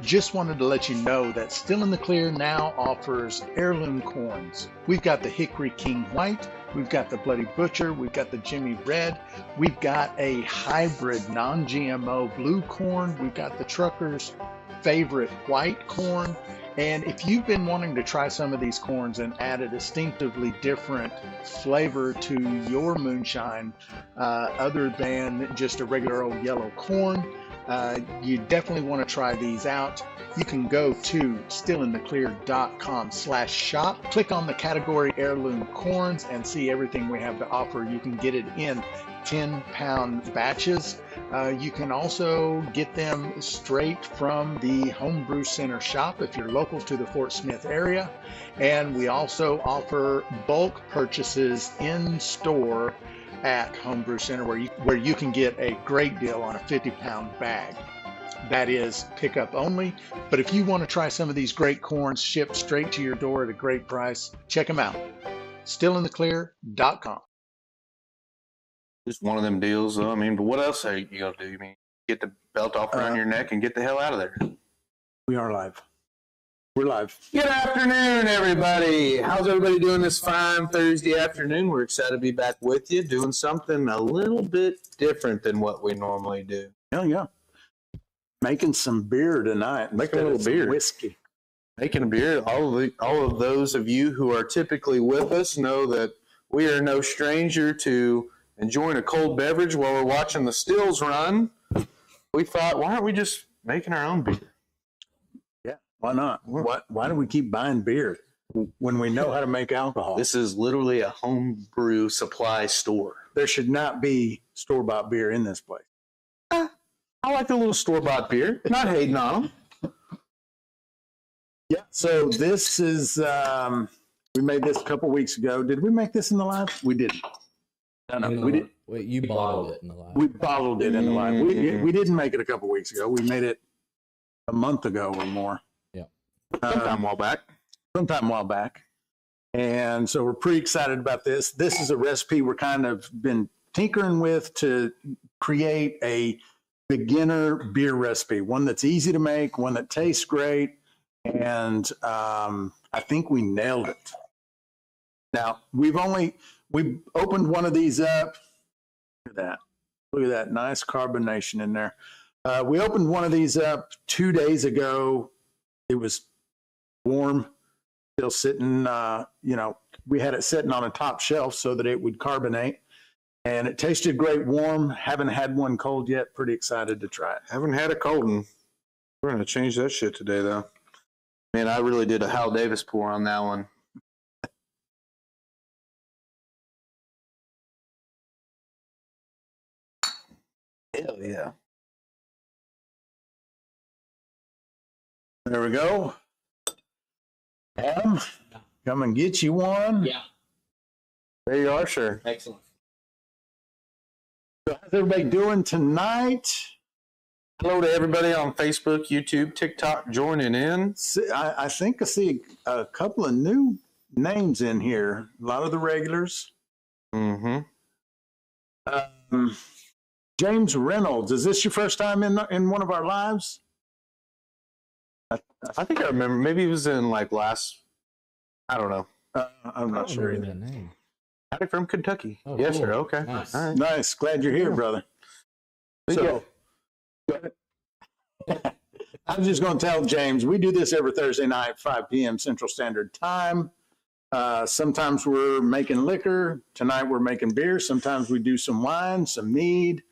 Just wanted to let you know that Still in the Clear now offers heirloom corns. We've got the Hickory King White, we've got the Bloody Butcher, we've got the Jimmy Red, we've got a hybrid non-GMO blue corn, we've got the Trucker's favorite white corn. And if you've been wanting to try some of these corns and add a distinctively different flavor to your moonshine, other than just a regular old yellow corn, you definitely want to try these out. You can go to stillintheclear.com/shop, click on the category heirloom corns and see everything we have to offer. You can get it in 10-pound batches. You can also get them straight from the Homebrew Center shop if you're local to the Fort Smith area. And we also offer bulk purchases in store at Homebrew Center where you can get a great deal on a 50-pound bag. That is pickup only. But if you want to try some of these great corns shipped straight to your door at a great price, check them out. Stillintheclear.com. Just one of them deals, though. I mean, but what else are you going to do? You mean get the belt off around your neck and get the hell out of there? We are live. We're live. Good afternoon, everybody. How's everybody doing this fine Thursday afternoon? We're excited to be back with you, doing something a little bit different than what we normally do. Hell yeah. Making some beer tonight. Making a little beer. Whiskey. Making a beer. All of those of you who are typically with us know that we are no stranger to enjoying a cold beverage while we're watching the stills run. We thought, why aren't we just making our own beer? Yeah, why not? Why do we keep buying beer when we know how to make alcohol? This is literally a homebrew supply store. There should not be store-bought beer in this place. I like a little store-bought beer. Not hating on them. Yeah, so this is, we made this a couple weeks ago. Did we make this in the live? We didn't. No, we didn't. Wait, you bottled it in the live. We bottled it in the live. We didn't make it a couple weeks ago. We made it a month ago or more. Yeah. Sometime a while back. And so we're pretty excited about this. This is a recipe we're kind of been tinkering with to create a beginner beer recipe, one that's easy to make, one that tastes great. And I think we nailed it. Now, we opened one of these up. Look at that. Look at that nice carbonation in there. We opened one of these up 2 days ago. It was warm, still sitting, we had it sitting on a top shelf so that it would carbonate. And it tasted great warm. Haven't had one cold yet. Pretty excited to try it. Haven't had a cold one. We're going to change that shit today, though. Man, I really did a Hal Davis pour on that one. Hell yeah. There we go. Adam, come and get you one. Yeah. There you are, sir. Excellent. So how's everybody doing tonight? Hello to everybody on Facebook, YouTube, TikTok joining in. I think I see a couple of new names in here. A lot of the regulars. Mm-hmm. James Reynolds, is this your first time in one of our lives? I think I remember. Maybe it was in like last. I don't know. I'm not sure either. That name. Howdy from Kentucky. Oh, yes, cool. sir. Okay. Nice. All right. Nice. Glad you're here, brother. So, I was just going to tell James, we do this every Thursday night, 5 p.m. Central Standard Time. Sometimes we're making liquor. Tonight we're making beer. Sometimes we do some wine, some mead,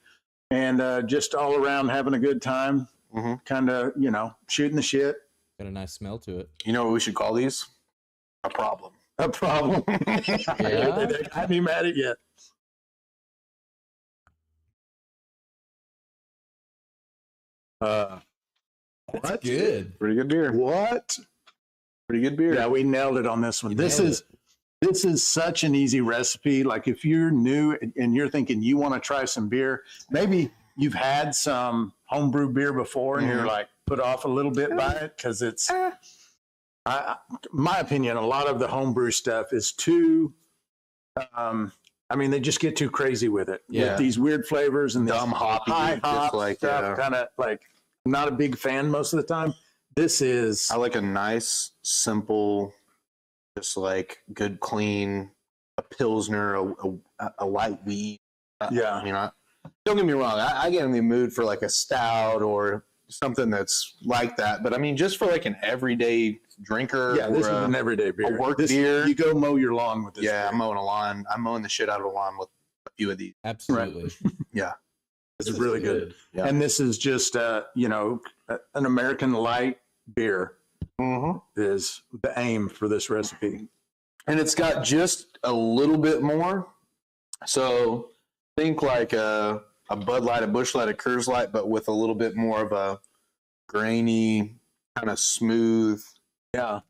and just all around having a good time. Mm-hmm. Kind of, shooting the shit. Got a nice smell to it. You know what we should call these? A problem. A problem. Yeah. I haven't even had it yet. That's good. Pretty good beer. What? Pretty good beer. Yeah, we nailed it on this one. You This nailed is such an easy recipe. Like if you're new and you're thinking you want to try some beer, maybe you've had some homebrew beer before and you're like put off a little bit by it because it's, my opinion, a lot of the homebrew stuff is too, they just get too crazy with it. Yeah. With these weird flavors and Dumb this hoppy, high just hop like, stuff. Kind of like, I'm not a big fan most of the time. This is, I like a nice, simple, just like good, clean, a Pilsner, a light wheat. Yeah. I mean, don't get me wrong. I get in the mood for like a stout or something that's like that. But I mean, just for like an everyday drinker. yeah, this or is an everyday beer. a work This, beer. You go mow your lawn with this. Yeah, beer. I'm mowing a lawn. I'm mowing the shit out of a lawn with a few of these. Absolutely. Yeah. This is really good. Yeah. And this is just, you know, an American light beer Mm-hmm. is the aim for this recipe. And it's got just a little bit more. So think like a Bud Light, a Busch Light, a Coors Light, but with a little bit more of a grainy, kind of smooth. Yeah.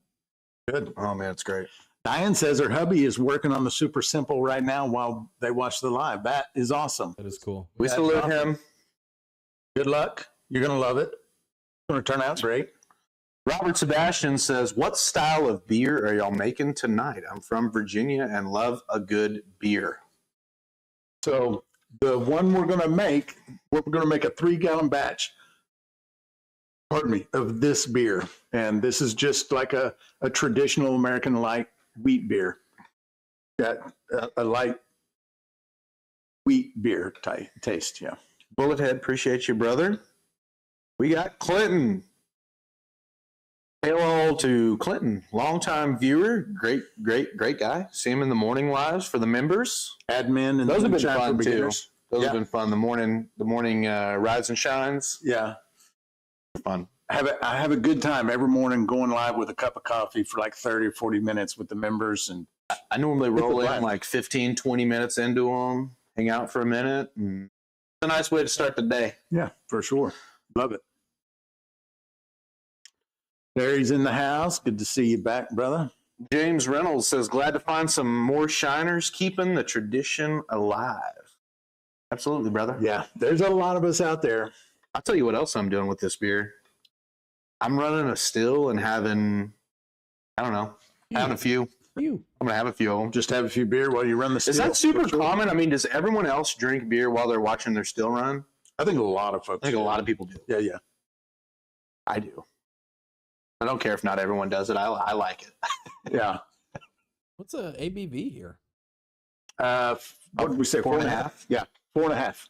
Good. Oh man, it's great. Diane says her hubby is working on the super simple right now while they watch the live. That is awesome. That is cool. We That's salute awesome. him. Good luck. You're going to love it. It's going to turn out great. Robert Sebastian says, "What style of beer are y'all making tonight? I'm from Virginia and love a good beer." So the one we're going to make a 3-gallon batch, pardon me, of this beer. And this is just like a traditional American light wheat beer. Got a light wheat beer taste, yeah. Bullethead, appreciate you, brother. We got Clinton. Hello to Clinton, longtime viewer, great guy. See him in the morning lives for the members. Admin and Those have been Moonshine for fun too. beginners. Those Yeah. have been fun. The morning rides and shines. Yeah. Fun. I have a good time every morning going live with a cup of coffee for like 30 or 40 minutes with the members. And I normally It's a roll in blast. like 15, 20 minutes into them, hang out for a minute. And it's a nice way to start the day. yeah, for sure. Love it. Larry's in the house. Good to see you back, brother. James Reynolds says, "Glad to find some more shiners, keeping the tradition alive." Absolutely, brother. Yeah, there's a lot of us out there. I'll tell you what else I'm doing with this beer. I'm running a still and having a few. You. I'm gonna have a few of them. Just have a few beer while you run the still. Is that super For sure. common? I mean, does everyone else drink beer while they're watching their still run? I think a lot of folks. I think a do. lot of people do. Yeah, yeah. I do. I don't care if not everyone does it. I like it. Yeah. What's a ABV here? What did we say? 4.5? Yeah, 4.5.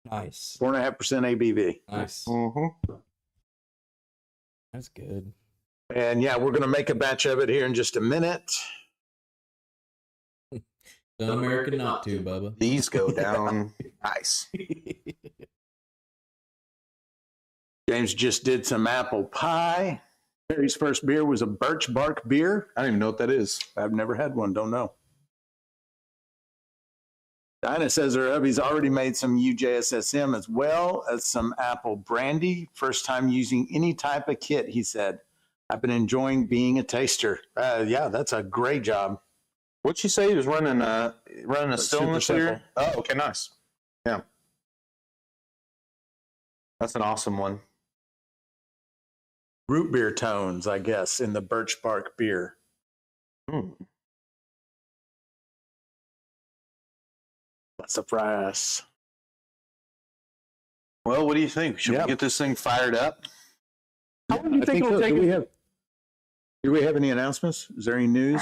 Nice. 4.5% ABV. Nice. Mm-hmm. That's good. And yeah, we're going to make a batch of it here in just a minute. The American not to, Bubba. These go down nice. James just did some apple pie. Harry's first beer was a birch bark beer. I don't even know what that is. I've never had one. Don't know. Dinah says her hubby's already made some UJSSM as well as some apple brandy. First time using any type of kit, he said. I've been enjoying being a taster. Yeah, that's a great job. What'd she say? He was running a still in the Super clear? simple. Oh, okay, nice. Yeah. That's an awesome one. Root beer tones, I guess, in the birch bark beer. Surprise. Well, what do you think? Should Yeah. we get this thing fired up? How long do you I think it'll so. take? Do we have any announcements? Is there any news?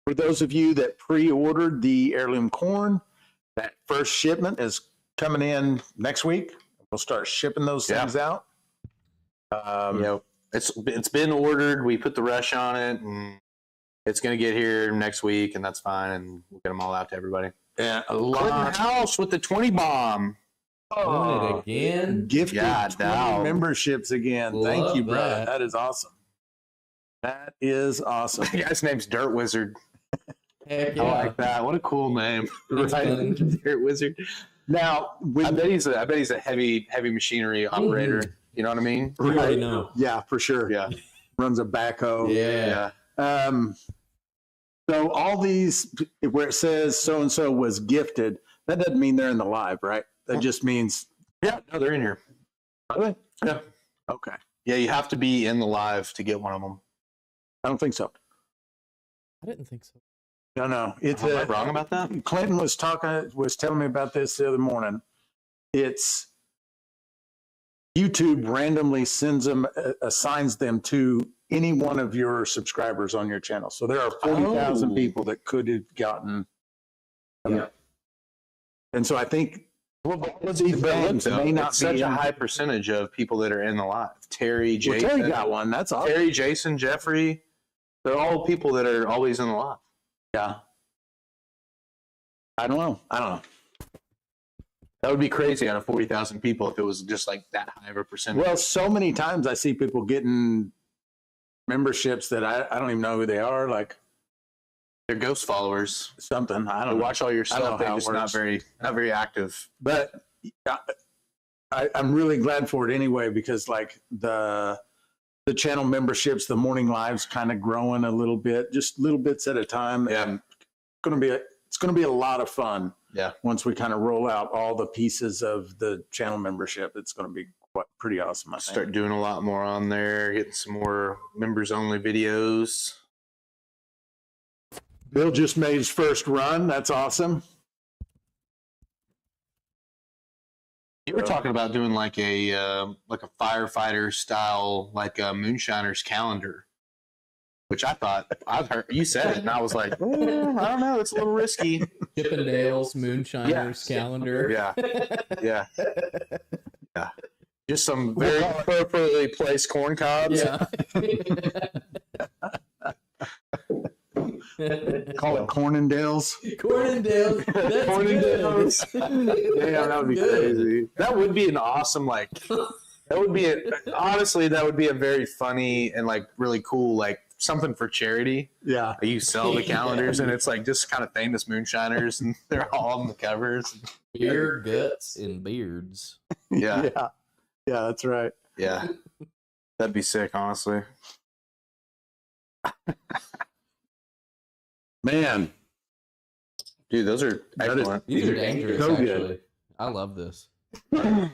For those of you that pre-ordered the heirloom corn, that first shipment is coming in next week. We'll start shipping those things out. It's been ordered. We put the rush on it, and it's going to get here next week, and that's fine. And we'll get them all out to everybody. And a Clinton lot. House with the 20 bomb. Doing it again. Gifted Yeah, 20 now. memberships again. Love Thank you, brother. that. That is awesome. That is awesome. The guy's name's Dirt Wizard. Heck I yeah. like that. What a cool name. That's fun. Dirt Wizard. Now, I bet he's a heavy machinery operator. You know what I mean? You already know. Yeah, for sure. Yeah. Runs a backhoe. Yeah. So all these where it says so and so was gifted, that doesn't mean they're in the live, right? That just means Yeah. No, they're in here. really? Yeah. Okay. Yeah, you have to be in the live to get one of them. I don't think so. I didn't think so. No. It's Am I wrong about that? Clinton was telling me about this the other morning. It's YouTube randomly assigns them to any one of your subscribers on your channel. So there are 40,000 Oh. people that could have gotten. Yeah. And so I think Well, but these bands may not it's such be a in- high percentage of people that are in the live. Terry, well, Jason, Terry got one. That's awesome. Terry, Jason, Jeffrey. They're all people that are always in the live. Yeah. I don't know. That would be crazy out of 40,000 people if it was just like that high of a percentage. Well, so many times I see people getting memberships that I don't even know who they are, like they're ghost followers. something. I They don't know. watch all your I don't know stuff. They're how it just not works. very active. But I'm really glad for it anyway, because like the channel memberships, the morning lives kind of growing a little bit, just little bits at a time. Yeah. And it's going to be a lot of fun. Yeah. Once we kind of roll out all the pieces of the channel membership, it's going to be pretty awesome. I think. Start doing a lot more on there, getting some more members only videos. Bill just made his first run. That's awesome. You were talking about doing like a firefighter style, like a moonshiner's calendar, which I thought I've heard you said it, and I was like, I don't know, it's a little risky. Chippendales, Moonshiner's Yeah. calendar. Yeah. Just some very appropriately placed corn cobs. Yeah. Call it Cornendales. Cornendales. That's Cornendales. good. Yeah, that would be Good. crazy. That would be an awesome honestly, that would be a very funny and like really cool, like something for charity. Yeah. You sell the calendars and it's like just kind of famous moonshiners and they're all on the covers. Beer, guts, and beards. Yeah. Yeah. Yeah, that's right. Yeah. That'd be sick, honestly. Man, Dude, those are That is- excellent. These are dangerous, so good. actually. I love this. yeah.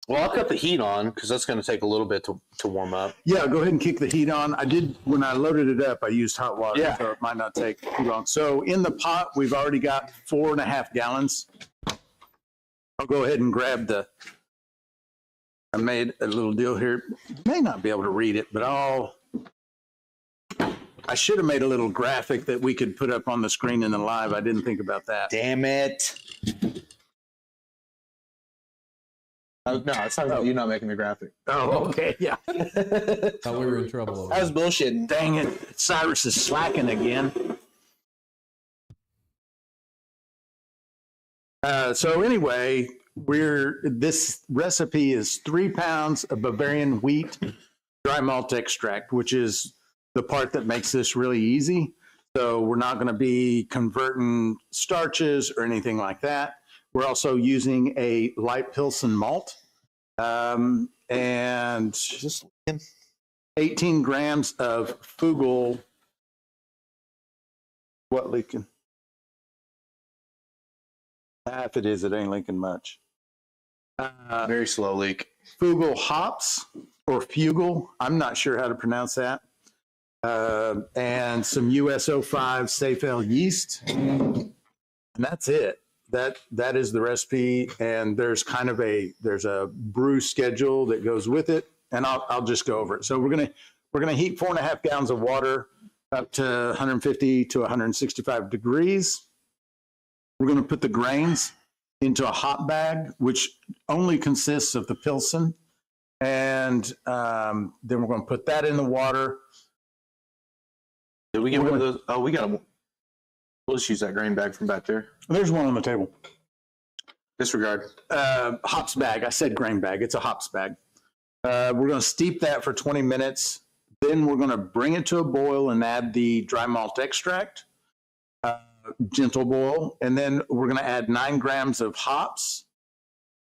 Well, I'll cut the heat on because that's going to take a little bit to warm up. Yeah, go ahead and kick the heat on. I did, when I loaded it up, I used hot water, Yeah. so it might not take too long. So in the pot, we've already got 4.5 gallons. I'll go ahead and grab I made a little deal here. You may not be able to read it, but I should have made a little graphic that we could put up on the screen in the live. I didn't think about that. Damn it. Oh, no, it's not. You're not making the graphic. Oh, okay, yeah. Thought we were in trouble. Over That was bullshitting. Dang it, Cyrus is slacking again. So anyway, this recipe is 3 pounds of Bavarian wheat dry malt extract, which is the part that makes this really easy. So we're not going to be converting starches or anything like that. We're also using a light Pilsen malt and Just 18 grams of Fugel. What leaking? If it is, it ain't leaking much. very slow leak. Fugel hops or Fugel. I'm not sure how to pronounce that. And some US-05 Safe Ale yeast. And that's it. That is the recipe. And there's kind of there's a brew schedule that goes with it. And I'll just go over it. So we're gonna heat 4.5 gallons of water up to 150 to 165 degrees. We're going to put the grains into a hot bag, which only consists of the Pilsen. And then we're going to put that in the water. Did we get one of those? Oh, we got them. We'll just use that grain bag from back there. There's one on the table. Disregard. Hops bag. I said grain bag. It's a hops bag. We're going to steep that for 20 minutes. Then we're going to bring it to a boil and add the dry malt extract. Gentle boil, and then we're going to add 9 grams of hops,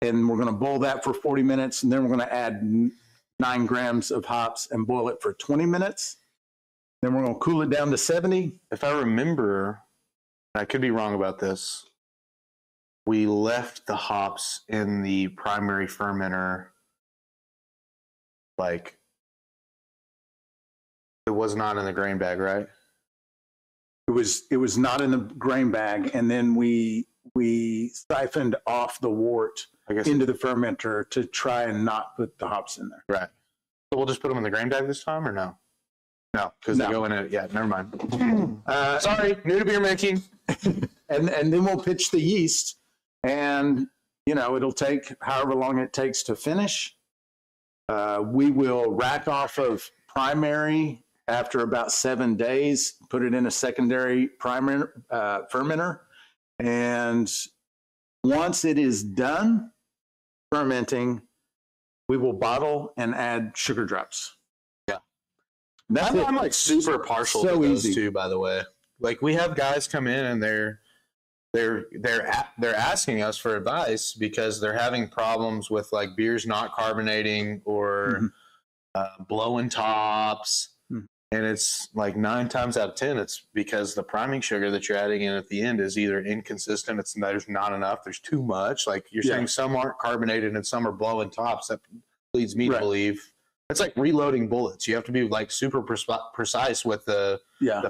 and we're going to boil that for 40 minutes, and then we're going to add 9 grams of hops and boil it for 20 minutes. Then we're going to cool it down to 70. If I remember, I could be wrong about this. We left the hops in the primary fermenter. Like, it was not in the grain bag, right? It was not in the grain bag, and then we we siphoned off the wort I guess. into the fermenter to try and not put the hops in there. Right. So we'll just put them in the grain bag this time, or no? No, because No. they go in it. Yeah, never mind. Sorry, new to beer making. And then we'll pitch the yeast, and it'll take however long it takes to finish. We will rack off of primary after about 7 days, put it in a secondary fermenter, and once it is done fermenting, we will bottle and add sugar drops. Yeah. That's I'm like super partial to those easy. too, by the way. Like we have guys come in and they're asking us for advice because they're having problems with like beers not carbonating or blowing tops. And it's like 9 times out of 10, it's because the priming sugar that you're adding in at the end is either inconsistent, there's not enough, there's too much. Like you're saying some aren't carbonated and some are blowing tops. That leads me to believe it's like reloading bullets. You have to be like super precise with the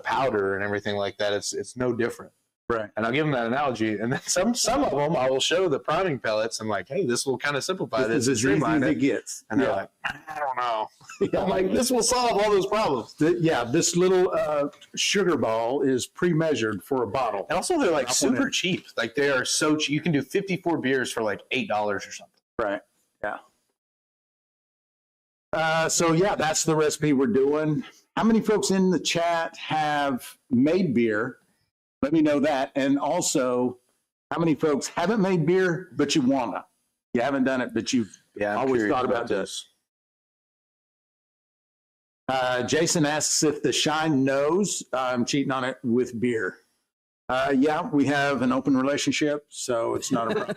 powder and everything like that. It's no different. Right. And I'll give them that analogy. And then some of them I will show the priming pellets and like, hey, this will kind of simplify this. This is as easy as it gets. And they're like, I don't know. I'm like, this will solve all those problems. This little sugar ball is pre-measured for a bottle. And also they're like super cheap. Like they are so cheap. You can do 54 beers for like $8 or something. Right. Yeah. So that's the recipe we're doing. How many folks in the chat have made beer? Let me know that. And also, how many folks haven't made beer, but you wanna? You haven't done it, but you've always thought about this. Jason asks if the Shine knows I'm cheating on it with beer. Yeah, we have an open relationship, so it's not a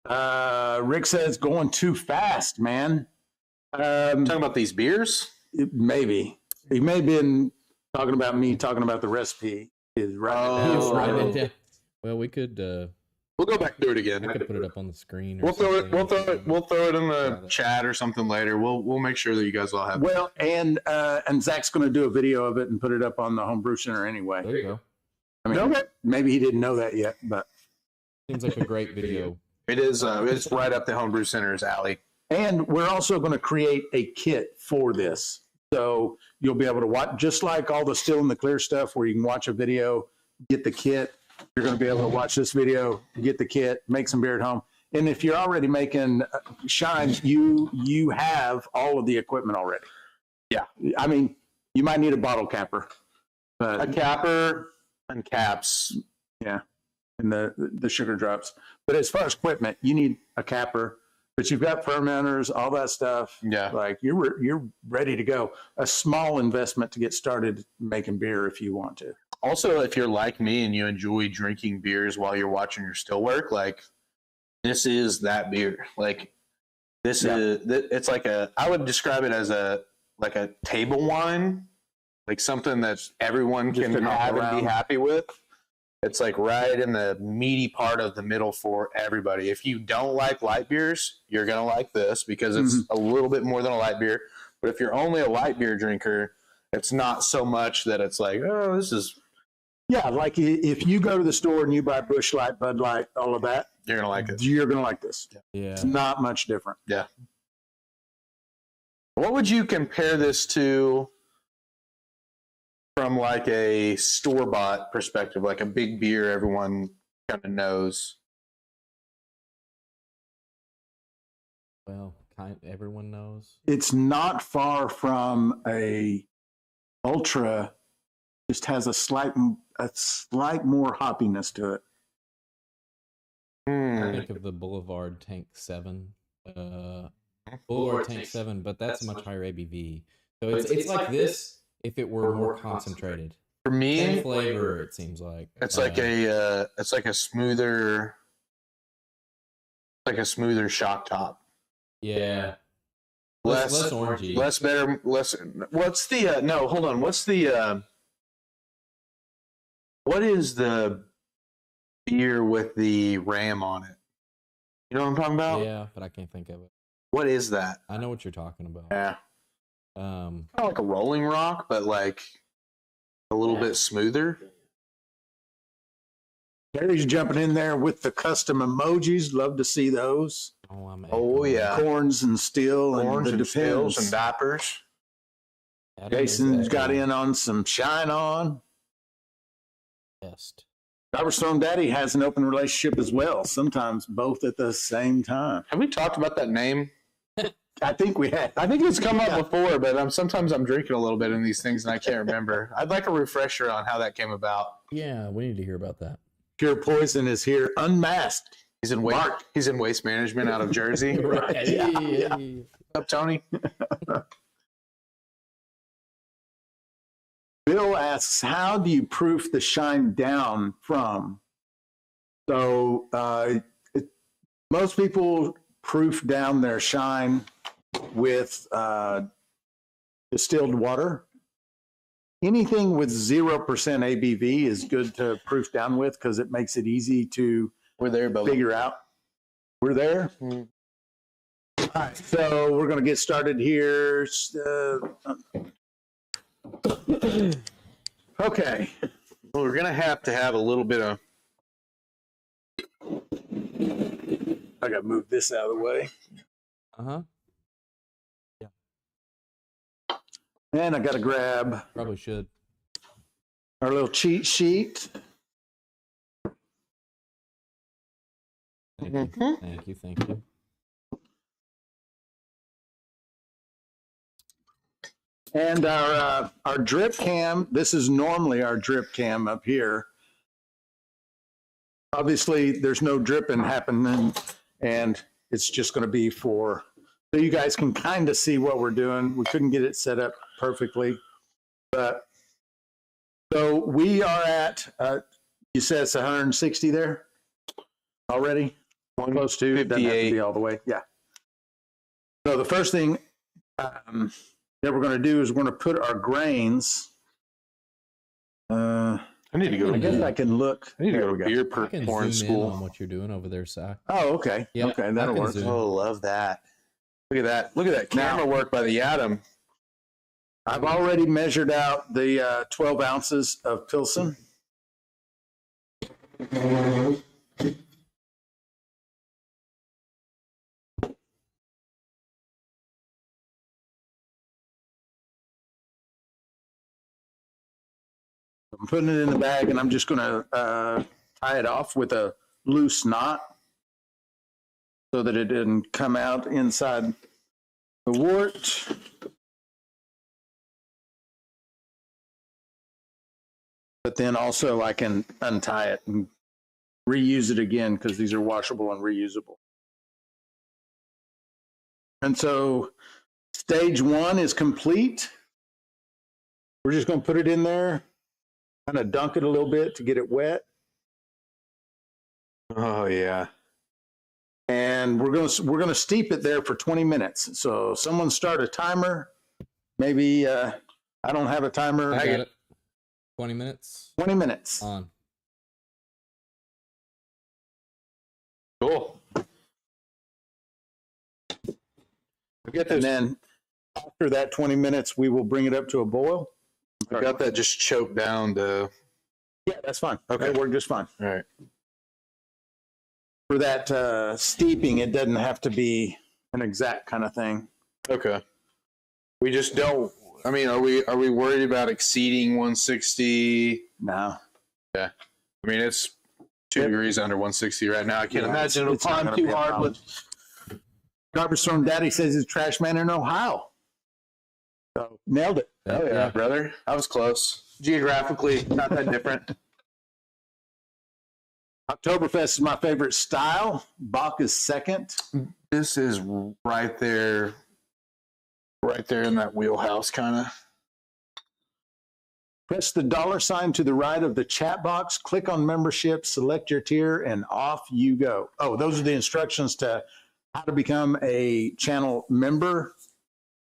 problem. Rick says going too fast, man. Talking about these beers? Maybe. He may have been talking about me talking about the recipe. Is right. Well, we could. We'll go back and do it again. We could put it up on the screen. We'll throw it in the chat or something later. We'll make sure that you guys all have. Well, and Zach's going to do a video of it and put it up on the Homebrew Center anyway. There you go. I mean, maybe he didn't know that yet, but seems like a great video. It is. It's right up the Homebrew Center's alley. And we're also going to create a kit for this. So you'll be able to watch, just like all the Still in the Clear stuff where you can watch a video, get the kit. You're going to be able to watch this video, get the kit, make some beer at home. And if you're already making Shines, you have all of the equipment already. Yeah. I mean, you might need a bottle capper. But, a capper and caps. Yeah. And the sugar drops. But as far as equipment, you need a capper. But you've got fermenters, all that stuff. Yeah. Like you're ready to go. A small investment to get started making beer if you want to. Also, if you're like me and you enjoy drinking beers while you're watching your still work, like this is that beer. Like this is, it's like I would describe it as a table wine, like something that everyone can have and be happy with. It's like right in the meaty part of the middle for everybody. If you don't like light beers, you're going to like this because it's a little bit more than a light beer. But if you're only a light beer drinker, it's not so much that it's like, oh, this is. Yeah, like if you go to the store and you buy Busch Light, Bud Light, all of that, you're going to like it. You're going to like this. Yeah. It's not much different. Yeah. What would you compare this to from like a store-bought perspective, like a big beer everyone kind of knows? Well, everyone knows. It's not far from a Ultra. Just has a slight more hoppiness to it. I think of the Boulevard Tank 7. Boulevard Tank 7, but that's a much higher ABV. So it's like this if it were more concentrated. For me, same flavor, it seems like. It's like a smoother shock top. Yeah. Less orangey. Less better. Less. What's the? No, hold on. What's the? What is the beer with the ram on it? You know what I'm talking about? Yeah, but I can't think of it. What is that? I know what you're talking about. Yeah. Kind of like a Rolling Rock, but like a little bit smoother. Terry's jumping in there with the custom emojis. Love to see those. Oh, yeah. Corns and steel Orange and and the stills Depends. and diapers. Jason's got in on some Shine On. Best. Cobblestone Daddy has an open relationship as well, sometimes both at the same time. Have we talked about that name? I think we have. I think it's come up before, but sometimes I'm drinking a little bit in these things and I can't remember. I'd like a refresher on how that came about. Yeah, we need to hear about that. Pure Poison is here unmasked. He's in waste management out of Jersey. Right. Yeah. What's up, Tony? Bill asks, how do you proof the shine down from? So most people proof down their shine with distilled water. Anything with 0% ABV is good to proof down with because it makes it easy to figure out. We're there. All right, so we're going to get started here. Okay. Well, we're going to have a little bit of... I got to move this out of the way. Uh-huh. And I got to grab Probably should. our little cheat sheet. Thank you. Thank you. Thank you. And our drip cam, this is normally our drip cam up here. Obviously, there's no dripping happening, and it's just going to be so you guys can kind of see what we're doing. We couldn't get it set up perfectly, but so we are at, you said it's 160 there already? Close to, doesn't have to be all the way, yeah. So the first thing that we're going to do is we're going to put our grains. I need to go. I guess I can look. I need to go to beer I can porn zoom in school. on what you're doing over there, Si. Oh, okay. Yeah, Okay, that'll I can work. zoom. Oh, love that. Look at that. Look at that camera work by the Atom. I've already measured out the 12 ounces of Pilsen. I'm putting it in the bag, and I'm just going to tie it off with a loose knot so that it didn't come out inside the wart. But then also I can untie it and reuse it again because these are washable and reusable. And so stage one is complete. We're just going to put it in there, kind of dunk it a little bit to get it wet. Oh, yeah. And we're going to steep it there for 20 minutes. So someone start a timer. Maybe I don't have a timer. I got it. 20 minutes 20 minutes. on. Cool. And then after that 20 minutes, we will bring it up to a boil. I got that just choked down to... Yeah, that's fine. Okay. That'll work just fine. All right. For that steeping, it doesn't have to be an exact kind of thing. Okay. We just don't... I mean, are we worried about exceeding 160? No. Yeah. I mean, it's 2 degrees under 160 right now. I can't Yeah, imagine it'll it's not climb gonna too be a hard. problem. Cobblestone Daddy says he's a trash man in Ohio. So nailed it. Oh, yeah, brother. I was close. Geographically, not that different. Oktoberfest is my favorite style. Bach is second. This is right there in that wheelhouse, kind of. Press the $sign to the right of the chat box, click on membership, select your tier, and off you go. Oh, those are the instructions to how to become a channel member.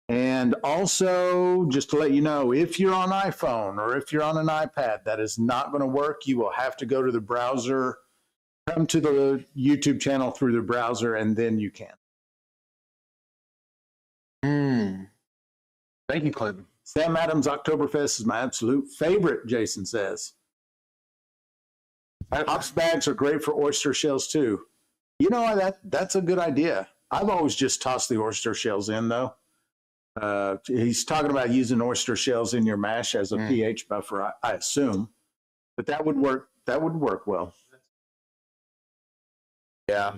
And also, just to let you know, if you're on iPhone or if you're on an iPad, that is not going to work. You will have to go to the browser, come to the YouTube channel through the browser, and then you can. Thank you, Clinton. Sam Adams Oktoberfest is my absolute favorite, Jason says. Hops bags are great for oyster shells too. You know, that's a good idea. I've always just tossed the oyster shells in though. He's talking about using oyster shells in your mash as a pH buffer, I assume, but that would work. That would work well. Yeah.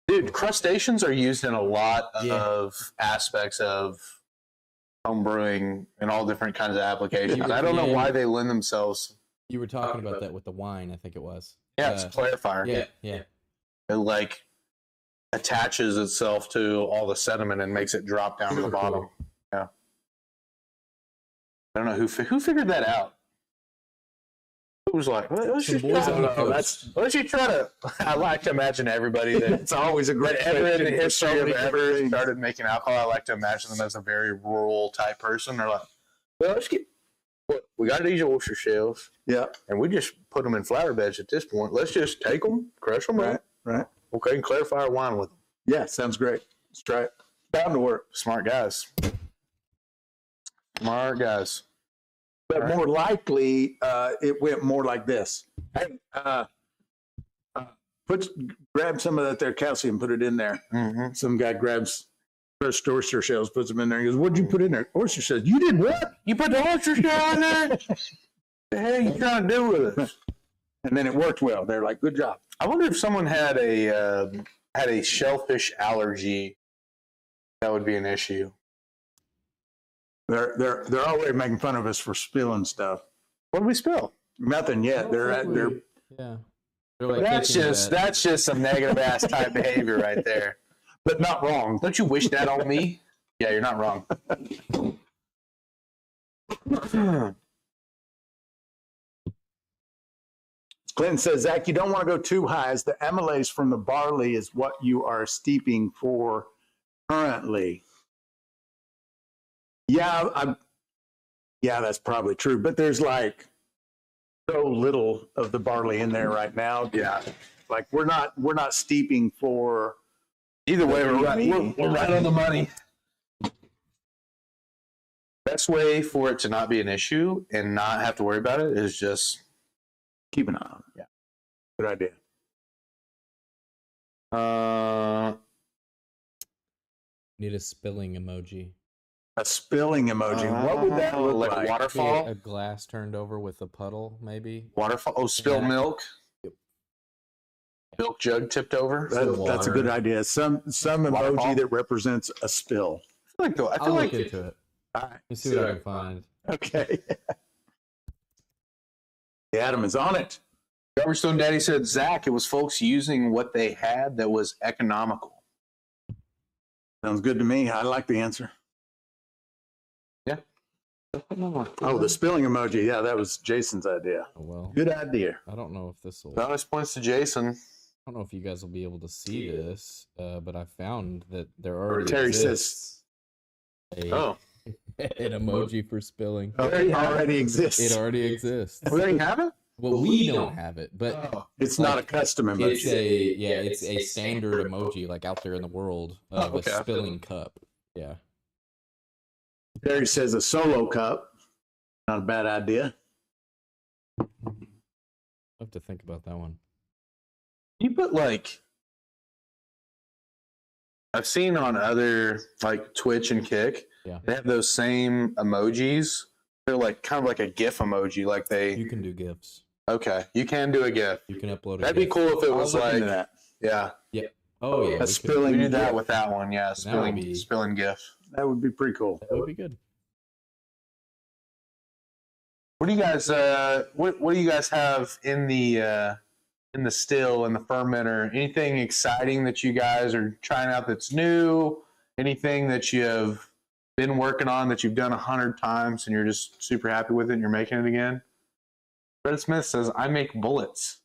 Dude, crustaceans are used in a lot of aspects of home brewing and all different kinds of applications. I don't know why they lend themselves. You were talking about that with the wine, I think it was. Yeah, it's a clarifier. Yeah. It like attaches itself to all the sediment and makes it drop down to the bottom. Yeah. I don't know who figured that out. It was like, let's just try to. I like to imagine everybody that It's always a great ever in the history of somebody ever started making alcohol. I like to imagine them as a very rural type person. They're like, well, we got these oyster shells, and we just put them in flower beds at this point. Let's just take them, crush them up, right. okay, and clarify our wine with them. Yeah, sounds great. Let's try it. Bound to work. Smart guys. Smart guys. But more likely, it went more like this. Hey, grab some of that there calcium, put it in there. Mm-hmm. Some guy grabs crushed oyster shells, puts them in there. He goes, "What'd you put in there?" Oyster shells. You did what? You put the oyster shell in there? What the hell are you trying to do with it? And then it worked well. They're like, "Good job." I wonder if someone had a shellfish allergy. That would be an issue. They're already making fun of us for spilling stuff. What did we spill? Nothing yet. They're yeah. They're like That's just some negative ass type behavior right there. but not wrong. Don't you wish that on me? Yeah, you're not wrong. Clinton says, Zach, you don't want to go too high, as the amylase from the barley is what you are steeping for currently. Yeah, that's probably true. But there's like so little of the barley in there right now. Yeah. Like we're not steeping for. Either way, we're right on the money. Best way for it to not be an issue and not have to worry about it is just Keep an eye on it. Yeah. Good idea. Need a spilling emoji. A spilling emoji. What would that look like? Like waterfall? A glass turned over with a puddle, maybe. Waterfall? Oh, spilled milk? Yep. Milk jug tipped over? That's a good idea. Some emoji Waterfall? that represents a spill. I feel I'll like look into it. All right. Let's see what I can find. Okay. Adam is on it. Garbstone Daddy said, Zach, it was folks using what they had that was economical. Sounds good to me. I like the answer. Yeah. Oh, the spilling emoji. Yeah, that was Jason's idea. Oh, well, Good idea. I don't know if this will. Bonus points to Jason. I don't know if you guys will be able to see this, but I found that there already Terry exists Oh. an emoji for spilling. It already exists. It already exists. We already have it? Well, we don't have it, but It's not a custom emoji. it's a standard emoji like out there in the world of okay. a spilling cup. Yeah. Terry says a solo cup. Not a bad idea. I'll have to think about that one. You put like, I've seen on other like Twitch and Kick, Yeah. they have those same emojis. They're like kind of like a GIF emoji. Like You can do GIFs. okay, you can do a GIF. You can upload a That'd be GIF. cool if it I'll was look like, into that. yeah, Oh yeah. A we could- spilling we do that GIF. with that one. Yeah, would be- spilling GIF. That would be pretty cool. That would be good. What do you guys what do you guys have in the still in the fermenter? Anything exciting that you guys are trying out that's new? Anything that you have been working on that you've done 100 times and you're just super happy with it and you're making it again? Fred Smith says, I make bullets.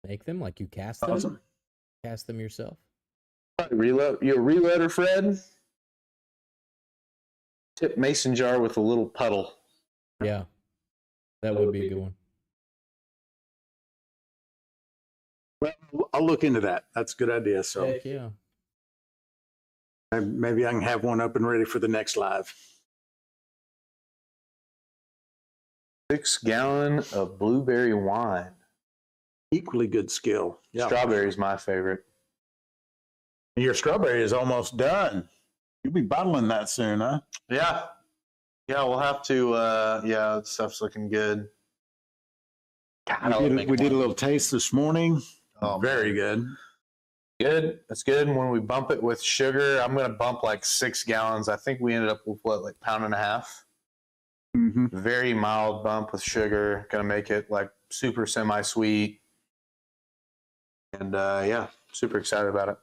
Make them like you cast them. Awesome. Cast them yourself. Reload. You a reloader, Fred? Tip mason jar with a little puddle. Yeah. That would be a good one. Well, I'll look into that. That's a good idea. So Heck yeah. maybe I can have one up and ready for the next live. 6-gallon of blueberry wine. Equally good skill. Yeah. Strawberry is my favorite. Your strawberry is almost done. You'll be bottling that soon, huh? Yeah. Yeah, we'll have to. Yeah, that stuff's looking good. We did a little taste this morning. Oh, very good. Good. That's good. And when we bump it with sugar, I'm going to bump like 6 gallons. I think we ended up with what, like 1.5 pounds? Mm-hmm. Very mild bump with sugar. Going to make it like super semi-sweet. And yeah, super excited about it.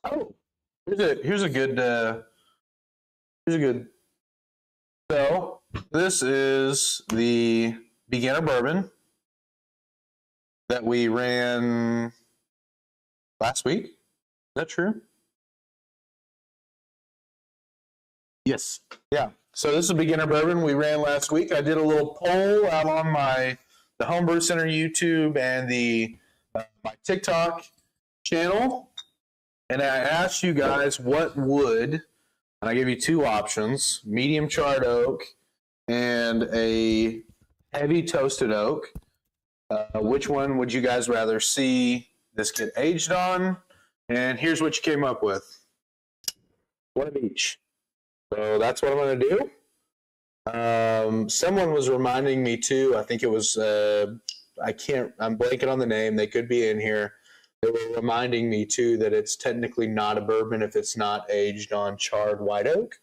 Oh, here's a good. So this is the beginner bourbon that we ran last week. Is that true? Yes. Yeah. So this is a beginner bourbon we ran last week. I did a little poll out on the Homebrew Center YouTube and my TikTok channel, and I asked you guys what would, and I gave you 2 options: medium charred oak and a heavy toasted oak. Which one would you guys rather see this get aged on? And here's what you came up with: 1 of each. So that's what I'm going to do. Someone was reminding me too. I think it was I'm blanking on the name. They could be in here. They were reminding me too that it's technically not a bourbon if it's not aged on charred white oak.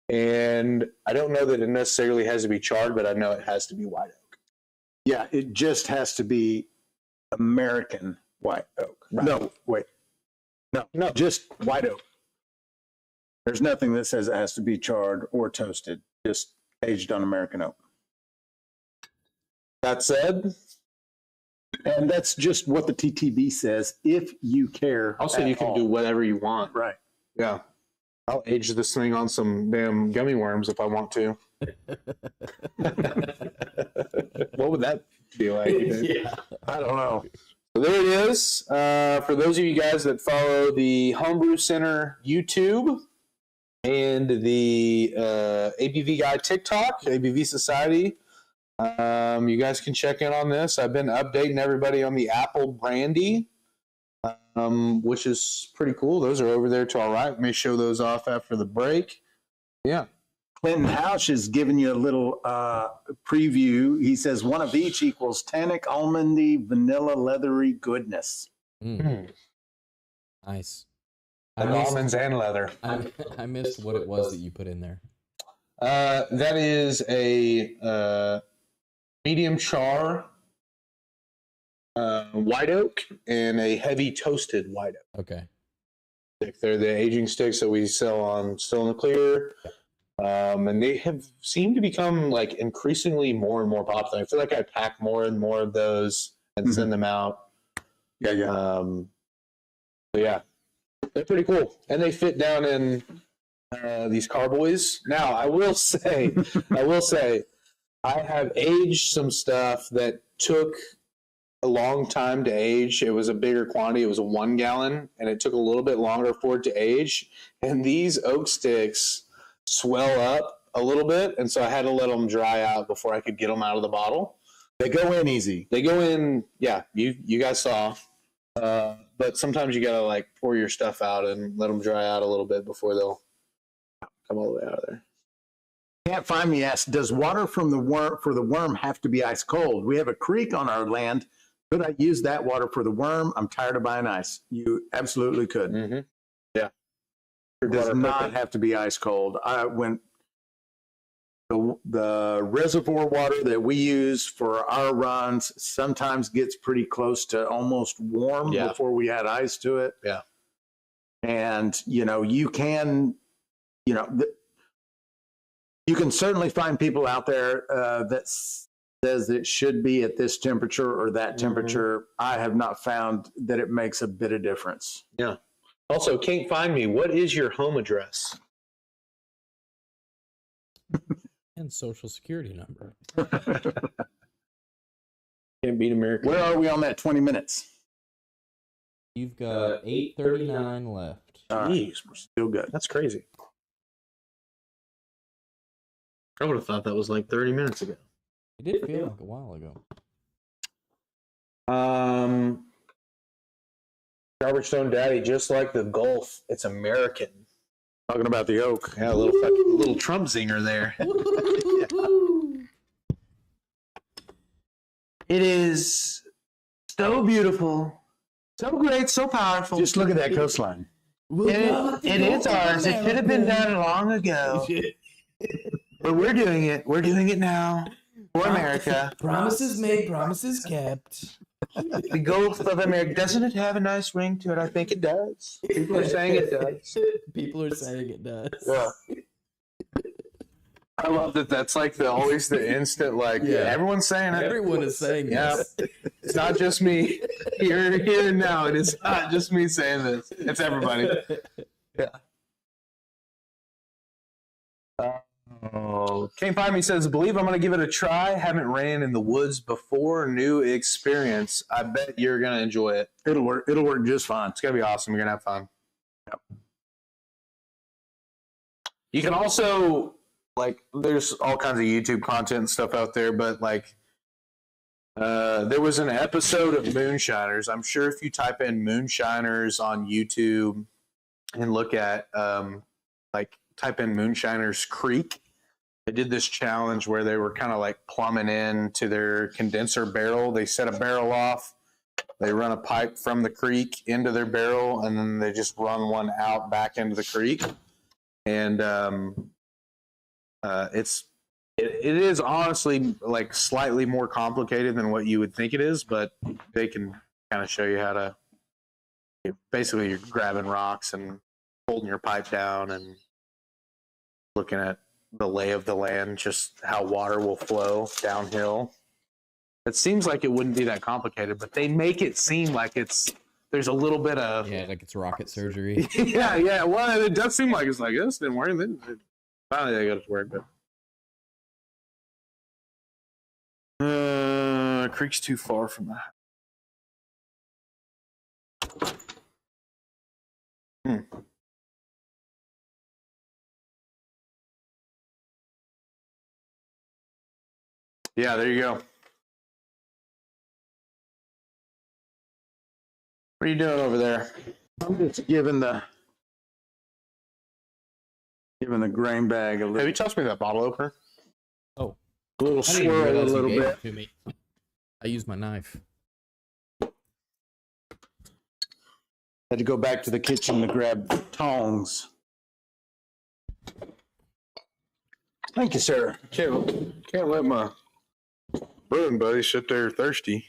And I don't know that it necessarily has to be charred, but I know it has to be white oak. Yeah, it just has to be American white oak. Right. No, wait. No, just white oak. There's nothing that says it has to be charred or toasted, just aged on American oak. That said, and that's just what the TTB says, if you care. Also, you can do whatever you want. Right. Yeah. I'll age this thing on some damn gummy worms if I want to. What would that be like? Yeah. I don't know. So there it is. For those of you guys that follow the Homebrew Center YouTube and the ABV Guy TikTok, ABV Society, you guys can check in on this. I've been updating everybody on the apple brandy, which is pretty cool. Those are over there to our right. We may show those off after the break. Yeah. Clinton Houch is giving you a little preview. He says 1 of each equals tannic, almondy, vanilla, leathery goodness. Nice. Almonds and leather. I missed what it was that you put in there. That is a medium char white oak and a heavy toasted white oak. Okay. They're the aging sticks that we sell on Still in the Clear. And they have seemed to become like increasingly more and more popular. I feel like I pack more and more of those and send them out. Yeah. So yeah, they're pretty cool. And they fit down in these carboys. Now, I will say, I have aged some stuff that took a long time to age. It was a bigger quantity. It was a 1 gallon, and it took a little bit longer for it to age. And these oak sticks swell up a little bit, and so I had to let them dry out before I could get them out of the bottle. They go in easy. They go in, yeah, you guys saw. But sometimes you got to like pour your stuff out and let them dry out a little bit before they'll come all the way out of there. Can't Find Me asks, does water from the worm have to be ice cold? We have a creek on our land. Could I use that water for the worm? I'm tired of buying ice. You absolutely could. Mm-hmm. Yeah. It does not have to be ice cold. When the reservoir water that we use for our runs sometimes gets pretty close to almost warm before we add ice to it. Yeah. And, you can, you can certainly find people out there that says it should be at this temperature or that temperature. I have not found that it makes a bit of difference. Yeah. Also, Can't Find Me, what is your home address? And social security number. Can't beat America. Where are we on that 20 minutes? You've got 8:39 left. Jeez, we're still good. That's crazy. I would have thought that was like 30 minutes ago. It did feel like a while ago. Robert Stone Daddy, just like the Gulf, it's American. Talking about the oak. Yeah, a little Trump zinger there. It is so beautiful, so great, so powerful. Just look at that coastline. It is ours. It should have been done long ago. But we're doing it. We're doing it now for America. Promises made, promises kept. The Gulf of America. Doesn't it have a nice ring to it? I think it does. People are saying it does. People are saying it does. Yeah. I love that. That's like always the instant, like, Yeah. everyone's saying it. Everyone is saying Yeah. this. It's not just me. Here and now. It is not just me saying this. It's everybody. Oh, Can't Find Me says, believe I'm going to give it a try. Haven't ran in the woods before. New experience. I bet you're going to enjoy it. It'll work. It'll work just fine. It's going to be awesome. You're going to have fun. Yep. You can also, like, there's all kinds of YouTube content and stuff out there, but, like, there was an episode of Moonshiners. I'm sure if you type in Moonshiners on YouTube and look at, type in Moonshiners Creek, they did this challenge where they were kind of like plumbing into their condenser barrel. They set a barrel off, they run a pipe from the creek into their barrel, and then they just run one out back into the creek. And it is honestly like slightly more complicated than what you would think it is, but they can kind of show you how to. Basically, you're grabbing rocks and holding your pipe down and looking at the lay of the land, just how water will flow downhill. It seems like it wouldn't be that complicated, but they make it seem like there's a little bit of Like it's rocket surgery. yeah. Well, it does seem like it's like this didn't work. Then finally they got it to work, but creek's too far from that. Yeah, there you go. What are you doing over there? I'm just giving the grain bag a Have little, you tossed me that bottle opener? Oh, little I didn't even swirl a realize you little gave bit. it to me. I used my knife. Had to go back to the kitchen to grab tongs. Thank you, sir. Can't let my brewing buddy sit there thirsty.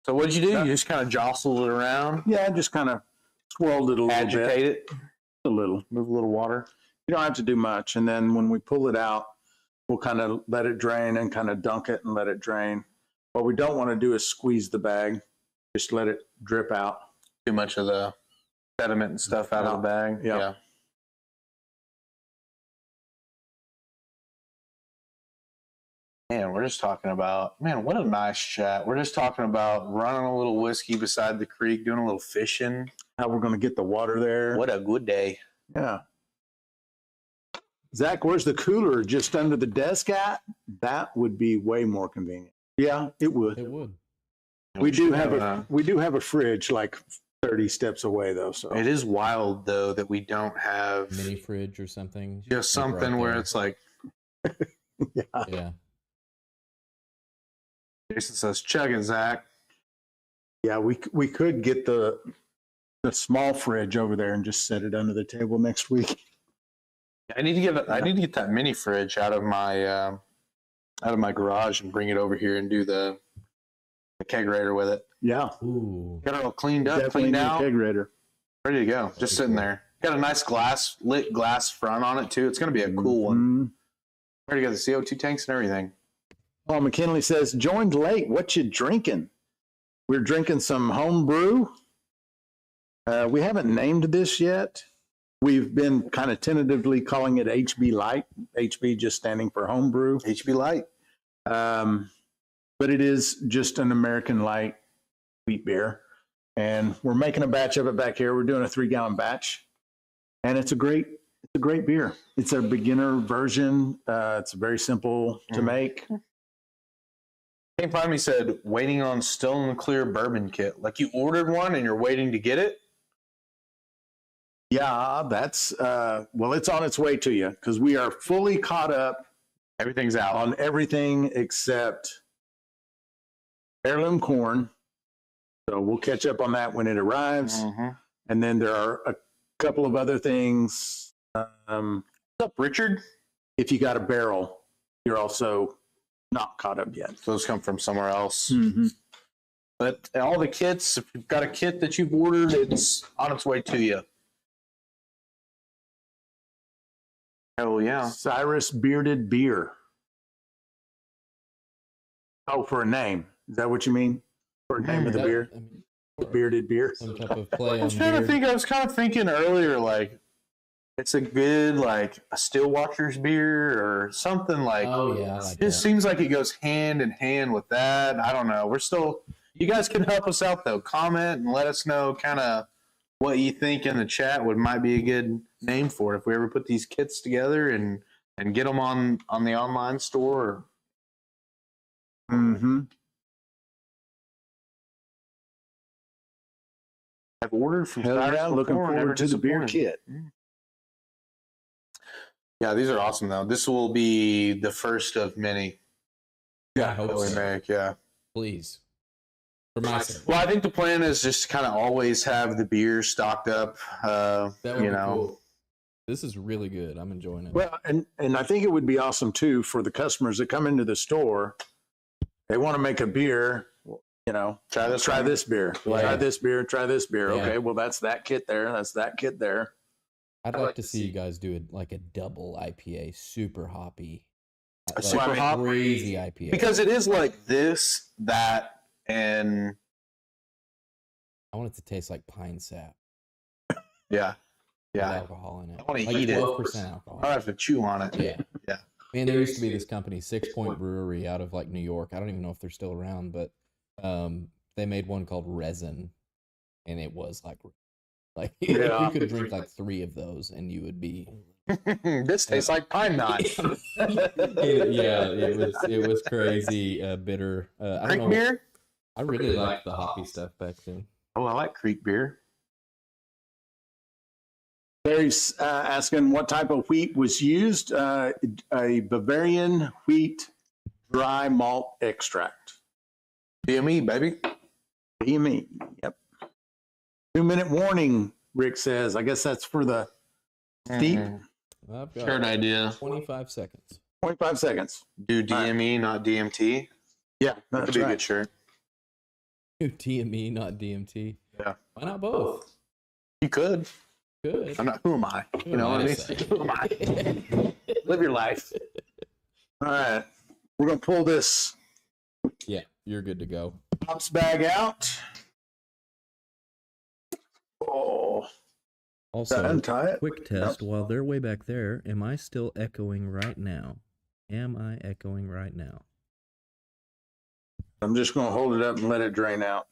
So what did you do? You just kind of jostled it around, Yeah, I just kind of swirled it a little agitate bit. it, A little. move a little water. You don't have to do much. And then when we pull it out, we'll kind of let it drain and kind of dunk it and let it drain. What we don't want to do is squeeze the bag. Just let it drip out. Too much of the sediment and stuff out of the bag. Yeah. Man, we're just talking about, man, what a nice chat. We're just talking about running a little whiskey beside the creek, doing a little fishing. How we're going to get the water there. What a good day. Yeah. Zach, where's the cooler? Just under the desk at? That would be way more convenient. Yeah, it would. It would. We do have a fridge like 30 steps away though. So It is wild though that we don't have Mini fridge or something. just like, something right where there. it's like, Yeah. Jason says, chug it, Zach. yeah, we could get the small fridge over there and just set it under the table next week. I need to get that mini fridge out of my garage and bring it over here and do the kegerator with it. Yeah, Ooh. Got it all cleaned up, definitely cleaned need a out, kegerator. ready to go. Just sitting there. Got a nice lit glass front on it too. It's going to be a cool one. Mhm. Ready to go. The CO2 tanks and everything. Paul McKinley says, joined late. What you drinking? We're drinking some home brew. We haven't named this yet. We've been kind of tentatively calling it HB Light. HB just standing for home brew. HB Light. But it is just an American light wheat beer. And we're making a batch of it back here. We're doing a 3-gallon batch. And it's a great beer. It's a beginner version. It's very simple to make. Came find me said waiting on still in the clear bourbon kit. Like you ordered one and you're waiting to get it. Yeah, that's well, it's on its way to you because we are fully caught up. Everything's out on everything except heirloom corn. So we'll catch up on that when it arrives. Mm-hmm. And then there are a couple of other things. What's up, Richard? If you got a barrel, you're also not caught up yet. Those come from somewhere else. Mm-hmm. But all the kits, if you've got a kit that you've ordered, it's on its way to you. Oh, yeah. Cyrus Bearded Beer. Oh, for a name. Is that what you mean? For a name of the beer? I mean, Bearded Beer? some type of play I on was trying to beer. think. I was kind of thinking earlier, like it's a good like a Stillwater's beer or something like. Oh yeah, I like It that. seems like it goes hand in hand with that. I don't know. We're still. You guys can help us out though. Comment and let us know kind of what you think in the chat might be a good name for it if we ever put these kits together and get them on the online store. Mm-hmm. I've ordered from Hell Cyrus yeah, looking before, never forward to the beer disappointed. kit. Yeah, these are awesome though. This will be the first of many I hope that we so. make. Yeah. Please. For my sake. Well, I think the plan is just to kind of always have the beer stocked up. That would You be know, cool. This is really good. I'm enjoying it. Well, and I think it would be awesome too for the customers that come into the store. They want to make a beer, you know, try this. try one. this beer, Yeah. try this beer, try this beer. Yeah. Okay, well, that's that kit there. That's that kit there. I'd like to see you guys do it like a double IPA, super hoppy. A super hoppy? Crazy IPA. Because it is like this, that, and I want it to taste like pine sap. yeah, With yeah. alcohol in it. I wanna like eat it. 12% alcohol. I have to chew on it. Yeah. Yeah. Man, there used to be this company, 6 Point Brewery, out of like New York. I don't even know if they're still around, but they made one called Resin, and it was like Yeah. you could drink like 3 of those, and you would be. This tastes like pine knot. it was crazy bitter. I don't Creek know. beer? I really liked the hoppy stuff back then. Oh, I like Creek beer. Barry's asking what type of wheat was used. A Bavarian wheat dry malt extract. DME, baby. BME. Yep. 2-minute warning, Rick says. I guess that's for the steep. I've got Third idea. 25 seconds. 25 seconds. Do DME, not DMT. Yeah, That'd that's be a right. good shirt. TME, not DMT. Yeah. Why not both? You could. Good. I'm not. Who am I? Who You know am what I I mean? to say? Who am I? Live your life. All right. We're going to pull this Yeah, you're good to go. pops bag out. Oh, Also, untie it. quick test while they're way back there. Am I still echoing right now? Am I echoing right now? I'm just going to hold it up and let it drain out.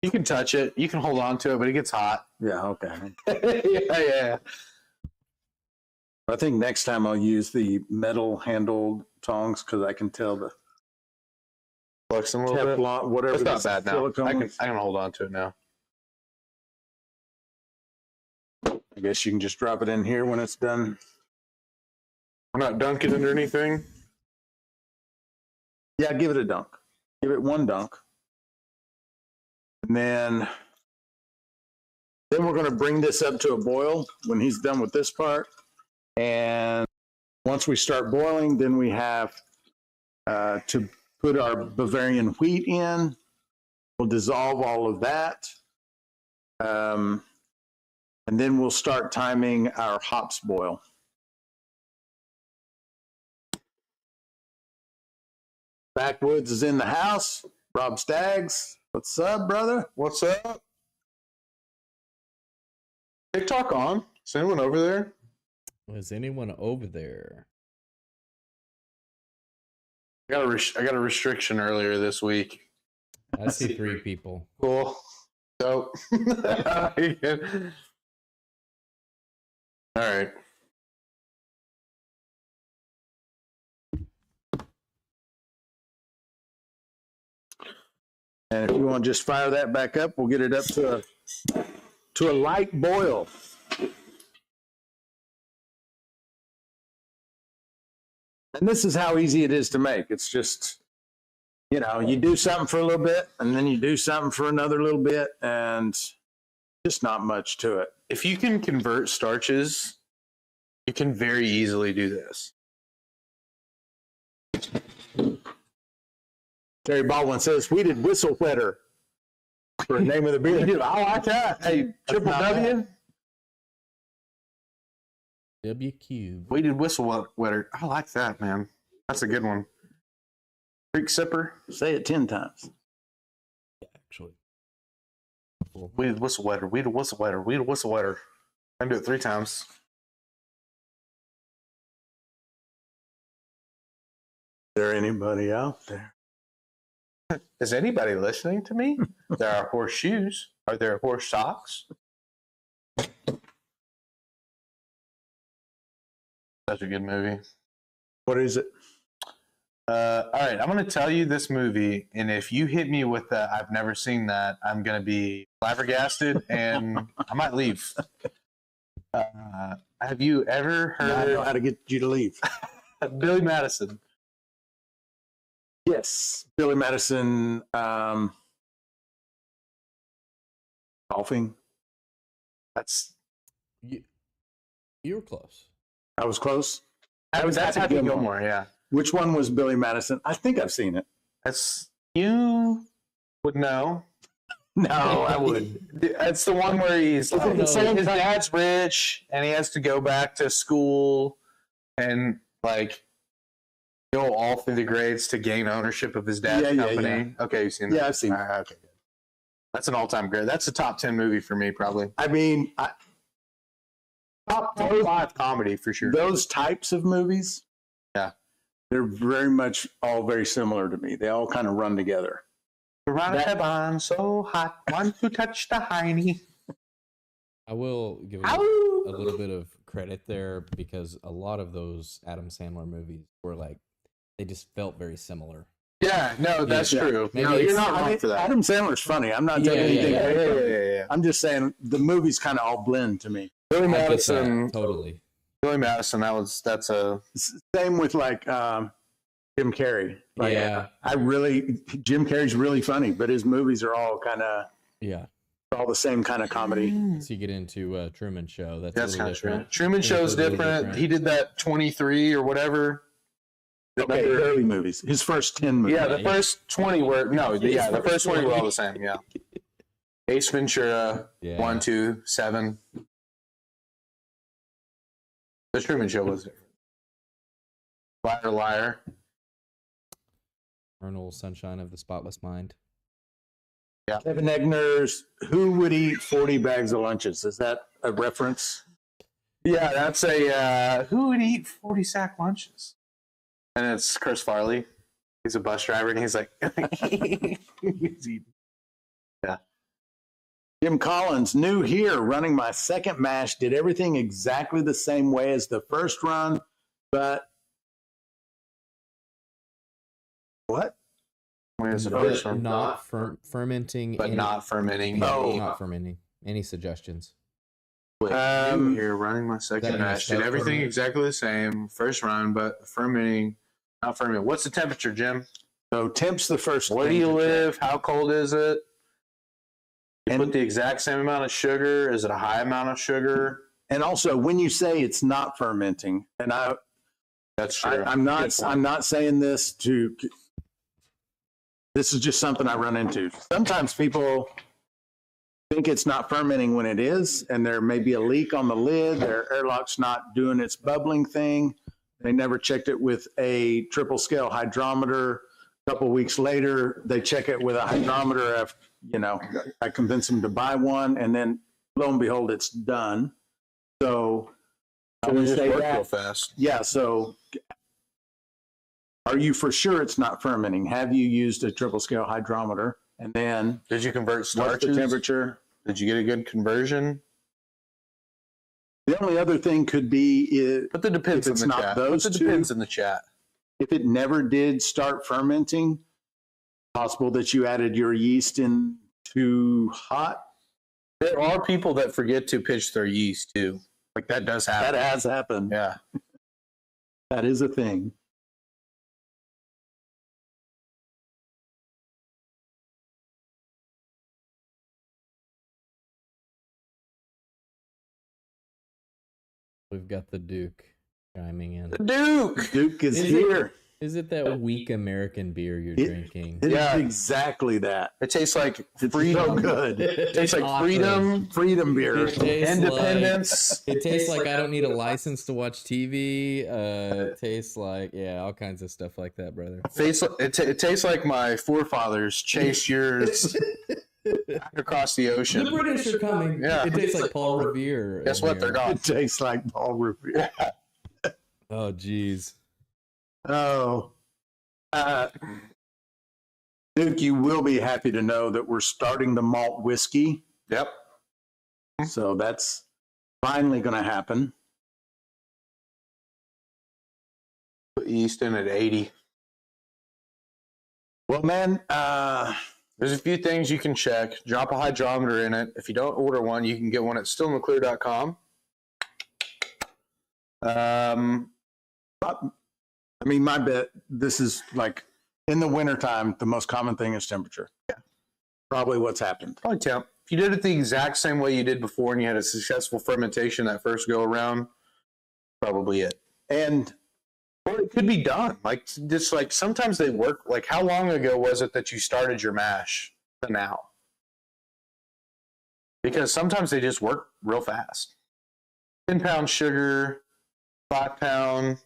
You can touch it. You can hold on to it, but it gets hot. Yeah, okay. yeah. I think next time I'll use the metal handled tongs because I can tell the Flux a little bit. Teflon, whatever. It's not this bad now. silicone is. I can hold on to it now. I guess you can just drop it in here when it's done. I'm not dunking it or anything. Yeah, give it a dunk. Give it one dunk. And then we're going to bring this up to a boil when he's done with this part. And once we start boiling, then we have to put our Bavarian wheat in. We'll dissolve all of that. And then we'll start timing our hops boil. Backwoods is in the house. Rob Staggs, what's up, brother? What's up? TikTok on? Is anyone over there? Was anyone over there? I got a restriction earlier this week. I see 3 people. Cool. Dope. All right. And if you want to just fire that back up, we'll get it up to a light boil. And this is how easy it is to make. It's just, you know, you do something for a little bit and then you do something for another little bit and just not much to it. If you can convert starches, you can very easily do this. Terry Baldwin says, we did whistle whetter for the name of the beer. Dude, I like that. Hey, Triple W. W cube. We did whistle wetter. I like that, man. That's a good one. Creek sipper. Say it 10 times. Yeah, actually. We did whistle wetter. We did whistle wetter. We did whistle wetter. I can do it 3 times. Is there anybody out there? Is anybody listening to me? There are horseshoes. Are there horse socks? Such a good movie. What is it? All right, I'm going to tell you this movie, and if you hit me with the I've never seen that, I'm going to be flabbergasted, and I might leave. Have you ever I heard know how to get you to leave. Billy Madison? Yes. Billy Madison, golfing. That's You were close. I was close. that's Happy Gilmore, yeah. Which one was Billy Madison? I think I've seen it. That's you would know. No, I wouldn't. That's the one where he's like, no. his dad's rich and he has to go back to school and like go all through the grades to gain ownership of his dad's company. Yeah. Okay, you've seen that? Yeah, I've seen it. Okay, good. That's an all-time great. That's a top 10 movie for me, probably. I mean, Top 5 comedy for sure. those types of movies, Yeah. they're very much all very similar to me. They all kind of run together. I'm so hot, want to touch the hiney. I will give it a little bit of credit there because a lot of those Adam Sandler movies were like, they just felt very similar. Yeah, no, that's true. Maybe No, you're it's- not wrong for that. Adam Sandler's funny. I'm not taking anything Yeah, away yeah, from yeah, it. yeah. I'm just saying the movies kind of all blend to me. Billy I get that, Madison, totally. that's a Same with like Jim Carrey. Like, Yeah. Jim Carrey's really funny, but his movies are all kind of Yeah. all the same kind of comedy. So you get into Truman Show. That's a That's little kind of true. different. Truman Show's It's a little different. He did that 23 or whatever. Okay, early movies. His first 10 movies. Yeah, the first 20 were the first 20 were all the same. Yeah. Ace Ventura, Yeah. 1, 2, 7. The Truman Show was different. Liar, liar. Eternal Sunshine of the Spotless Mind. Kevin Egner's Who Would Eat 40 Bags of Lunches? Is that a reference? Yeah, that's a who would eat 40 sack lunches? And it's Chris Farley. He's a bus driver, and he's like, he's eating. Jim Collins, new here, running my second mash, did everything exactly the same way as the first run, but what? Where's the But first one? not fermenting. But not fermenting. Oh. Not fermenting. Any suggestions? New here, running my second that mash. messed Did up everything for me? exactly the same. First run, but fermenting, not fermenting. What's the temperature, Jim? So temp's the first Where do thing you to live? How cold is it? You And- put the exact same amount of sugar. Is it a high amount of sugar? And also, when you say it's not fermenting, and That's true. I'm Good point. not saying this to. This is just something I run into. Sometimes people think it's not fermenting when it is, and there may be a leak on the lid. Their airlock's not doing its bubbling thing. They never checked it with a triple scale hydrometer. A couple weeks later, they check it with a hydrometer. I convince them to buy one, and then lo and behold, it's done. So I So we would just say work that. real fast. Yeah, so Are you for sure it's not fermenting? Have you used a triple scale hydrometer? And then Did you convert what's starches? the temperature? Did you get a good conversion? The only other thing could be Put the depends if in it's the not chat. those Put the two. depends in the chat. if it never did start fermenting, possible that you added your yeast in too hot. There are people that forget to pitch their yeast too. Like that does happen. That has happened. Yeah. That is a thing. We've got the Duke chiming in. Duke. Duke is Is it- here. Is it that weak American beer you're drinking? It Yeah. is exactly that. It tastes like It's freedom. so good. It tastes like awesome. freedom, Freedom beer. It tastes independence. Like, it tastes like I don't need a license to watch TV. It tastes like, yeah, all kinds of stuff like that, brother. It tastes like my forefathers chased yours back across the ocean. The British are coming. Yeah. It tastes like Paul Revere. Guess in what? They're here. gone. It tastes like Paul Revere. Oh, geez. Oh. Duke, you will be happy to know that we're starting the malt whiskey. Yep. So that's finally going to happen. Put yeast in at 80. Well, man, There's a few things you can check. Drop a hydrometer in it. If you don't order one, you can get one at stillntheclear.com. I mean, my bet, this is like in the wintertime, the most common thing is temperature. Yeah. Probably what's happened. Probably temp. If you did it the exact same way you did before and you had a successful fermentation that first go around, probably it. And Or it could be done. Like just like sometimes they work. Like how long ago was it that you started your mash to now? Because sometimes they just work real fast. 10-pound sugar, 5-pound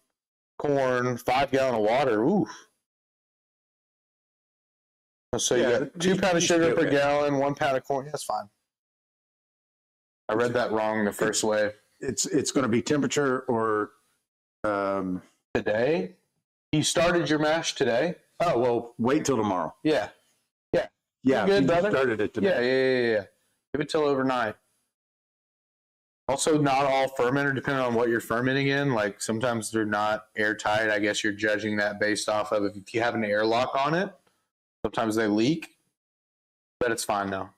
corn, 5-gallon of water. Ooh. So you Yeah, got 2 pounds of sugar per okay. gallon, 1 pound of corn. That's fine. I read that wrong the first way. it's going to be temperature or, Today? You started your mash today? oh, well, wait till tomorrow. Yeah. Yeah, good, you brother. started it today. Yeah. Give it till overnight. Also, not all fermenter, depending on what you're fermenting in. Like sometimes they're not airtight. I guess you're judging that based off of if you have an airlock on it. Sometimes they leak, but it's fine now.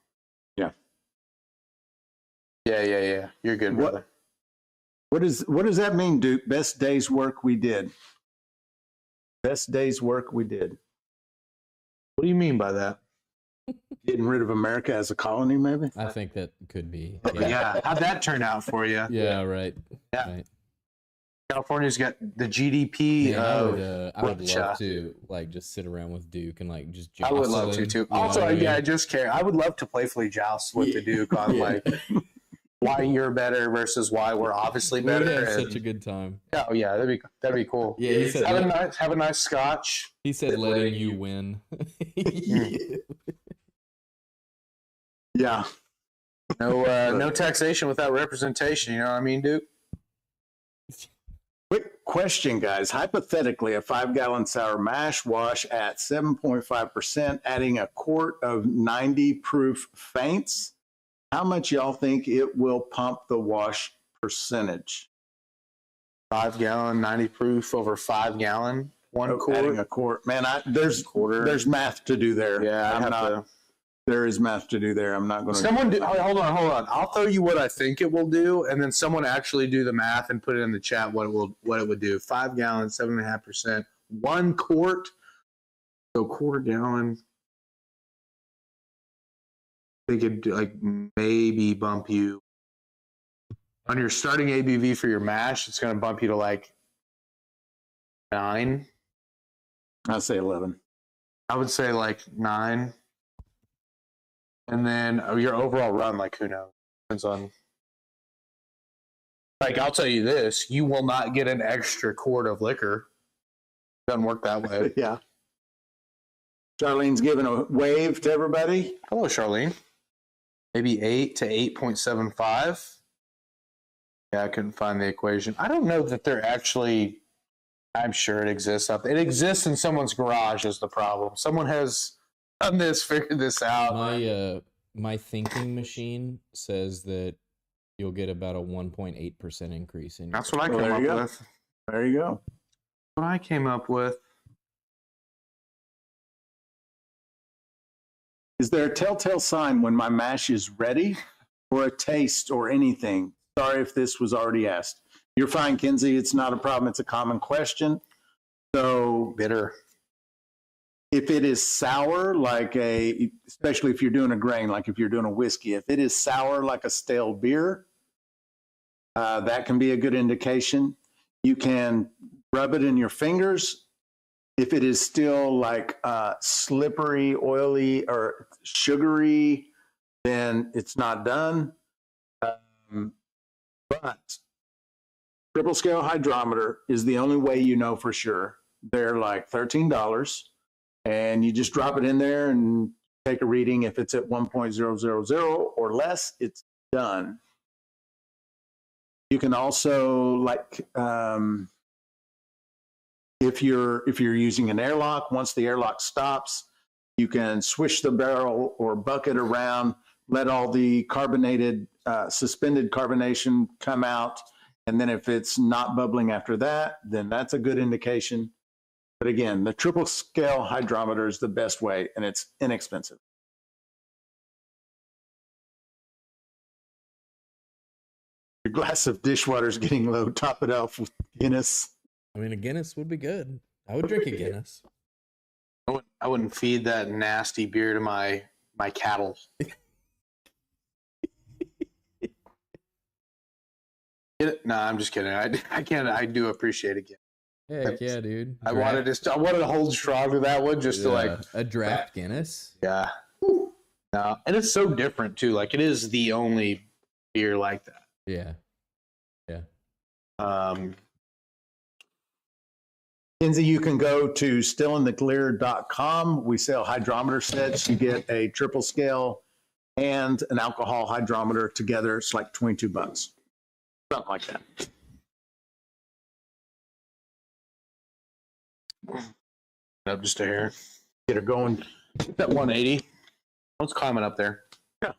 Yeah. Yeah. You're good, What- brother. What does that mean, Duke? Best day's work we did. Best day's work we did. What do you mean by that? Getting rid of America as a colony, maybe? I think that could be. Yeah. How'd that turn out for you? Yeah, right. Yeah. Right. California's got the GDP Man, of I would Russia. love to like just sit around with Duke and like just. I would love jostle to him, too. you know Also, what I mean? yeah, I just care. I would love to playfully joust with the Duke on Yeah. like why you're better versus why we're obviously We would better. have and- such a good time. Oh yeah, that'd be cool. Yeah, he said have a nice scotch. he said letting you win. Yeah. No taxation without representation. You know what I mean, Duke? Quick question, guys. Hypothetically, a 5-gallon sour mash wash at 7.5%, adding a quart of 90 proof faints. How much y'all think it will pump the wash percentage? 5-gallon, 90 proof over 5-gallon, one Adding quart. a quart. Man, there's math to do there. Yeah, I I'm have not, to. there is math to do there. I'm not going to. Someone do. Hold on. I'll throw you what I think it will do, and then someone actually do the math and put it in the chat what it would do. 5 gallons, 7.5%, 1 quart. So quarter gallon. They could like maybe bump you on your starting ABV for your mash. It's going to bump you to like 9. I'd say 11. I would say like 9. And then your overall run, like who knows? Depends on. Like I'll tell you this: you will not get an extra quart of liquor. Doesn't work that way. Yeah. Charlene's giving a wave to everybody. Hello, Charlene. Maybe 8 to 8.75. Yeah, I couldn't find the equation. I don't know that they're actually I'm sure it exists up there. It exists in someone's garage is the problem. Someone has done this, figured this out. My thinking machine says that you'll get about a 1.8% increase in. That's what I Well, came there up you go. with. There you go. What I came up with. Is there a telltale sign when my mash is ready, or a taste or anything? Sorry if this was already asked. You're fine, Kinsey. It's not a problem. It's a common question. So Bitter. if it is sour, especially if you're doing a grain, like if you're doing a whiskey, if it is sour like a stale beer, that can be a good indication. You can rub it in your fingers. If it is still like slippery, oily, or sugary, then it's not done. But triple scale hydrometer is the only way you know for sure. They're like $13, and you just drop it in there and take a reading. If it's at 1.000 or less, it's done. You can also if you're using an airlock, once the airlock stops, you can swish the barrel or bucket around, let all the carbonated, suspended carbonation come out. And then if it's not bubbling after that, then that's a good indication. But again, the triple scale hydrometer is the best way, and it's inexpensive. Your glass of dishwater is getting low. Top it off with Guinness. I mean, a Guinness would be good. I would drink a Guinness. I wouldn't feed that nasty beer to my cattle. No, I'm just kidding. I can't. I do appreciate it. Heck yeah, dude. I wanted to hold strong to that one just to a draft Guinness. Yeah. No, and it's so different too. Like it is the only beer like that. Yeah. Yeah. Kinsey, you can go to stillintheclear.com. We sell hydrometer sets. You get a triple scale and an alcohol hydrometer together. It's like $22. Something like that. Up just a hair. Get her going. That 180. Let's climb it up there. Yeah.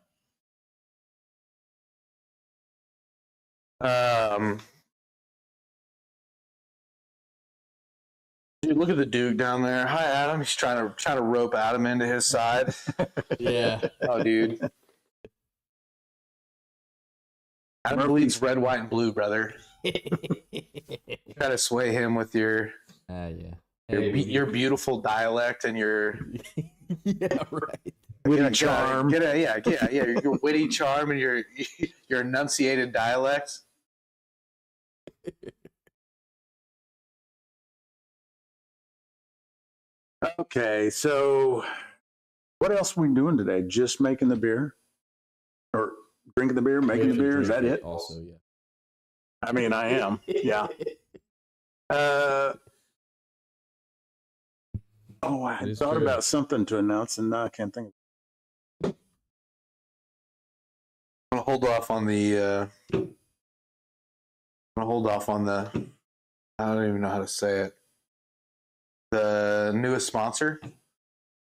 Dude, look at the Duke down there. Hi, Adam. He's trying to rope Adam into his side. Yeah. Oh, dude. Adam bleeds red, white, and blue, brother. Try to sway him with your your beautiful dialect and your yeah, right. Witty charm. Your witty charm and your enunciated dialects. Okay, so what else are we doing today? Just making the beer? Or drinking the beer, making the beer? Is that it? Also, yeah. I mean, I am. Yeah. I thought about something to announce, and now I can't think of it. I'm gonna hold off on the. I don't even know how to say it. The newest sponsor.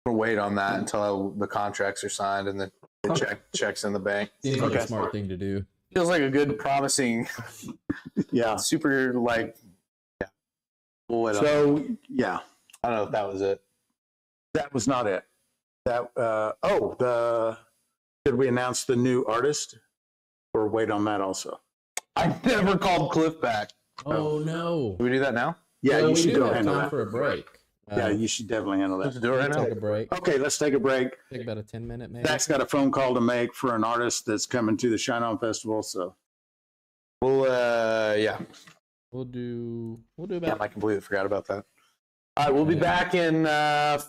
We'll wait on that until the contracts are signed and the checks in the bank. Seems like a smart thing to do. Feels like a good, promising. Yeah. Super yeah. We'll wait on. Yeah. I don't know if that was it. That was not it. Did we announce the new artist, or wait on that also? I never called Cliff back. Oh no! Can we do that now? Yeah, well, you should go have handle time that. for a break. Yeah, you should definitely handle Let's that. do it right now. Take a break. Okay, let's take a break. Take about a 10-minute maybe. Zach's got a phone call to make for an artist that's coming to the Shine On Festival. So We'll We'll do Yeah, about. I completely forgot about that. All right, we'll be back in 5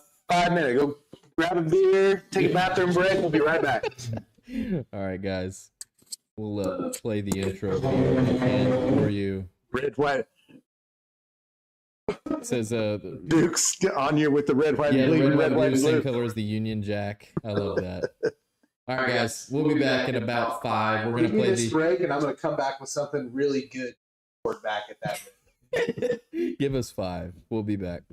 minutes. Go grab a beer, take a bathroom break. We'll be right back. All right, guys. We'll play the intro here and for you. red, white. It says Duke's on you with the red, white, yeah, and red, blue. white, Red, white, blue, and same blue. color as the Union Jack. I love that. All right, guys. We'll be back in about 5. We're gonna play the break, and I'm gonna come back with something really good. Report back at that. Give us 5. We'll be back.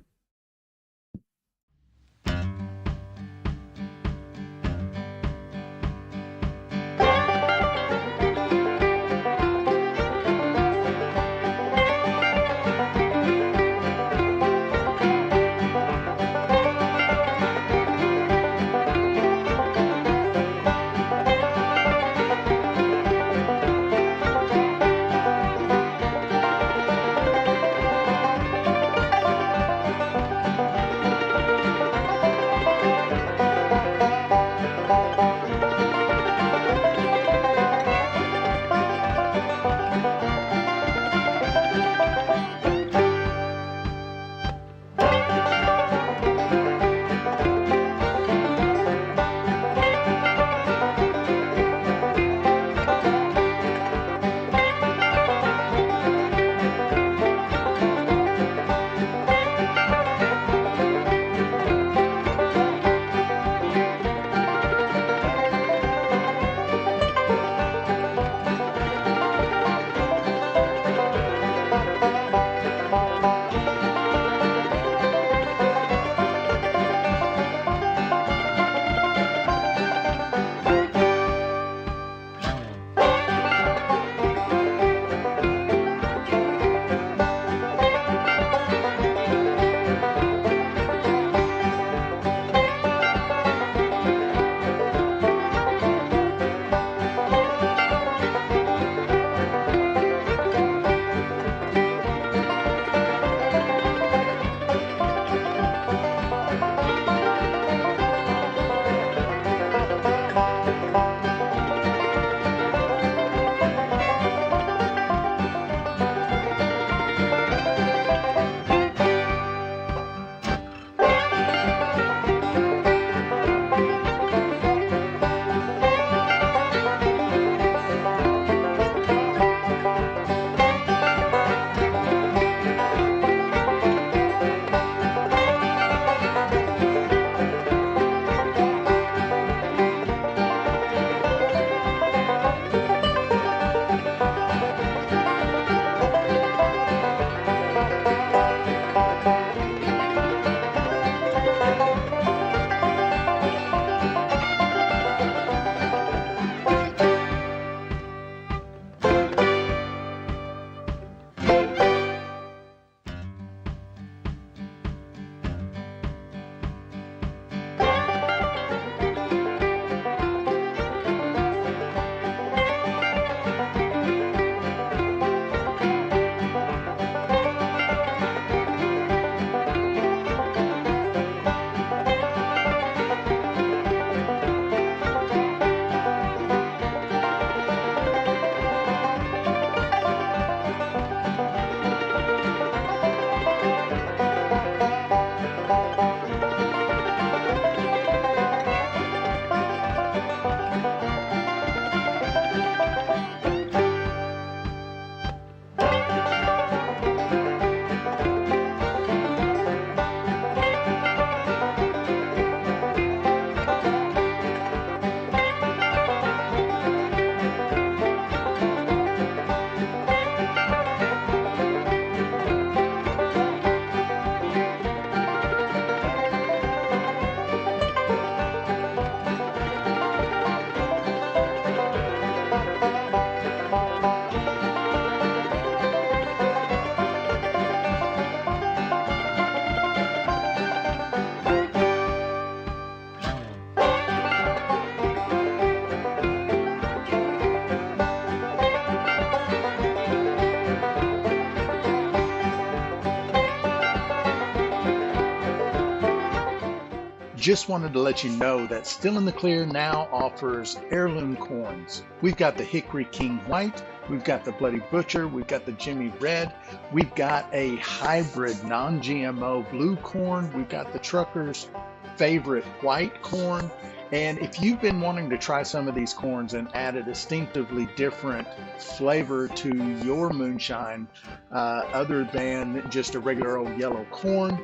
Just wanted to let you know that Still in the Clear now offers heirloom corns. We've got the Hickory King White, we've got the Bloody Butcher, we've got the Jimmy Red, we've got a hybrid non-GMO blue corn, we've got the Trucker's favorite white corn. And if you've been wanting to try some of these corns and add a distinctively different flavor to your moonshine, other than just a regular old yellow corn,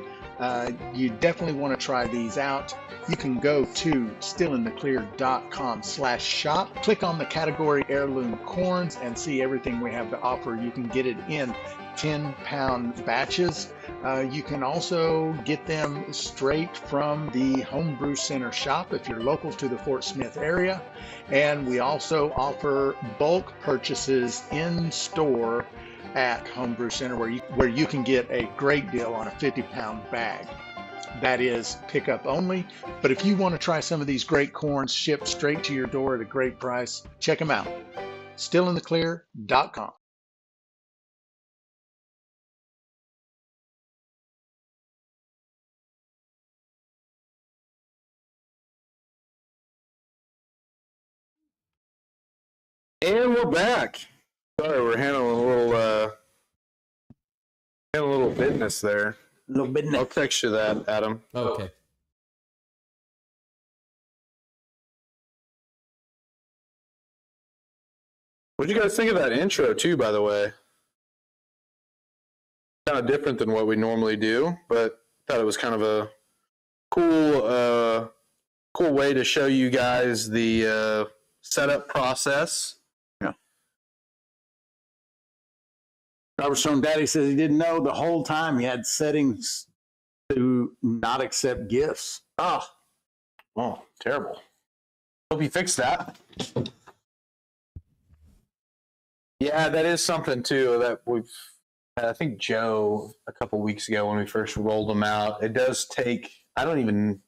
you definitely want to try these out. You can go to stillintheclear.com/shop, click on the category heirloom corns and see everything we have to offer. You can get it in 10-pound batches. You can also get them straight from the Homebrew Center shop if you're local to the Fort Smith area. And we also offer bulk purchases in store at Homebrew Center where you can get a great deal on a 50-pound bag. That is pickup only. But if you want to try some of these great corns shipped straight to your door at a great price, check them out. Stillintheclear.com. And we're back. Sorry, we're handling a little business there. Little bit I'll text you that, Adam. Okay. What do you guys think of that intro, too, by the way? Kind of different than what we normally do, but thought it was kind of a cool way to show you guys the setup process. Yeah. Robert Stone Daddy says he didn't know the whole time he had settings to not accept gifts. Oh, terrible. Hope you fixed that. Yeah, that is something too that I think Joe a couple weeks ago when we first rolled them out. It does take. I don't even.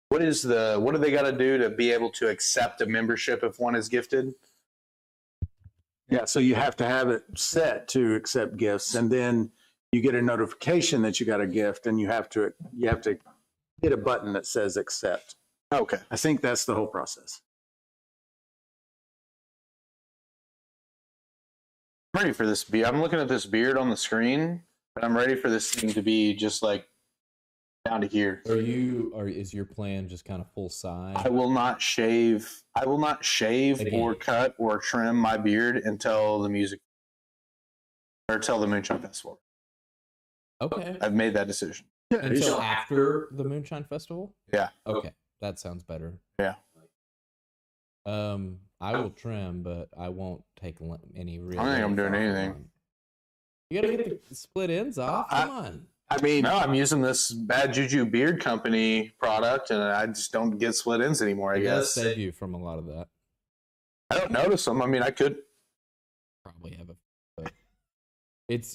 What do they got to do to be able to accept a membership if one is gifted? Yeah, so you have to have it set to accept gifts, and then you get a notification that you got a gift, and you have to hit a button that says accept. Okay. I think that's the whole process. I'm ready for this beard. I'm looking at this beard on the screen, and I'm ready for this thing to be just like down to here. Is your plan just kind of full size? I will not shave or cut or trim my beard until the Moonshine Festival. Okay. I've made that decision. Until after the Moonshine Festival? Yeah. Okay. That sounds better. Yeah. I will trim, but I won't take any real. I don't think I'm doing anything. You gotta get the split ends off. Come on. I mean, no, I'm using this Bad Juju Beard Company product, and I just don't get split ends anymore. I guess save you from a lot of that. I don't notice them. I mean, I could probably have but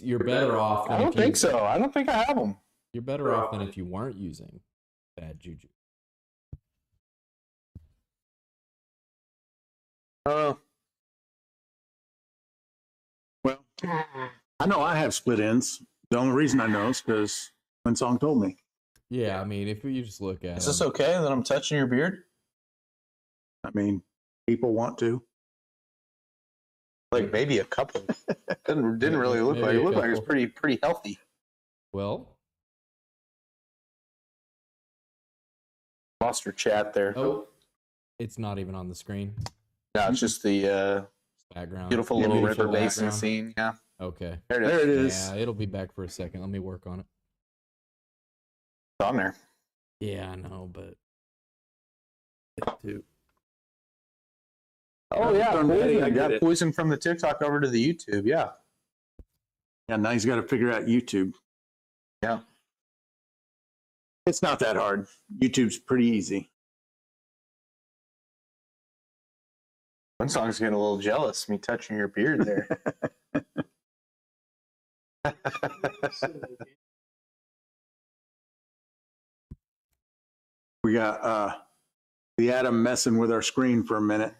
you're better off. I don't think so. I don't think I have them. You're better off than if you weren't using Bad Juju. Well, I know I have split ends. The only reason I know is because Winsong told me. Yeah, I mean, if you just look at Is this okay that I'm touching your beard? I mean, people want to. Like maybe a couple. Didn't really look like it. Looked like it was pretty healthy. Well, lost your chat there. Oh, it's not even on the screen. No, it's just the background. Beautiful little river basin scene. Yeah. Okay. There it is. There it is. Yeah, it'll be back for a second. Let me work on it. It's on there. Yeah, I know, but oh yeah, I got it. Poison from the TikTok over to the YouTube. Yeah. Yeah, now he's got to figure out YouTube. Yeah. It's not that hard. YouTube's pretty easy. One song's getting a little jealous. Me touching your beard there. We got the Adam messing with our screen for a minute.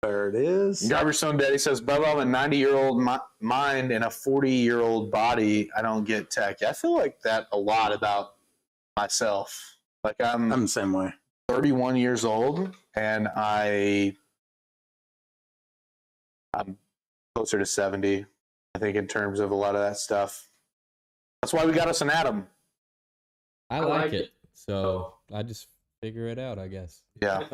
There it is. Garbage Stone Daddy says, Bubba, I'm a 90-year-old mind and a 40-year-old body. I don't get tech. I feel like that a lot about myself. Like I'm the same way. 31 years old, and I'm closer to 70, I think, in terms of a lot of that stuff. That's why we got us an Adam. I like it. So I just figure it out, I guess. Yeah.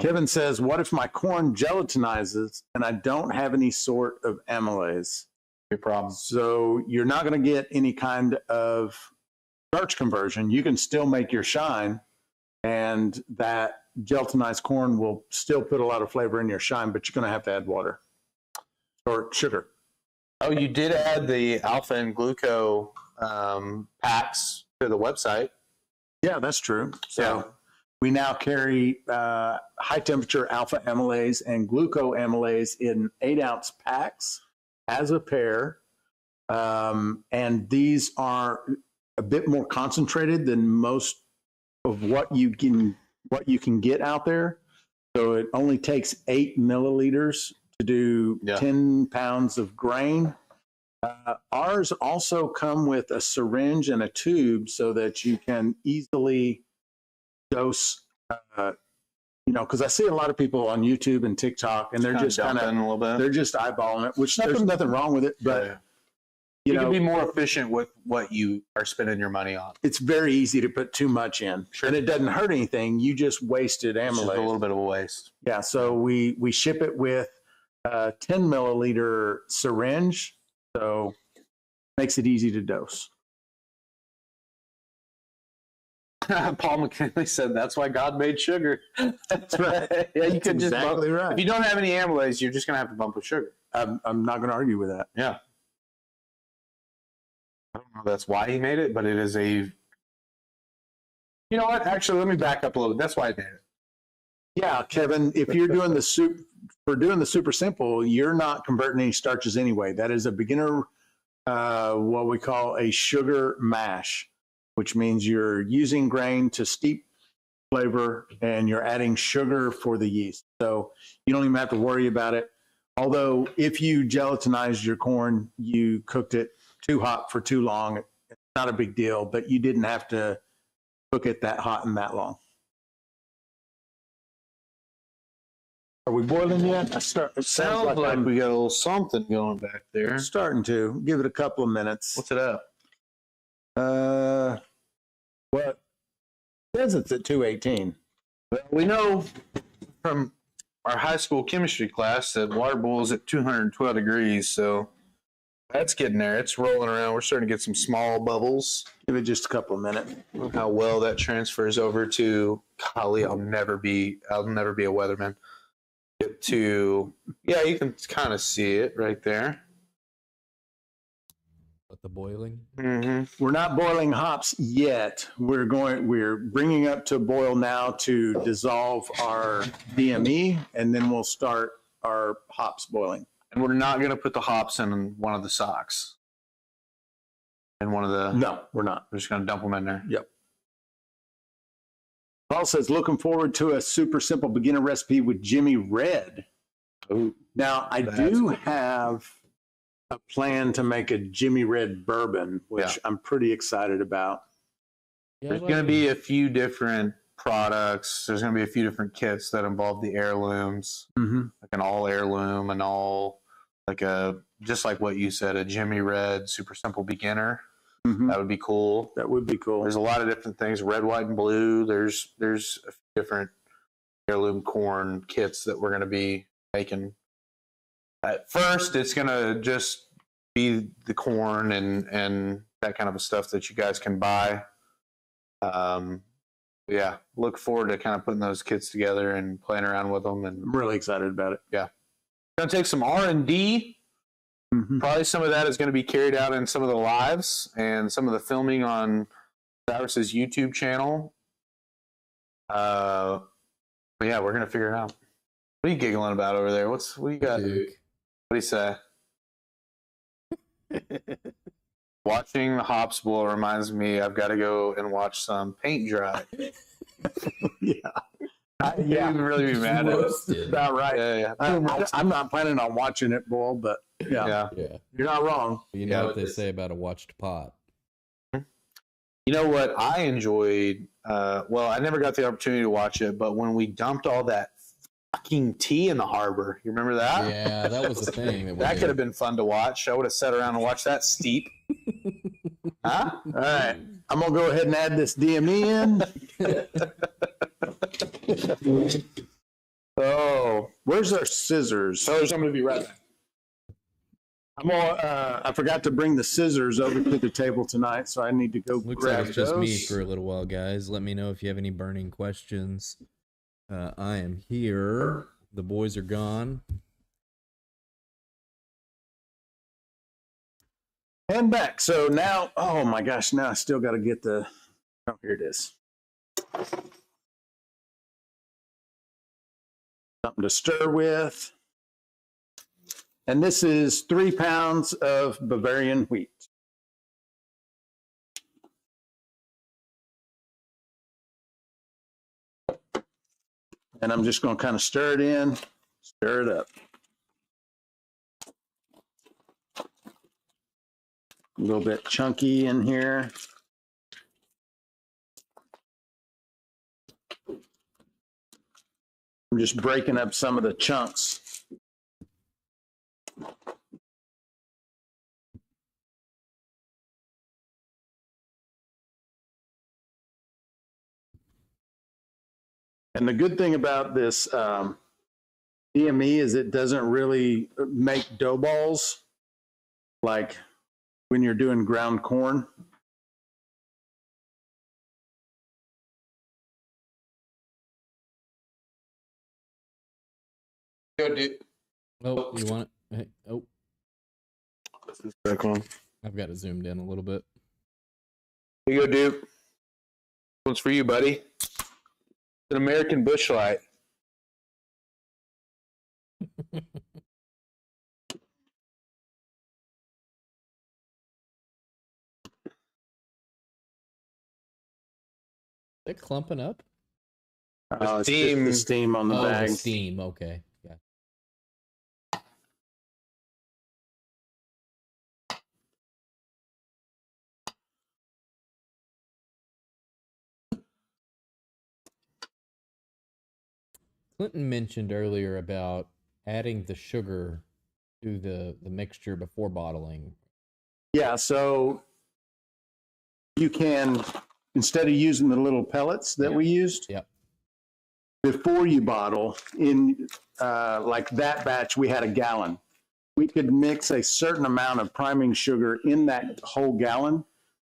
Kevin says, what if my corn gelatinizes and I don't have any sort of amylase? No problem. So you're not going to get any kind of starch conversion. You can still make your shine, and that gelatinized corn will still put a lot of flavor in your shine, but you're going to have to add water or sugar. Oh, you did add the alpha and gluco packs to the website. Yeah, that's true. So Yeah. we now carry high temperature alpha amylase and glucoamylase in 8-ounce packs as a pair. And these are a bit more concentrated than most of what you can get out there. So it only takes 8 milliliters to do 10 pounds of grain. Ours also come with a syringe and a tube so that you can easily dose, because I see a lot of people on YouTube and TikTok, and they're just kind a of, little bit. they're just eyeballing it, which there's nothing wrong with it, but you can be more efficient with what you are spending your money on. it's very easy to put too much in, and it doesn't hurt anything. You just wasted It's just amylase. a little bit of a waste. Yeah, so we ship it with a 10 milliliter syringe, so makes it easy to dose. Paul McKinley said that's why God made sugar. That's right. Yeah, you That's could just exactly bump, right. if you don't have any amylase, you're just gonna have to bump with sugar. I'm not going to argue with that. Yeah. I don't know if that's why he made it, but it is a. You know what? Actually, let me back up a little bit. That's why I made it. Yeah, Kevin, if you're doing the super simple, you're not converting any starches anyway. That is a beginner, what we call a sugar mash, which means you're using grain to steep flavor and you're adding sugar for the yeast. So you don't even have to worry about it. Although if you gelatinized your corn, you cooked it too hot for too long, it's not a big deal, but you didn't have to cook it that hot and that long. Are we boiling yet? It Sounds like we got a little something going back there. I'm starting to. Give it a couple of minutes. What's it up? What? It says it's at 218. Well, we know from our high school chemistry class that water boils at 212 degrees, so that's getting there. It's rolling around. We're starting to get some small bubbles. Give it just a couple of minutes. How well that transfers over to golly, I'll never be a weatherman. Get to you can kind of see it right there. But the boiling. Mm-hmm. We're not boiling hops yet. We're bringing up to boil now to dissolve our DME, and then we'll start our hops boiling. And we're not going to put the hops in one of the socks. In one of the No, we're not. We're just going to dump them in there. Yep. Paul says, looking forward to a super simple beginner recipe with Jimmy Red. Ooh, Now, I do have a plan to make a Jimmy Red bourbon, which I'm pretty excited about. Yeah, There's going to be a few different products. There's going to be a few different kits that involve the heirlooms, like an all heirloom and all just like what you said, a Jimmy Red super simple beginner. That would be cool. That would be cool. There's a lot of different things, red, white, and blue. There's a few different heirloom corn kits that we're going to be making. At first, it's going to just be the corn and that kind of stuff that you guys can buy. Yeah, look forward to kind of putting those kits together and playing around with them. And I'm really excited about it. yeah, going to take some R&D. Probably some of that is going to be carried out in some of the lives and some of the filming on Cyrus's YouTube channel. But yeah, we're going to figure it out. What are you giggling about over there? What do you got? Duke. What do you say? Watching the hops boil reminds me I've got to go and watch some paint dry. Yeah. Yeah, you'd really be mad at us. Roasted. About right. Yeah. I'm not planning on watching it boil, but yeah, Yeah. you're not wrong. You know what they say about a watched pot. You know what I enjoyed? Well, I never got the opportunity to watch it, but when we dumped all that fucking tea in the harbor, you remember that? Yeah, that was the thing. That could have been fun to watch. I would have sat around and watched that steep. Huh? All right. I'm going to go ahead and add this DME in. Oh, where's our scissors? I'm going to be right back. I forgot to bring the scissors over to the table tonight, so I need to go Looks grab like it's just me those. for a little while, guys. Let me know if you have any burning questions. I am here. The boys are gone. And back. So now, oh my gosh, now I still got to get the, oh, here it is. Something to stir with. And this is 3 pounds of Bavarian wheat. And I'm just going to kind of stir it in, stir it up. A little bit chunky in here. I'm just breaking up some of the chunks. And the good thing about this DME is it doesn't really make dough balls like when you're doing ground corn. Go, dude. Oh, you want it? Hey, oh, Back on. I've got it zoomed in a little bit. Here you go, dude. One's for you, buddy. It's an American Bush Light. They clumping up? It's just steam. the steam on the bag. The steam. Okay. Yeah. Clinton mentioned earlier about adding the sugar to the mixture before bottling. Yeah, so you can, instead of using the little pellets that we used, Yep. before you bottle, in like that batch, we had a gallon. We could mix a certain amount of priming sugar in that whole gallon,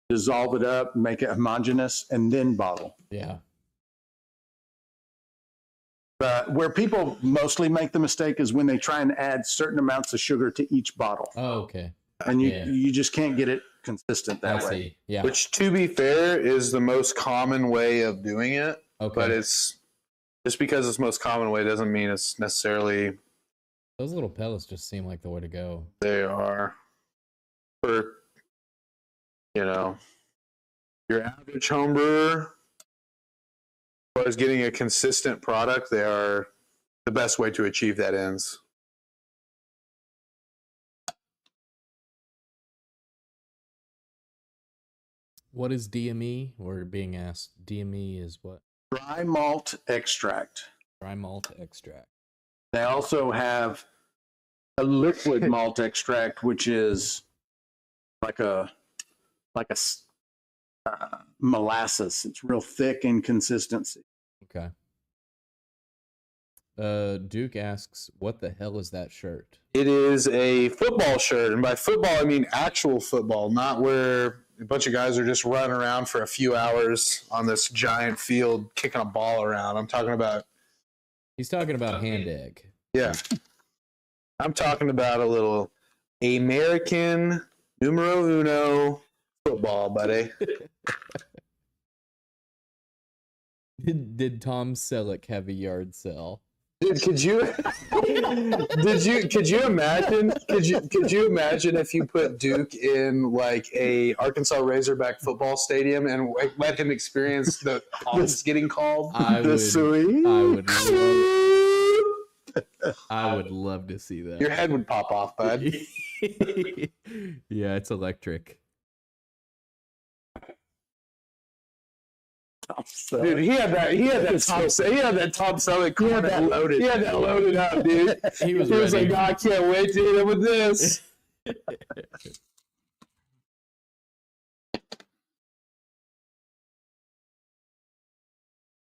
dissolve it up, make it homogeneous, and then bottle. Yeah. But where people mostly make the mistake is when they try and add certain amounts of sugar to each bottle. Oh, okay. And Yeah. you just can't get it consistent I that way. see. Yeah. Which, to be fair, is the most common way of doing it. Okay. But it's just because it's the most common way doesn't mean it's necessarily Those little pellets just seem like the way to go. they are for, you know, your average home brewer. As far as getting a consistent product, they are the best way to achieve that ends. What is DME? We're being asked. DME is what? Dry malt extract. Dry malt extract. They also have a liquid malt extract, which is like a molasses. It's real thick in consistency. Okay. Duke asks, "What the hell is that shirt?" It is a football shirt, and by football I mean actual football, not where a bunch of guys are just running around for a few hours on this giant field kicking a ball around. I'm talking about, He's talking about hand egg. yeah, I'm talking about a little American numero uno football, buddy. Did Tom Selleck have a yard sale? Dude, could you imagine if you put Duke in like a Arkansas Razorback football stadium and let him experience the calls getting called? I would love to see that. Your head would pop off, bud. Yeah, it's electric. Dude, he had that Tom Selleck comment loaded. He had that loaded up, dude. He was like, ready. "Oh, I can't wait to hit him with this."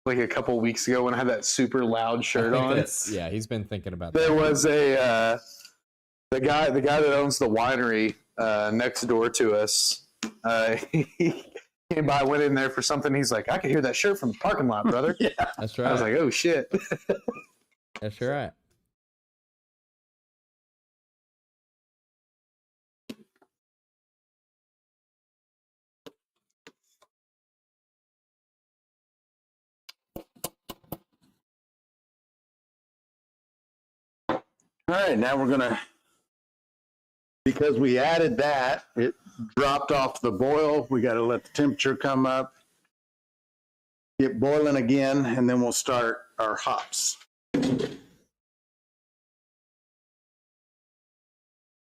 Like a couple weeks ago when I had that super loud shirt on. Yeah, he's been thinking about There that. was the guy that owns the winery next door to us. He came by, went in there for something. He's like, I could hear that shirt from the parking lot, brother. Yeah. That's I right. was like, oh shit. That's right. All right, now we're gonna, because we added that, it dropped off the boil. We got to let the temperature come up, get boiling again, and then we'll start our hops.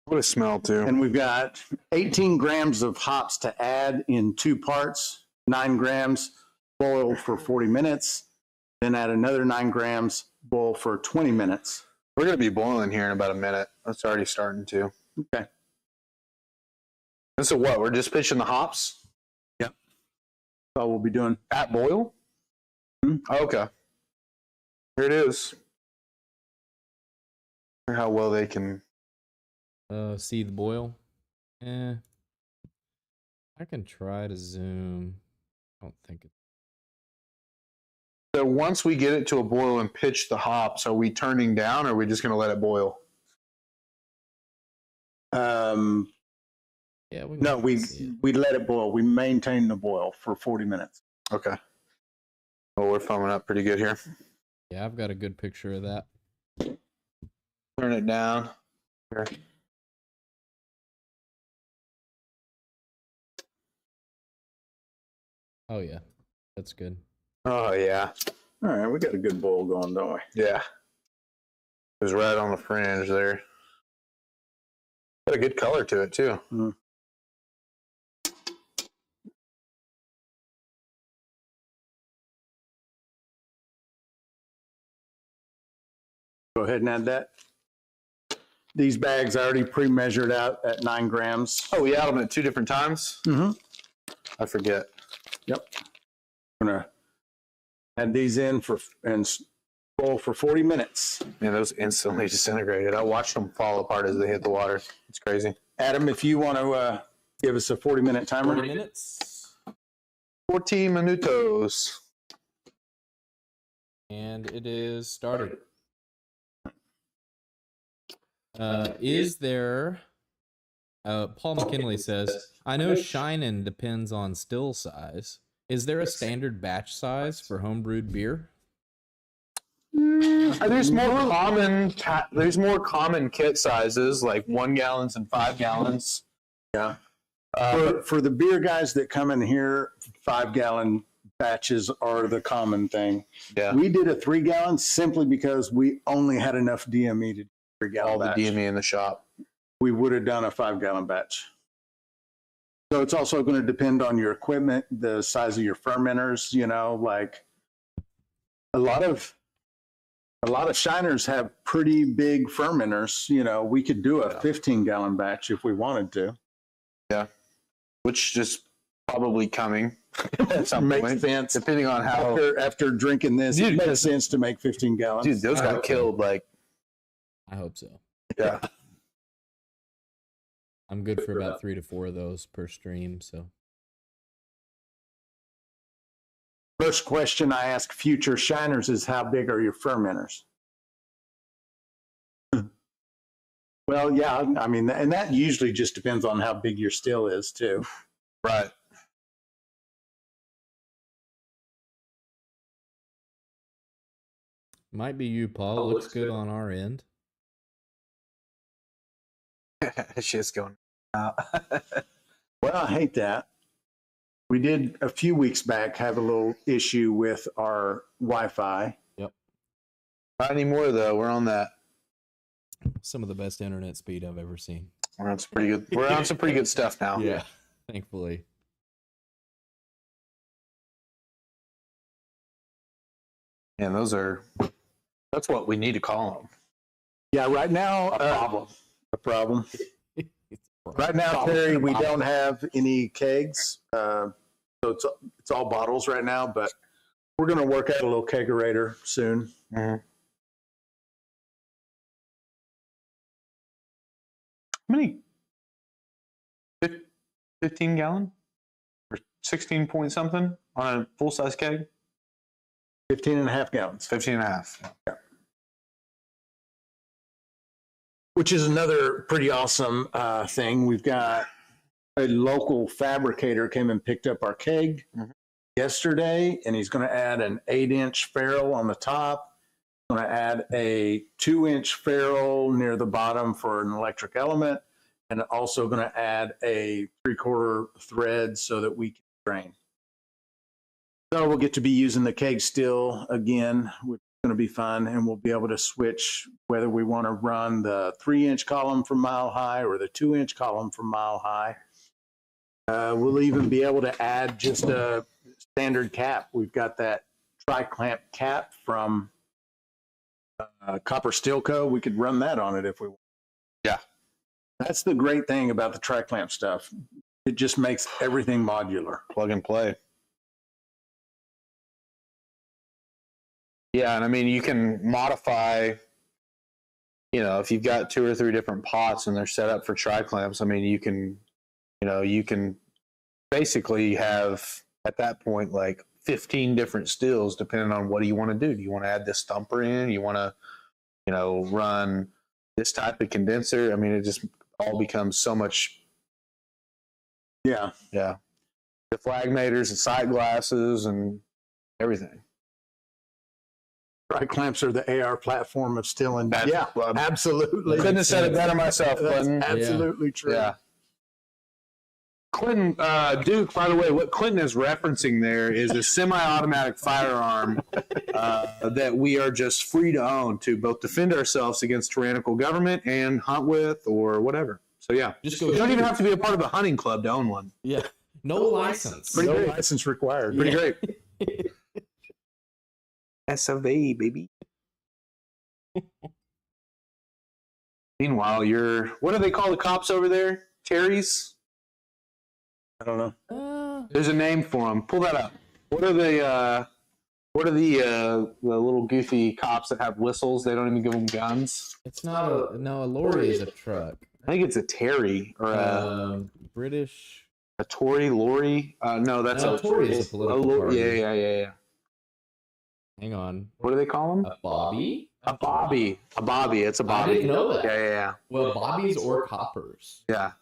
What a smell too. And we've got 18 grams of hops to add in 2 parts, 9 grams, boil for 40 minutes, then add another 9 grams, boil for 20 minutes. We're going to be boiling here in about a minute. It's already starting to. Okay. And so what? We're just pitching the hops That's all we'll be doing. at boil? Okay. Here it is. Or how well they can. See the boil? I can try to zoom. I don't think it. So once we get it to a boil and pitch the hops, are we turning down or are we just going to let it boil? Yeah, No, we let it boil. We maintain the boil for 40 minutes. Okay. Well, we're foaming up pretty good here. Yeah, I've got a good picture of that. Turn it down. Here. Oh yeah, that's good. Oh, yeah. All right, we got a good boil going, don't we? Yeah. It was right on the fringe there. Got a good color to it, too. Mm. Go ahead and add that. These bags I already pre-measured out at 9 grams. Oh, we added them at 2 different times? Mm-hmm. I forget. Yep. I'm gonna add these in and boil for 40 minutes. Man, those instantly disintegrated. I watched them fall apart as they hit the water. It's crazy. Adam, if you want to give us a 40-minute timer. 40 minutes. 14 minutos. And it is started. Is there... Paul McKinley says, I know shinin' depends on still size. Is there a standard batch size for homebrewed beer? There's more common kit sizes, like 1 gallons and 5 gallons. Yeah. For the beer guys that come in here, 5-gallon batches are the common thing. Yeah. We did a 3-gallon simply because we only had enough DME to do a 3-gallon All the batch. DME in the shop. We would have done a 5-gallon batch. So it's also going to depend on your equipment, the size of your fermenters, like a lot of shiners have pretty big fermenters. We could do a 15-gallon batch if we wanted to. Yeah. Which is probably coming at some Makes point, sense. depending on how. After drinking this, Dude, it makes sense to make 15 gallons. Dude, those got killed. Like, I hope so. yeah. I'm good for about 3 to 4 of those per stream, so. First question I ask future shiners is, how big are your fermenters? Well, yeah, I mean, and that usually just depends on how big your still is too. Right. Might be you, Paul. Looks good on our end. Shit's going out. Well, I hate that. We did a few weeks back have a little issue with our Wi-Fi. Yep. Not anymore, though. We're on that. Some of the best internet speed I've ever seen. We're on some pretty good. We're on some pretty good stuff now. Yeah, thankfully. And that's what we need to call them. Yeah, right now, a problem. Right now, Terry, we don't have any kegs, so it's all bottles right now. But we're going to work out a little kegerator soon. Mm-hmm. How many? 15 gallon? Or 16 point something on a full size keg? 15 and a half gallons. 15 and a half. Which is another pretty awesome thing. We've got a local fabricator came and picked up our keg yesterday, and he's going to add an 8-inch ferrule on the top. Going to add a 2-inch ferrule near the bottom for an electric element, and also going to add a 3/4 thread so that we can drain. So we'll get to be using the keg still again, which is going to be fun, and we'll be able to switch whether we want to run the 3-inch column from Mile High or the 2-inch column from Mile High. We'll even be able to add just a standard cap. We've got that tri-clamp cap from Copper Steel Co. We could run that on it if we want. Yeah. That's the great thing about the tri-clamp stuff. It just makes everything modular. Plug and play. Yeah, and I mean, you can modify, if you've got 2 or 3 different pots and they're set up for tri-clamps, I mean, you can basically have, at that point, like 15 different stills depending on what do you want to do. Do you want to add this thumper in? You want to, run this type of condenser? I mean, it just all becomes so much. Yeah. Yeah. The flagmators and sight glasses and everything. Tri-clamps are the AR platform of still and Well, absolutely. Couldn't have said it better myself, Clinton. That's absolutely true. Yeah. Clinton, Duke, by the way, what Clinton is referencing there is a semi-automatic firearm that we are just free to own to both defend ourselves against tyrannical government and hunt with or whatever. So, yeah. Just go You don't shoot. even have to be a part of a hunting club to own one. Yeah. No license. No license required. Pretty great. SOV, baby. Meanwhile, what do they call the cops over there? Terry's? I don't know. There's a name for them. Pull that up. What are the little goofy cops that have whistles? They don't even give them guns. It's not a lorry is a truck. I think it's a Terry or British. a Tory lorry. No, that's No, a Tory is a political party. Yeah. Hang on. What do they call them? A bobby? A bobby. A bobby. It's a bobby. I didn't know that. Yeah. Well, bobbies or coppers. Yeah.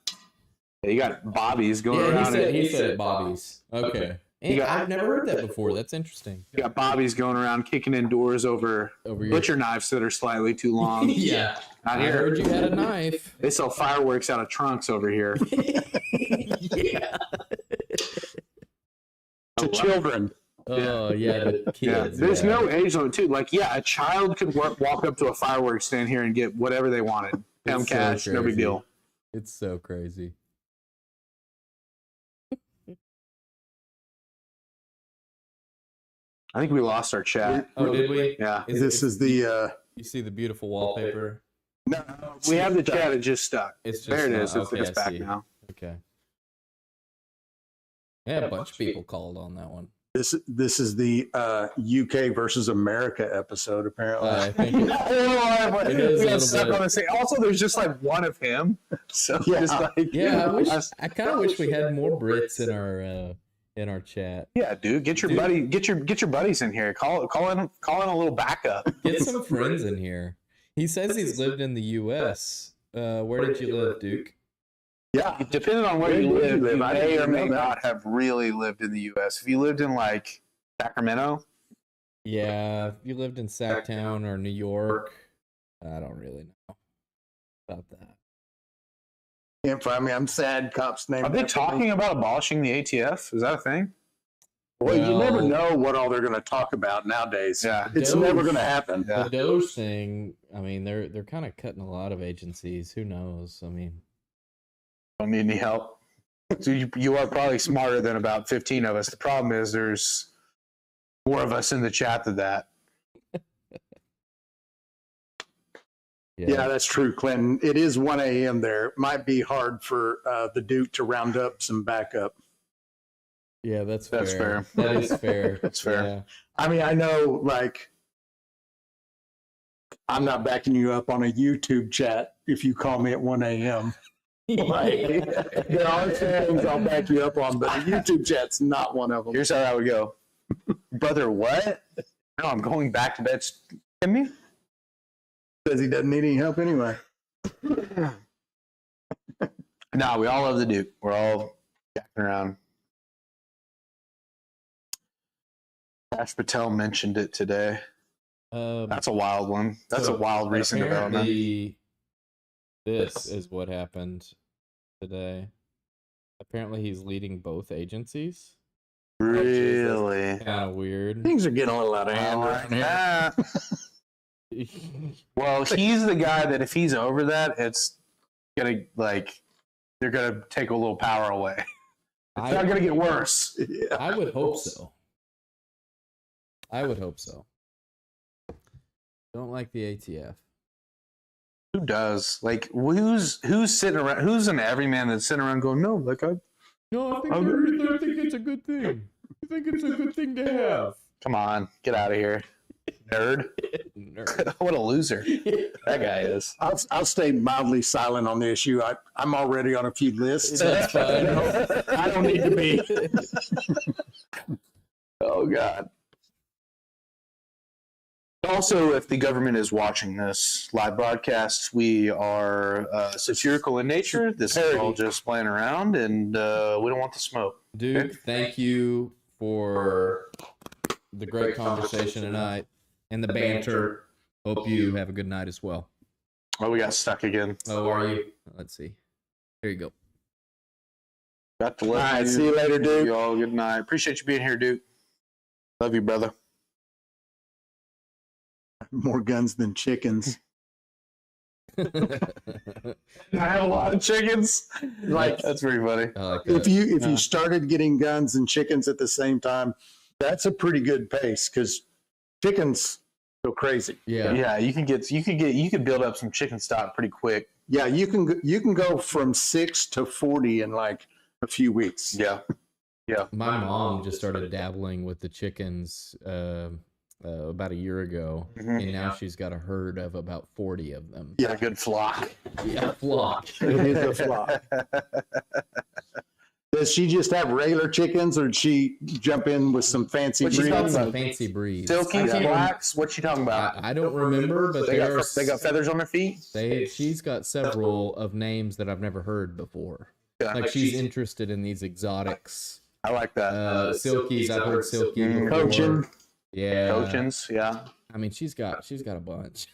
You got bobbies going Yeah, around. he said it bobbies. Okay. And I've never heard that before. That's interesting. You got bobbies going around kicking in doors over your butcher knives that are slightly too long. Yeah. Out I here. heard you had a knife. They sell fireworks out of trunks over here. Yeah. To children. Oh, yeah, the kids. Yeah. There's no age limit, too. Like, yeah, a child could walk up to a fireworks stand here and get whatever they wanted. Pay them It's so cash, no big crazy. deal. It's so crazy. I think we lost our chat. Oh, did we? Yeah. This is the You see the beautiful wallpaper? no. We have the chat, it just stuck. It's just There it is. okay, It's I back see. now. Okay. Yeah, a bunch of people called on that one. This is the UK versus America episode. Apparently, I think it- It is We a got little stuck bit. on the same. Also, there's just like one of him. So Yeah. just like yeah, I kind of wish we had more Brits in our chat. yeah, dude, get your Dude. buddy, get your buddies in here. Call in a little backup. Get some friends in here. He says he's lived in the U.S. Where did you live, Duke? yeah. Depending on where you Where do you live, live? you I may didn't or may know that. not have really lived in the U.S. If you lived in like Sacramento, Yeah, if you lived in Sacktown or New York, I don't really know about that. Can't find me. I'm sad. Cops name. are they talking about abolishing the ATF? Is that a thing? Well, you never Well- know what all they're going to talk about nowadays. Yeah. It's Doge. never going to happen. Yeah. The Doge thing, I mean, they're kind of cutting a lot of agencies. Who knows? I mean, Don't need any help. So you are probably smarter than about 15 of us. The problem is there's more of us in the chat than that. Yeah, that's true, Clinton. It is 1 a.m. there. It might be hard for the Duke to round up some backup. Yeah, that's fair. That's fair. That is fair. That's fair. Yeah. I mean, I know, like, I'm not backing you up on a YouTube chat if you call me at 1 a.m. Like, there are some things I'll back you up on, but the YouTube chat's not one of them. Here's how that would go. Brother, what? No, I'm going back to bed. Can me? Because he doesn't need any help anyway. No, we all love the Duke. We're all jacking around. Ash Patel mentioned it today. That's a wild one. That's a wild recent development. Apparently, this is what happened today. Apparently, he's leading both agencies. Really? Kind of weird. Things are getting a little out of hand around here. Well, he's the guy that if he's over that, it's gonna they're gonna take a little power away. It's not gonna get worse. Yeah. I would hope so. I would hope so. Don't like the ATF. Who does? Like, who's sitting around? Who's an everyman that's sitting around going, no, like I think it's a good thing. I think it's a good thing to have. come on, get out of here, nerd. Nerd. What a loser that guy is. I'll stay mildly silent on the issue. I'm already on a few lists. That's fine. I don't need to be. Oh God. Also, if the government is watching this live broadcast, we are satirical in nature. This is all just playing around, and we don't want the smoke. Duke, thank you for the great conversation tonight and the banter. Hope you have a good night as well. Oh, we got stuck again. Oh, are you? Let's see. Here you go. Got to All let right, see you later, Duke. you all good night. Appreciate you being here, Duke. Love you, brother. More guns than chickens. I have a lot of chickens. Like, That's pretty funny. I like that. if you started getting guns and chickens at the same time, that's a pretty good pace because chickens go crazy. Yeah. Yeah, you could build up some chicken stock pretty quick. Yeah, you can go from 6 to 40 in like a few weeks. Yeah. Yeah. My mom just started dabbling with the chickens about a year ago, and now she's got a herd of about 40 of them. Yeah, good flock. Yeah, flock. It is a flock. Does she just have regular chickens, or did she jump in with some fancy What's she She's talking got breeds? some about? fancy breeds. Silky blacks? What you talking about? I don't remember, but They got feathers on their feet? she's got several of names that I've never heard before. Yeah. Like she's interested in these exotics. I like that. Silkies, I've heard Silky before. Coaching. Yeah. Cochins, yeah. I mean, she's got a bunch.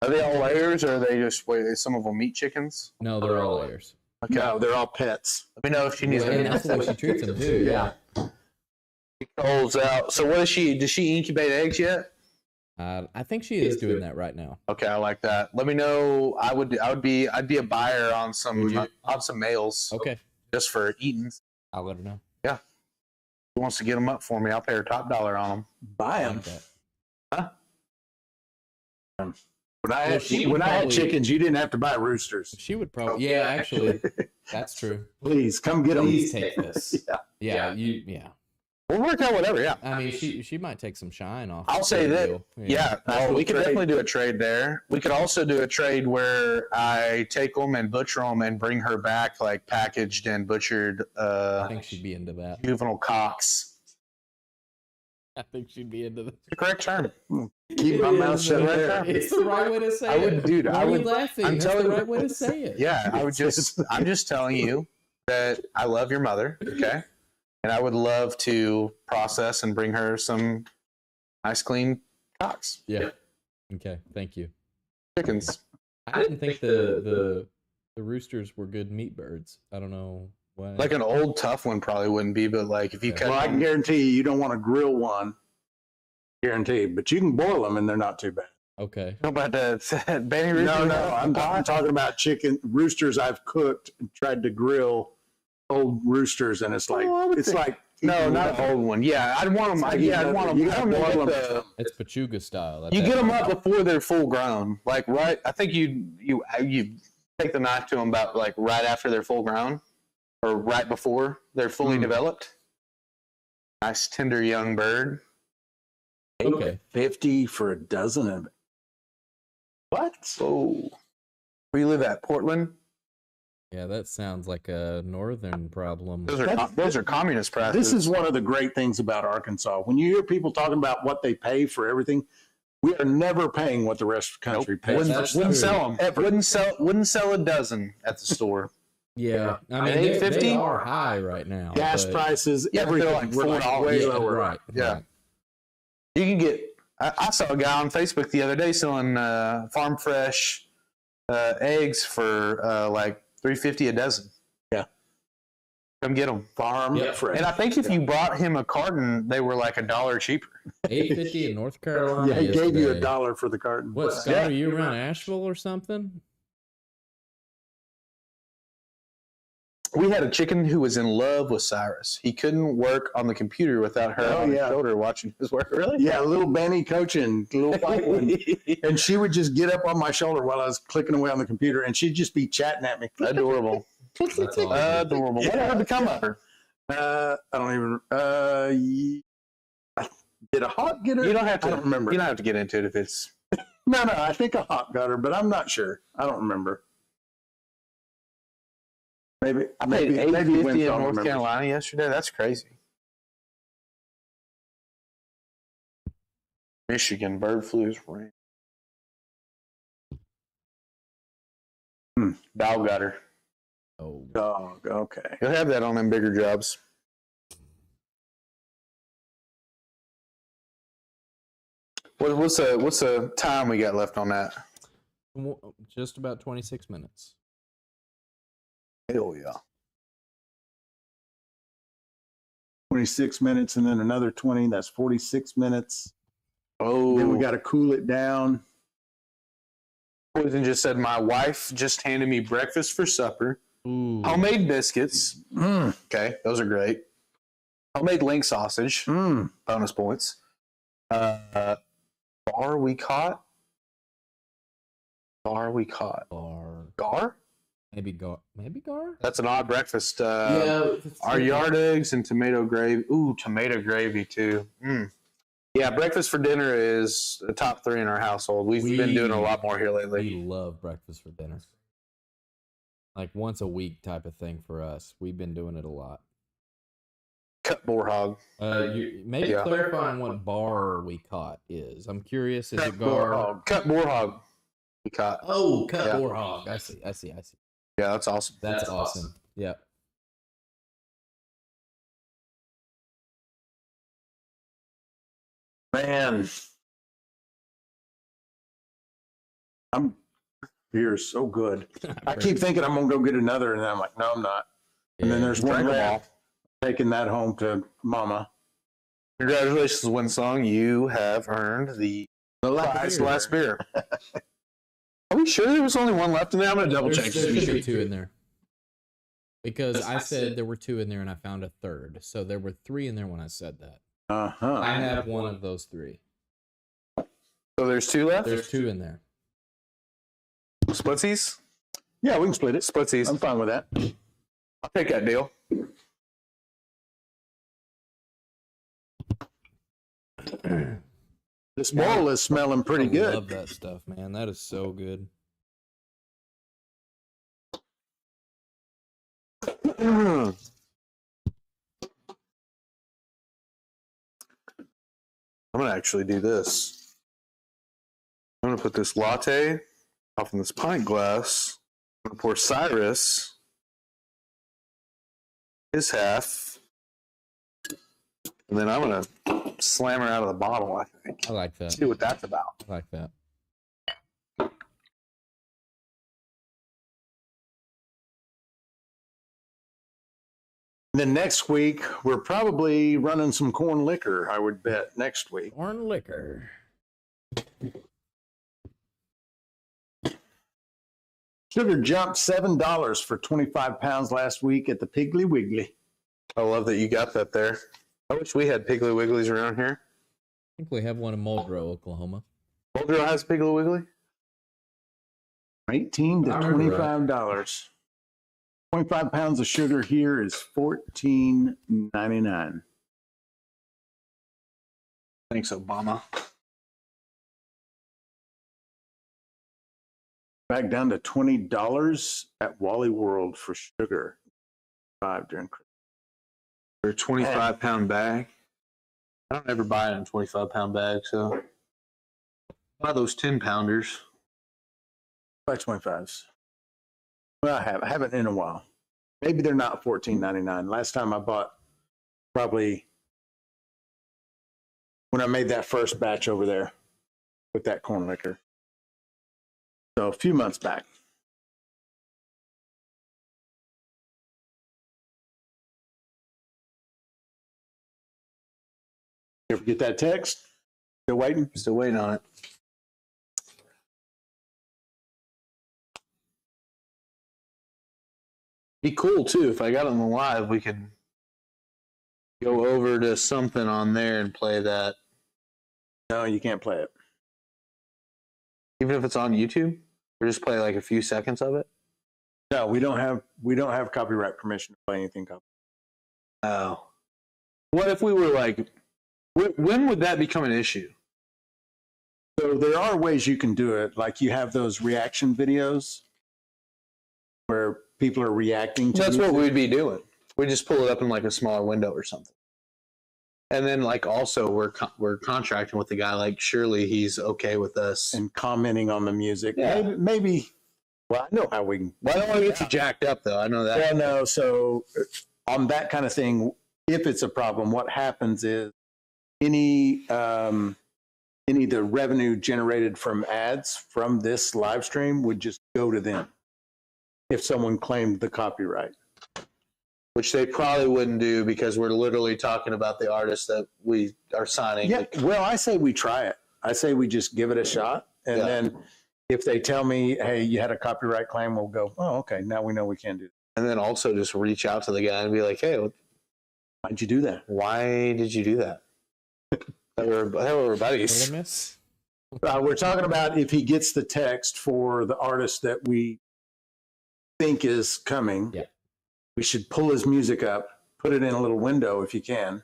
Are they all layers, or are they just some of them meat chickens? No, they're all layers. Okay. No, they're all pets. Let me know if she needs And that's the way she treats them too. Yeah. She calls out. So what is she? Does she incubate eggs yet? I think she is doing that right now. Okay, I like that. Let me know. I'd be a buyer on some males. Okay. Just for eating. I'll let her know. Who wants to get them up for me? I'll pay her top dollar on them. Buy I them. like that. When Well, she would I had probably- chickens, you didn't have to buy roosters. She would probably. Yeah, actually, that's true. Please come get them. Please take this. Yeah. Yeah. We'll work out whatever. Yeah. I mean, she might take some shine off. I'll the say that. deal. Yeah, we could definitely do a trade there. We could also do a trade where I take them and butcher them and bring her back like packaged and butchered I think she'd be into that. juvenile cocks. I think she'd be into that. The correct term. Keep my mouth shut right there. there. It's the right way to say I would, it. dude. Why I are you would. laughing. I'm That's telling the you- right way to say it. Yeah, I would just. I'm just telling you that I love your mother. Okay, and I would love to process and bring her some nice, clean cocks, Yeah. Okay. Thank you. chickens. I didn't think the roosters were good meat birds. I don't know why. Like an old tough one probably wouldn't be, but like if you Okay. cut. Well, I can guarantee you don't want to grill one. Guaranteed. But you can boil them and they're not too bad. Okay. How about that Benny Rooster? No, I'm talking about chicken roosters I've cooked and tried to grill old roosters, and it's like Oh, I would it's think- like No, not an old one. Yeah, I'd want them. Yeah, I'd want them. You I gotta don't know boil what them. the. It's Pachuga style. You get them up before they're full grown. Like right, I think you take the knife to them about like right after they're full grown, or right before they're fully developed. Nice tender young bird. Okay. 50 for a dozen of it. What? Oh, where you live at? Portland? Yeah, that sounds like a northern problem. Those are communist prices. This is one of the great things about Arkansas. When you hear people talking about what they pay for everything, we are never paying what the rest of the country pays. Wouldn't sell them. Wouldn't sell a dozen at the store. Yeah, I mean, At $8.50? they are high right now. Gas but- prices, Yeah, but they're everything, like we're like $4. way Yeah, lower. right. Yeah. right. You can get. I saw a guy on Facebook the other day selling farm fresh eggs for like $3.50 a dozen. Yeah. Come get them. Farm Yeah. fresh. And I think if you bought him a carton, they were like $1 cheaper. $8.50 in North Carolina. Yeah, he gave you yesterday. $1 for the carton. What, Scott? Yeah. Are you around Asheville or something? We had a chicken who was in love with Cyrus. He couldn't work on the computer without her on his shoulder watching his work. Really? Yeah, little Benny coaching, little white one. And she would just get up on my shoulder while I was clicking away on the computer, and she'd just be chatting at me. Adorable. That's awesome. Adorable. What ever become of her? I don't even. Did a hawk get her? You don't have to. I don't remember. You don't have to get into it if it's. No, I think a hawk got her, but I'm not sure. I don't remember. Maybe I paid $8.50 in Winston North remembers. Carolina yesterday. That's crazy. Michigan bird flu is rain. Dog got her. Oh, Dog. Okay. You'll have that on them bigger jobs. What's the time we got left on that? just about 26 minutes. Hell yeah. 26 minutes, and then another 20. That's 46 minutes. Oh, Then we got to cool it down. Poison just said my wife just handed me breakfast for supper. Ooh. Homemade biscuits. Mm, Okay, those are great. Homemade link sausage. mm. Bonus points. Bar we caught. Bar. Gar? Maybe gar. That's an odd breakfast. Yeah. Our yard eggs and tomato gravy. Ooh, tomato gravy too. Mm. Yeah, breakfast for dinner is the top 3 in our household. We've been doing a lot more here We lately. love breakfast for dinner. Like once a week type of thing for us. We've been doing it a lot. Cut boar hog. Maybe Yeah. clarify on what bar we caught is. I'm curious. Is Cut it boar gar? hog. Cut boar hog. We caught. Oh, cut Yeah. boar hog. I see. Yeah, that's awesome. That's awesome. Yep. Man. Beer is so good. I keep thinking I'm going to go get another, and then I'm like, no, I'm not. And then there's one Drink 'em all. left. Taking that home to Mama. Congratulations, Winsong. You have earned the prize last beer. Are we sure there was only one left in there? I'm going to double check. There should be 2 in there. Because I said there were 2 in there and I found a third. So there were 3 in there when I said that. Uh-huh. I have one of those 3. So there's 2 left? There's 2 in there. Splitsies? Yeah, we can split it. Splitsies. I'm fine with that. I'll take that deal. This bowl is smelling pretty I good. love that stuff, man. That is so good. I'm going to actually do this. I'm going to put this latte off in this pint glass. I'm going to pour Cyrus his half. And then I'm going to slam her out of the bottle, I think. I like that. See what that's about. I like that. Then next week, we're probably running some corn liquor, I would bet, next week. Corn liquor. Sugar jumped $7 for 25 pounds last week at the Piggly Wiggly. I love that you got that there. I wish we had Piggly Wigglies around here. I think we have one in Muldrow, Oklahoma. Muldrow has Piggly Wiggly? 18 to I remember $25. 25 pounds of sugar here is $14.99. Thanks, Obama. back down to $20 at Wally World for sugar. 5 during Christmas. For a 25-pound bag. I don't ever buy it in 25-pound bags, so buy those 10-pounders. Buy 25s. Well, I haven't in a while. Maybe they're not $14.99. Last time I bought, probably when I made that first batch over there with that corn liquor. So a few months back. You ever get that text? Still waiting? Still waiting on it. Be cool too if I got on the live. We could go over to something on there and play that, No, you can't play it. even if it's on YouTube, or just play like a few seconds of it. No, we don't have copyright permission to play anything. Oh, what if we were like? When would that become an issue? So there are ways you can do it. Like you have those reaction videos where people are reacting to That's what music. we'd be doing. We just pull it up in like a smaller window or something. And then like also we're contracting with the guy. Like surely he's okay with us. And commenting on the music. Yeah. Maybe. Well, I know how we can. Well, I don't want to get you jacked up though. I know that. Well, no. So on that kind of thing, if it's a problem, what happens is any of the revenue generated from ads from this live stream would just go to them if someone claimed the copyright. Which they probably wouldn't do because we're literally talking about the artist that we are signing. Yeah. Well, I say we try it. I say we just give it a shot. And then if they tell me, hey, you had a copyright claim, we'll go, oh, okay, now we know we can do that. And then also just reach out to the guy and be like, hey, Why'd you do that? why did you do that? They were buddies. What I miss? We're talking about if he gets the text for the artist that we think is coming. Yeah. We should pull his music up, put it in a little window if you can.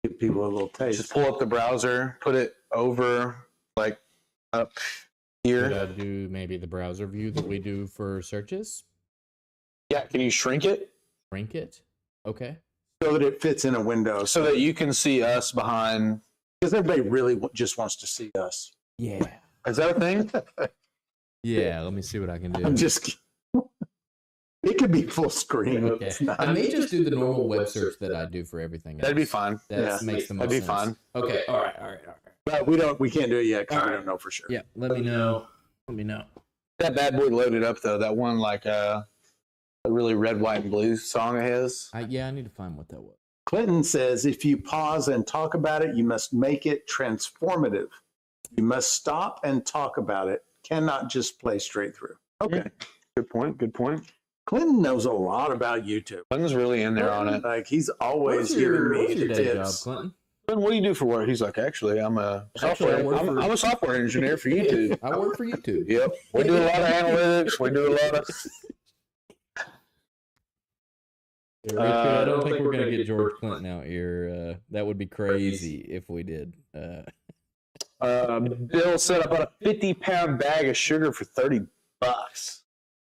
Give people a little taste. Just pull up the browser, put it over, like up Should here. I do maybe the browser view that we do for searches? Yeah, can you shrink it Rank it? Okay. So that it fits in a window. so that you can see us behind? Because everybody really just wants to see us. Yeah. Is that a thing? Yeah, let me see what I can do. I'm just it could be full screen. Okay. It's not. I may just do the normal web search that I do for everything else. That'd be fine. That Yeah. makes the most That'd be sense. fine. Okay. All right. But we can't do it yet because we don't know for sure. Yeah. Let me know. Let me know. That bad boy loaded up though. That one like a really red, white, and blue song of his. I need to find what that was. Clinton says if you pause and talk about it, you must make it transformative. You must stop and talk about it. Cannot just play straight through. Okay. Good point. Good point. Clinton knows a lot about YouTube. Clinton's really in there on it. Like he's always What's giving me what's your the day job, tips. Clinton? Clinton, what do you do for work? He's like, actually, I'm a Actually, I software. work for- I'm a software engineer for YouTube. I work for YouTube. Yep. We do a lot of analytics. We do a lot of. I don't think we're gonna get George Clinton out here. That would be crazy if we did. Bill said I bought a 50-pound bag of sugar for $30.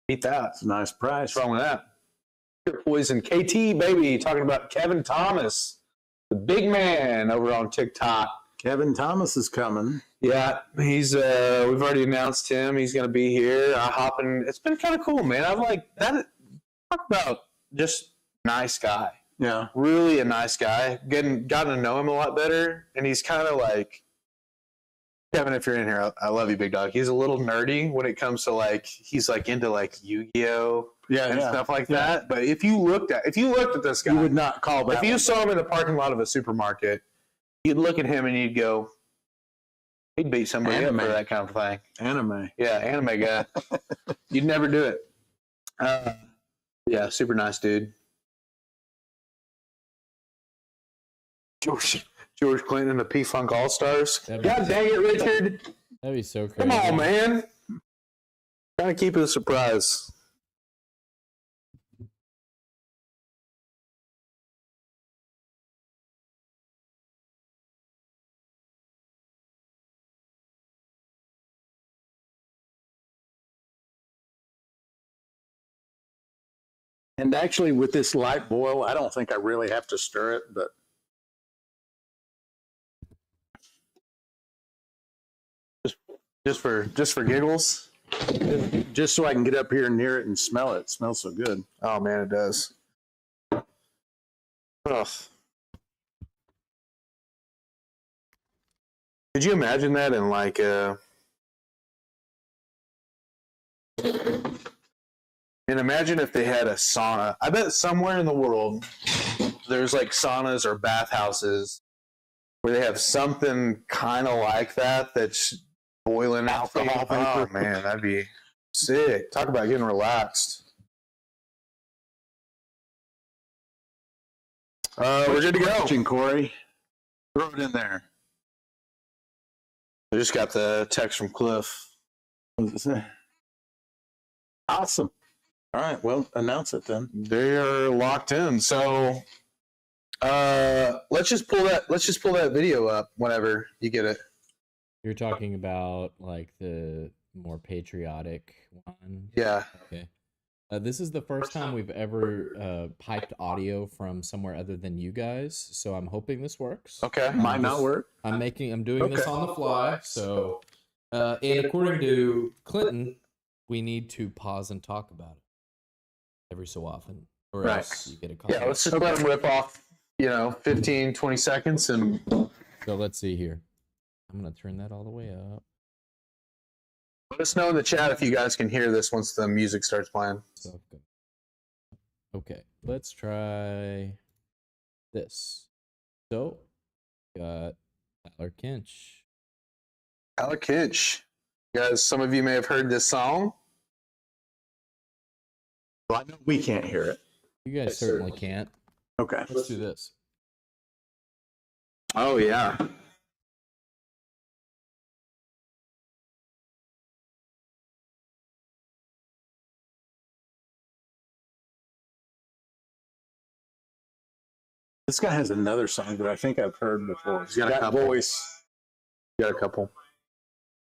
Beat that. It's a nice price. What's wrong with that? Sugar Poison KT, baby, talking about Kevin Thomas, the big man over on TikTok. Kevin Thomas is coming. Yeah, he's we've already announced him. He's going to be here. I hop in. It's been kind of cool, man. I'm like that. Talk about just nice guy. Yeah. Really a nice guy. Gotten to know him a lot better, and he's kind of like Kevin. If you're in here, I love you, big dog. He's a little nerdy when it comes to like he's like into like Yu-Gi-Oh and stuff like that. But if you looked at this guy, You would not call that if you one. saw him in the parking lot of a supermarket, you'd look at him and you'd go, he'd beat somebody Anime. up for that kind of thing. Anime. Yeah, anime guy. You'd never do it. Yeah, super nice dude. George Clinton and the P-Funk All-Stars. That'd be- God dang it, Richard. That'd be so crazy. Come on, man. Trying to keep it a surprise. And actually, with this light boil, I don't think I really have to stir it, but Just for giggles. just so I can get up here near it and smell it. It smells so good. Oh man, it does. Ugh. Could you imagine that in like and imagine if they had a sauna. I bet somewhere in the world there's like saunas or bathhouses where they have something kind of like that that's boiling alcohol. Oh man, that'd be sick. Talk about getting relaxed. We're good to go. Question, Corey. Throw it in there. I just got the text from Cliff. What does it say? Awesome. All right, well, announce it then. They are locked in. So let's just pull that video up whenever you get it. You're talking about like the more patriotic one. Yeah. Okay. This is the first time we've ever piped audio from somewhere other than you guys, so I'm hoping this works. Okay. Might not work. I'm doing this on the fly. So, and according to Clinton, we need to pause and talk about it every so often, or Right. else you get a call. Yeah, let's just let them rip off, 15, 20 seconds and So let's see here. I'm gonna turn that all the way up. let us know in the chat if you guys can hear this once the music starts playing. So, okay, let's try this. So, got Tyler Kinch. Alec Kinch. Guys, some of you may have heard this song. Well, I know we can't hear it. You guys certainly can't. Okay. Let's do this. Oh, yeah. This guy has another song that I think I've heard before. He's got a That couple. voice. Got a couple.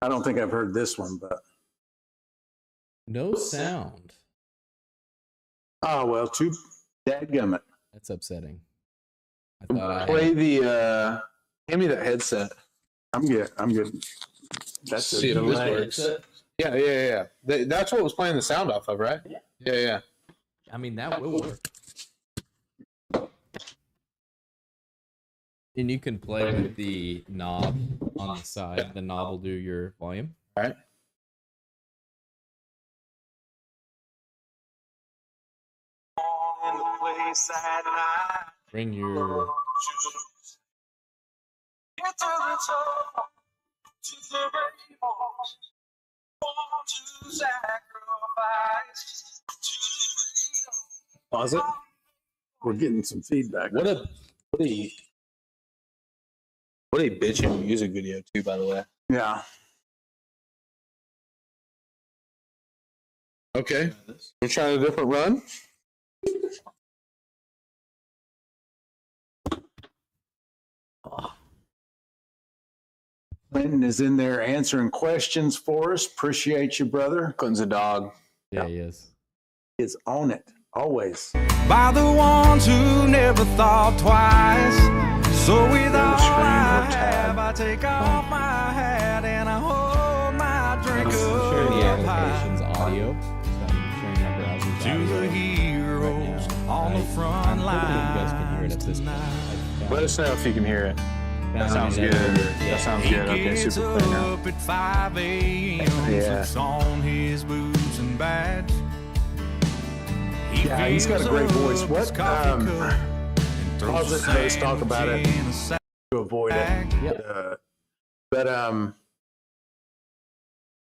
I don't think I've heard this one, but No sound. oh well, too dadgummit. That's upsetting. I thought I Play had, the hand me that headset. I'm good. That's See it. if this my works. headset. Yeah. That's what was playing the sound off of, right? Yeah. I mean, that will work. And you can play with the knob on the side. The knob will do your volume. All right. Bring your Pause it. We're getting some feedback. What a bitchin' music video too, by the way. Yeah. Okay. We're trying a different run. Clinton is in there answering questions for us. Appreciate you, brother. Clinton's a dog. yeah, he is. Is on it always. By the ones who never thought twice. So with all I have, I take off my hat and I hold my drink I'm sharing the up high. application's audio. So I'm sharing my browser's To audio the heroes right now. on the front Hopefully you guys can hear it at this point. lines. Let us know if you can hear it. That sounds Yeah. good. Yeah. That sounds He good. Okay, gets super clear now. up at 5 a.m. Yeah. puts on his boots and badge. Yeah, he's got a great voice. fills up What, his coffee cup and throws pause a it, let's talk about it. sandwich in a sack. To avoid it. But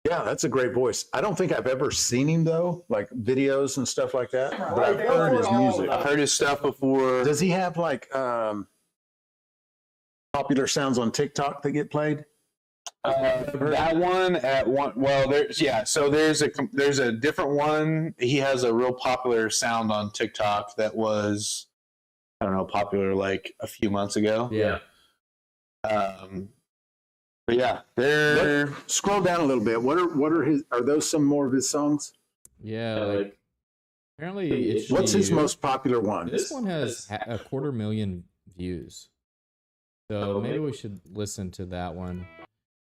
yeah, that's a great voice. I don't think I've ever seen him though, like videos and stuff like that. But I've heard his music. I've heard his stuff before. Does he have like popular sounds on TikTok that get played? That one at one. Well, so there's a different one. He has a real popular sound on TikTok that was, I don't know, popular like a few months ago. Yeah. But yeah, they're Scroll down a little bit. What are his? Are those some more of his songs? Yeah, like Apparently, it's What's his most popular one? This one has 250,000 views. So maybe we should listen to that one.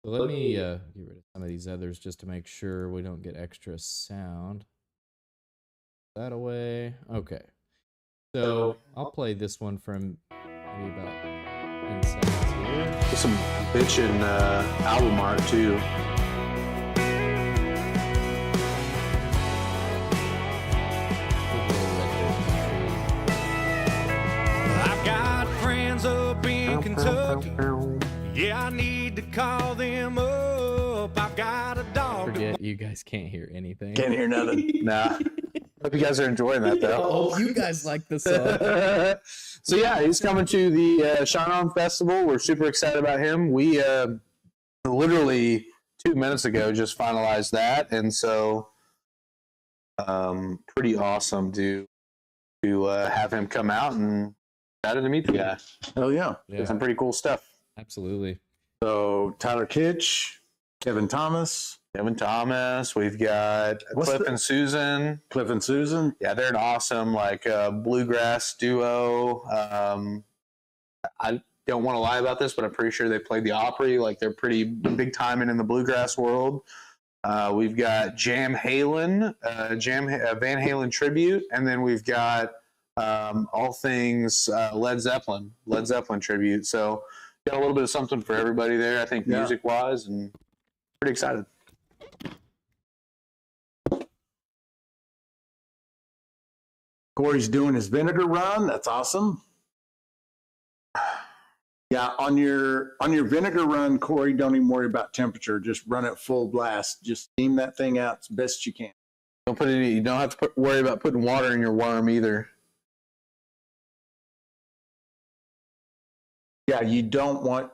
So let me get rid of some of these others just to make sure we don't get extra sound. That away. Okay. So I'll play this one from maybe about 10 seconds here. There's some bitchin' album art too. I've got friends up in Kentucky. Yeah, I need to call them up. I've got a dog. Forget you guys can't hear anything. Can't hear nothing. Nah. Hope you guys are enjoying that though. Oh, you guys like the song. So yeah, he's coming to the Shine On Festival. We're super excited about him. We literally 2 minutes ago just finalized that, and so pretty awesome to have him come out, and excited to meet the guy. Oh yeah. Yeah, Some pretty cool stuff. absolutely. So Tyler Kitsch, Kevin Thomas, Kevin Thomas, we've got Cliff and Susan. Cliff and Susan. Yeah, they're an awesome bluegrass duo. I don't want to lie about this, but I'm pretty sure they played the Opry. Like they're pretty big time in the bluegrass world. We've got Van Halen tribute, and then we've got all things Led Zeppelin tribute. So got a little bit of something for everybody there, I think, music wise, and pretty excited. Corey's doing his vinegar run. That's awesome. Yeah, on your vinegar run, Corey, don't even worry about temperature. Just run it full blast. Just steam that thing out as best you can. You don't have to worry about putting water in your worm either. Yeah, you don't want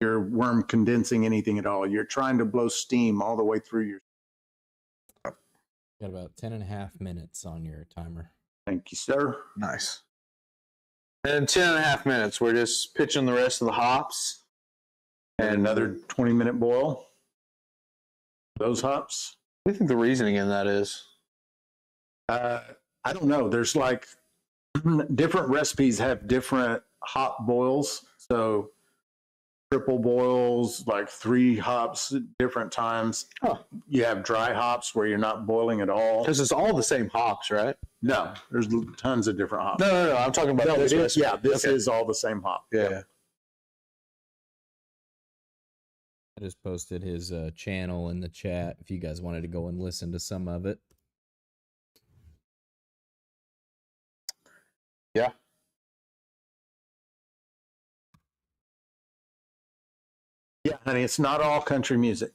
your worm condensing anything at all. You're trying to blow steam all the way through your. Got about 10.5 minutes on your timer. Thank you, sir. Nice. And 10.5 minutes, we're just pitching the rest of the hops. And another 20-minute boil. Those hops. What do you think the reasoning in that is? I don't know. There's like different recipes have different hop boils. So triple boils, like 3 hops at different times. Huh. You have dry hops where you're not boiling at all. Because it's all the same hops, right? No, there's tons of different hops. No. I'm talking about this recipe. Yeah, this Okay. is all the same hop. Yeah. I just posted his channel in the chat if you guys wanted to go and listen to some of it. Yeah. Yeah, honey, it's not all country music.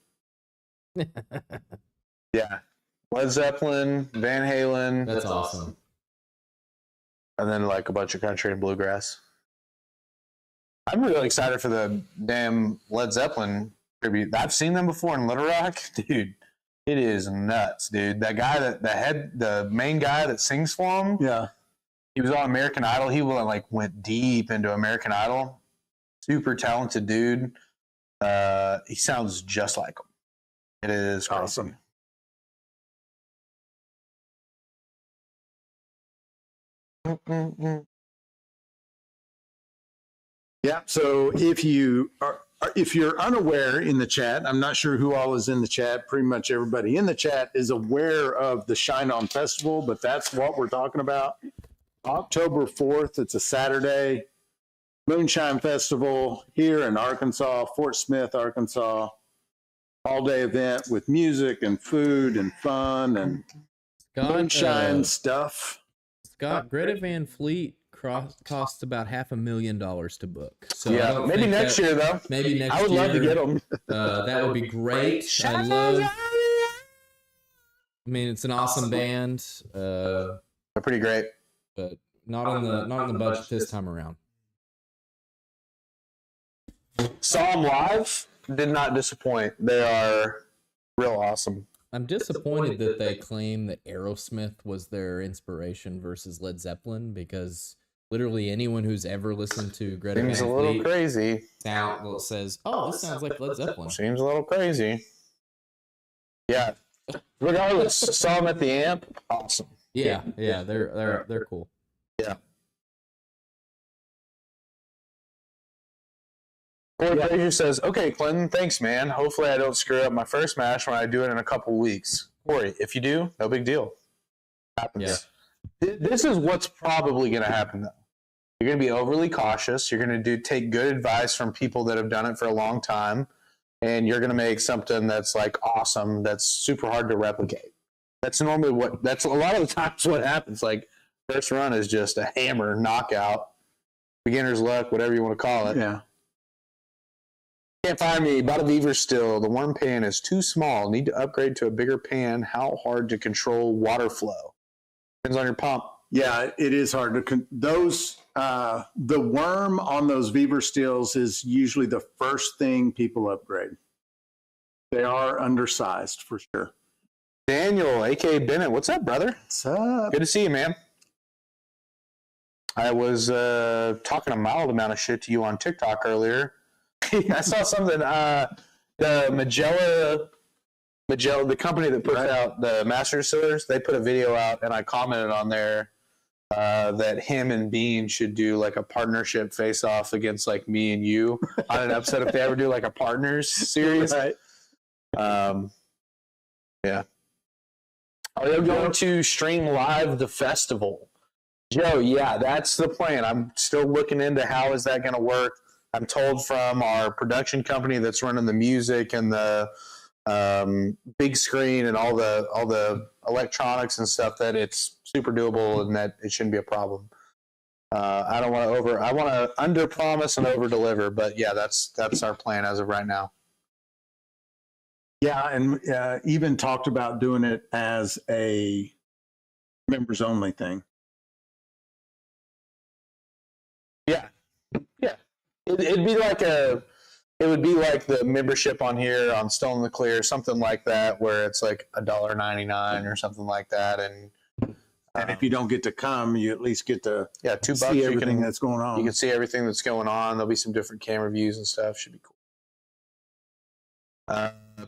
Yeah. Led Zeppelin, Van Halen. That's awesome. And then like a bunch of country and bluegrass. I'm really excited for the damn Led Zeppelin tribute. I've seen them before in Little Rock. Dude, it is nuts, dude. That guy the main guy that sings for him. Yeah. He was on American Idol. He went deep into American Idol. Super talented dude. He sounds just like him. It is crazy. Awesome. Yeah. So if you're unaware in the chat, I'm not sure who all is in the chat. Pretty much everybody in the chat is aware of the Shine On Festival, but that's what we're talking about. October 4th, it's a Saturday. Moonshine Festival here in Arkansas, Fort Smith, Arkansas. All-day event with music and food and fun and moonshine stuff. Scott, Greta Van Fleet costs about $500,000 to book. So Yeah, maybe next year though. Maybe next year. I would love to get them. That would be great. I mean, it's an awesome band. They're pretty great. But not on the budget this time around. Saw them live. Did not disappoint. They are real awesome. I'm disappointed that they claim that Aerosmith was their inspiration versus Led Zeppelin, because literally anyone who's ever listened to Greta Van Seems a little Fleet crazy. says, "Oh, this sounds like Led Zeppelin." Seems a little crazy. Yeah, Regardless, saw them at the amp. Awesome. Yeah, they're cool. Yeah. Corey Frazier says, "Okay, Clinton, thanks, man. Hopefully, I don't screw up my first match when I do it in a couple weeks." Corey, if you do, no big deal. Happens. Yeah. This is what's probably going to happen, though. You're going to be overly cautious. You're going to take good advice from people that have done it for a long time, and you're going to make something that's like awesome. That's super hard to replicate. That's normally that's a lot of the times what happens. Like first run is just a hammer knockout, beginner's luck, whatever you want to call it. Yeah. Can't find me. Bought a Beaver still. The worm pan is too small. Need to upgrade to a bigger pan. How hard to control water flow? Depends on your pump. Yeah, it is hard to those. The worm on those Beaver steels is usually the first thing people upgrade. They are undersized for sure. Daniel, aka Bennett, what's up, brother? What's up? Good to see you, man. I was talking a mild amount of shit to you on TikTok earlier. I saw something. The Magella, the company that puts out the Master Distillers, they put a video out, and I commented on there that him and Bean should do like a partnership face-off against like me and you on an episode if they ever do like a partners series. Right. Yeah. Are they going to stream live the festival? Joe, yeah, that's the plan. I'm still looking into how is that going to work. I'm told from our production company that's running the music and the big screen and all the electronics and stuff that it's super doable and that it shouldn't be a problem. I want to under promise and over deliver, but yeah, that's our plan as of right now. Yeah, and even talked about doing it as a members only thing. Yeah. It would be like the membership on here on Still in the Clear, something like that, where it's like $1.99 or something like that. And if you don't get to come, you at least get to $2 see everything that's going on. You can see everything that's going on. There'll be some different camera views and stuff. Should be cool.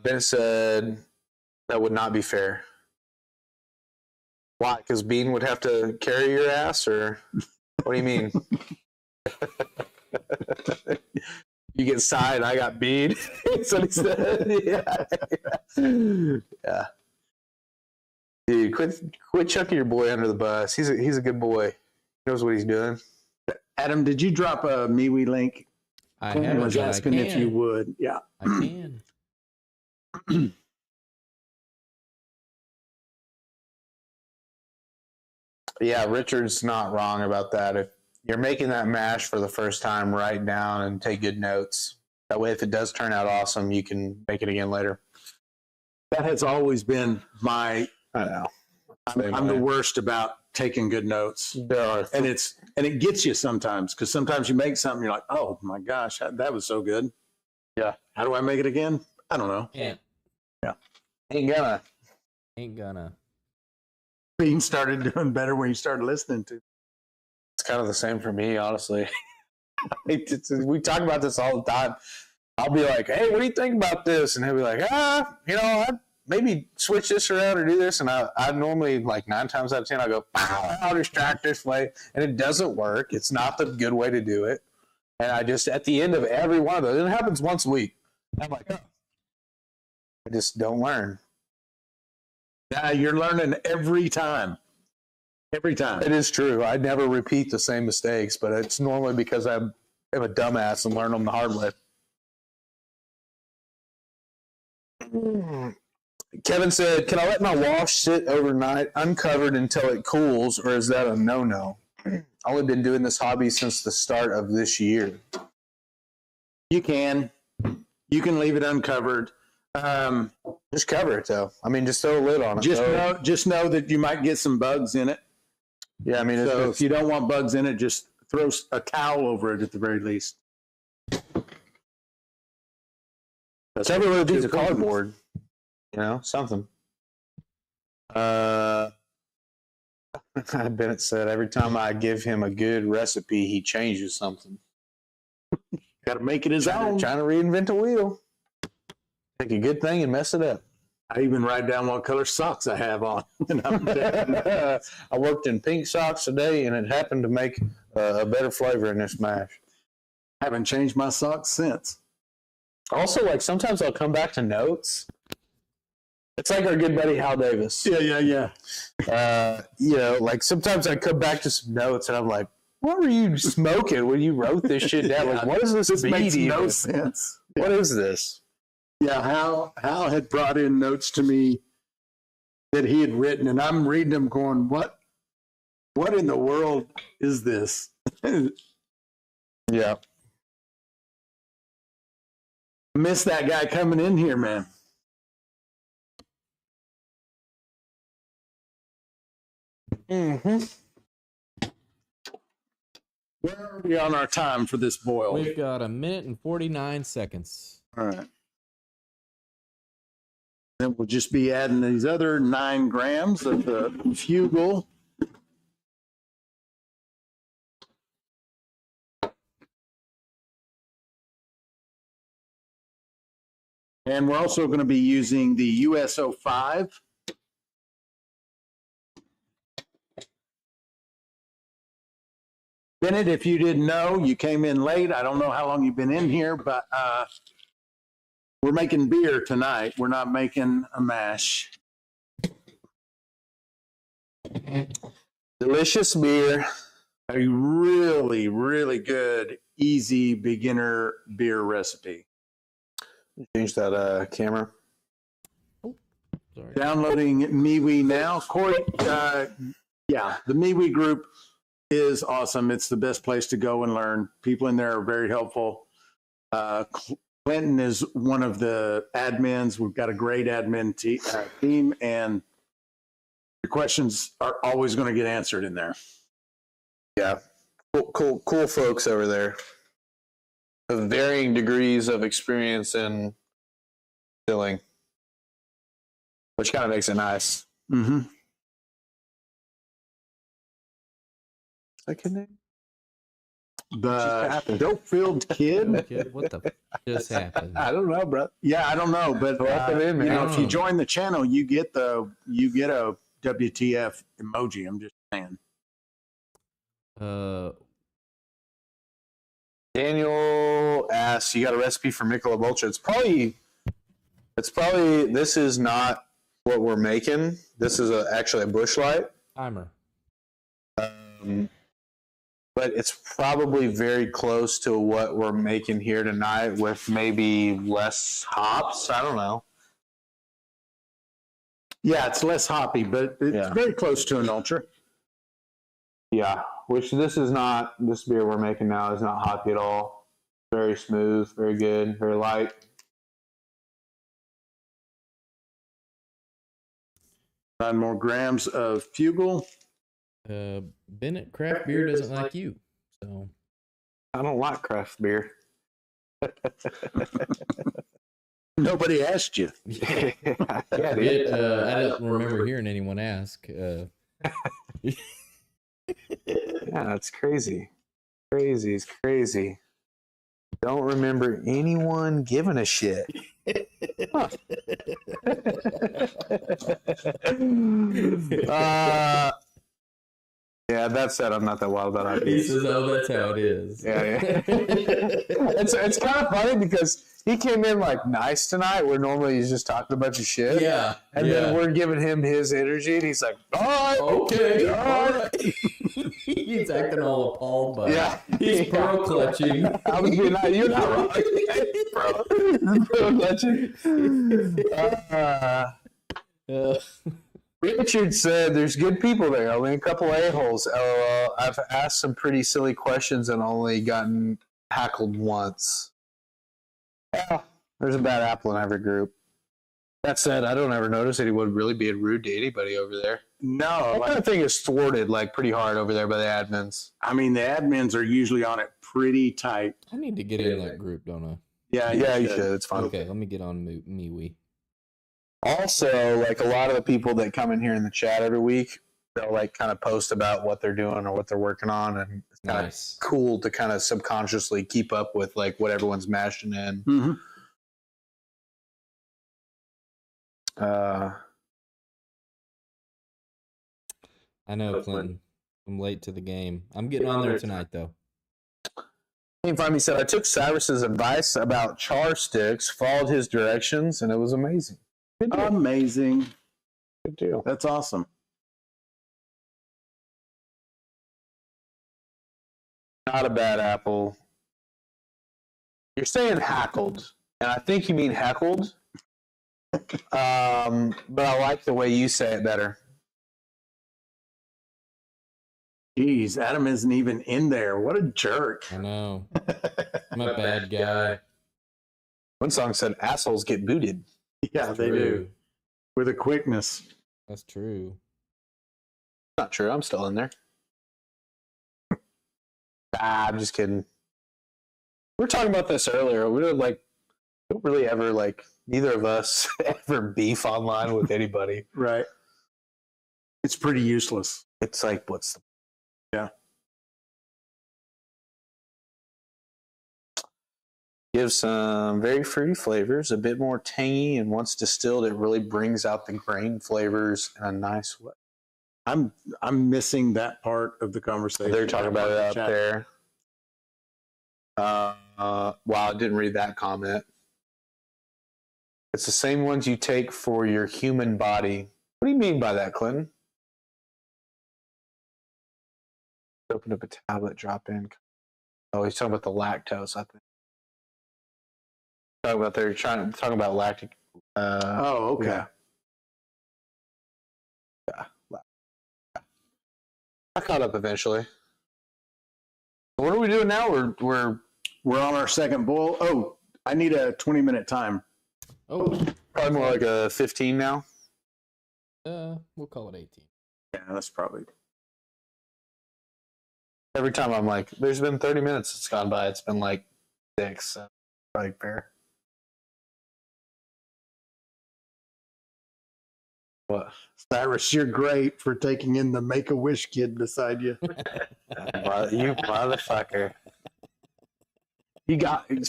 Ben said that would not be fair. Why? Because Bean would have to carry your ass, or what do you mean? You get side, I got Bean. That's what he said. Yeah. Dude, quit chucking your boy under the bus. He's a good boy. He knows what he's doing. Adam, did you drop a MeWe link? I Quinn was asking if you would. Yeah, I can. Yeah, Richard's not wrong about that. If you're making that mash for the first time, write down and take good notes. That way, if it does turn out awesome, you can make it again later. that has always been my. I know. I'm the worst about taking good notes. There are, and it gets you sometimes, because sometimes you make something, you're like, oh my gosh, that was so good. Yeah. How do I make it again? I don't know. Yeah. Ain't gonna. Bean started doing better when you started listening to. It's kind of the same for me, honestly. We talk about this all the time. I'll be like, hey, what do you think about this? And he'll be like, I'd maybe switch this around or do this. And I normally, like 9 times out of 10, I go, I'll distract this way. And it doesn't work. It's not the good way to do it. And I just, at the end of every one of those, it happens once a week. I'm like, I just don't learn. Yeah, you're learning every time. Every time. It is true. I never repeat the same mistakes, but it's normally because I'm a dumbass and learn them the hard way. Kevin said, can I let my wash sit overnight uncovered until it cools, or is that a no-no? I've only been doing this hobby since the start of this year. You can leave it uncovered. Just cover it, though. I mean, just throw a lid on it. Just know that you might get some bugs in it. Yeah, I mean, so if you don't want bugs in it, just throw a towel over it at the very least. Several little piece of cardboard, something. Bennett said, every time I give him a good recipe, he changes something. Got to make it his own. Trying to reinvent a wheel. Take a good thing and mess it up. I even write down what color socks I have on. I worked in pink socks today, and it happened to make a better flavor in this mash. Haven't changed my socks since. Also, like sometimes I'll come back to notes. It's like our good buddy Hal Davis. Yeah. Like sometimes I come back to some notes, and I'm like, "What were you smoking when you wrote this shit down? Like, what is this? This makes bead no even? sense. What is this?" Yeah, Hal had brought in notes to me that he had written, and I'm reading them going, what in the world is this? Yeah. Miss that guy coming in here, man. Mm-hmm. Where are we on our time for this boil? We've got 1 minute and 49 seconds. All right. Then we'll just be adding these other 9 grams of the Fugle. And we're also going to be using the USO 5. Bennett, if you didn't know, you came in late. I don't know how long you've been in here, but we're making beer tonight. We're not making a mash. Delicious beer. A really, really good, easy beginner beer recipe. Change that camera. Sorry. Downloading MeWe now. Corey, the MeWe group is awesome. It's the best place to go and learn. People in there are very helpful. Clinton is one of the admins. We've got a great admin team, and your questions are always going to get answered in there. Yeah, cool folks over there of varying degrees of experience in filling, which kind of makes it nice. Mm-hmm. What's that name? The dope-filled kid. Okay, what the just happened? I don't know, bro. Yeah, I don't know, but Welcome in, man. if you join the channel, you get a WTF emoji. I'm just saying. Daniel asks, "You got a recipe for Michelob Ultra?" It's probably. This is not what we're making. This is actually a Busch Light. Timer. But it's probably very close to what we're making here tonight with maybe less hops. I don't know. Yeah, it's less hoppy, but it's very close to an ultra. Yeah, which this beer we're making now is not hoppy at all. Very smooth, very good, very light. Nine more grams of Fugle. Bennett craft beer doesn't like you, so I don't like craft beer. Nobody asked you. Yeah, I don't remember hearing anyone ask. Yeah, that's crazy. Crazy. Don't remember anyone giving a shit. Huh. Yeah, that said, I'm not that wild about He IPs. says, "Oh, that's how it is." Yeah. It's kind of funny because he came in like nice tonight, where normally he's just talking a bunch of shit. Yeah, And then we're giving him his energy, and he's like, "All right, okay, all right." He's acting all appalled by Yeah. it. He's pearl clutching. I was being nice. You're not wrong, bro. Richard said, "There's good people there, only a couple a-holes. LOL. I've asked some pretty silly questions and only gotten hackled once." Yeah, there's a bad apple in every group. That said, I don't ever notice anyone really being rude to anybody over there. No, That kind of thing is thwarted like pretty hard over there by the admins. I mean, the admins are usually on it pretty tight. I need to get in that group, don't I? Yeah, You should. It's fun. Okay, let me get on MeWe. Also, like a lot of the people that come in here in the chat every week, they'll like kind of post about what they're doing or what they're working on, and it's kind Nice. of cool to kind of subconsciously keep up with like what everyone's mashing in. Mm-hmm. I know, Clinton. I'm late to the game. I'm getting on there tonight, though. Finally said, I took Cyrus's advice about char sticks, followed his directions, and it was amazing. Good deal. Amazing. Good deal. That's awesome. Not a bad apple. You're saying hackled, and I think you mean heckled. But I like the way you say it better. Jeez, Adam isn't even in there. What a jerk. I know. I'm a bad guy. One song said, assholes get booted. Yeah, they do. With a quickness. That's true. Not true. I'm still in there. I'm just kidding. We were talking about this earlier. We don't really ever, neither of us ever beef online with anybody. Right. It's pretty useless. It's like, what's the... Yeah. Gives some very fruity flavors, a bit more tangy, and once distilled, it really brings out the grain flavors in a nice way. I'm missing that part of the conversation. They're talking about it up there. Wow, I didn't read that comment. It's the same ones you take for your human body. What do you mean by that, Clinton? Open up a tablet, drop in. Oh, he's talking about the lactose, I think. Talking about lactic. Oh, okay. Yeah. I caught up eventually. What are we doing now? We're on our second boil. Oh, I need a 20-minute time. Oh, probably more like a 15 now. We'll call it 18. Yeah, that's probably. Every time I'm like, there's been 30 minutes that's gone by. It's been like 6. So probably fair. What? Cyrus, you're great for taking in the Make-A-Wish kid beside you. You motherfucker.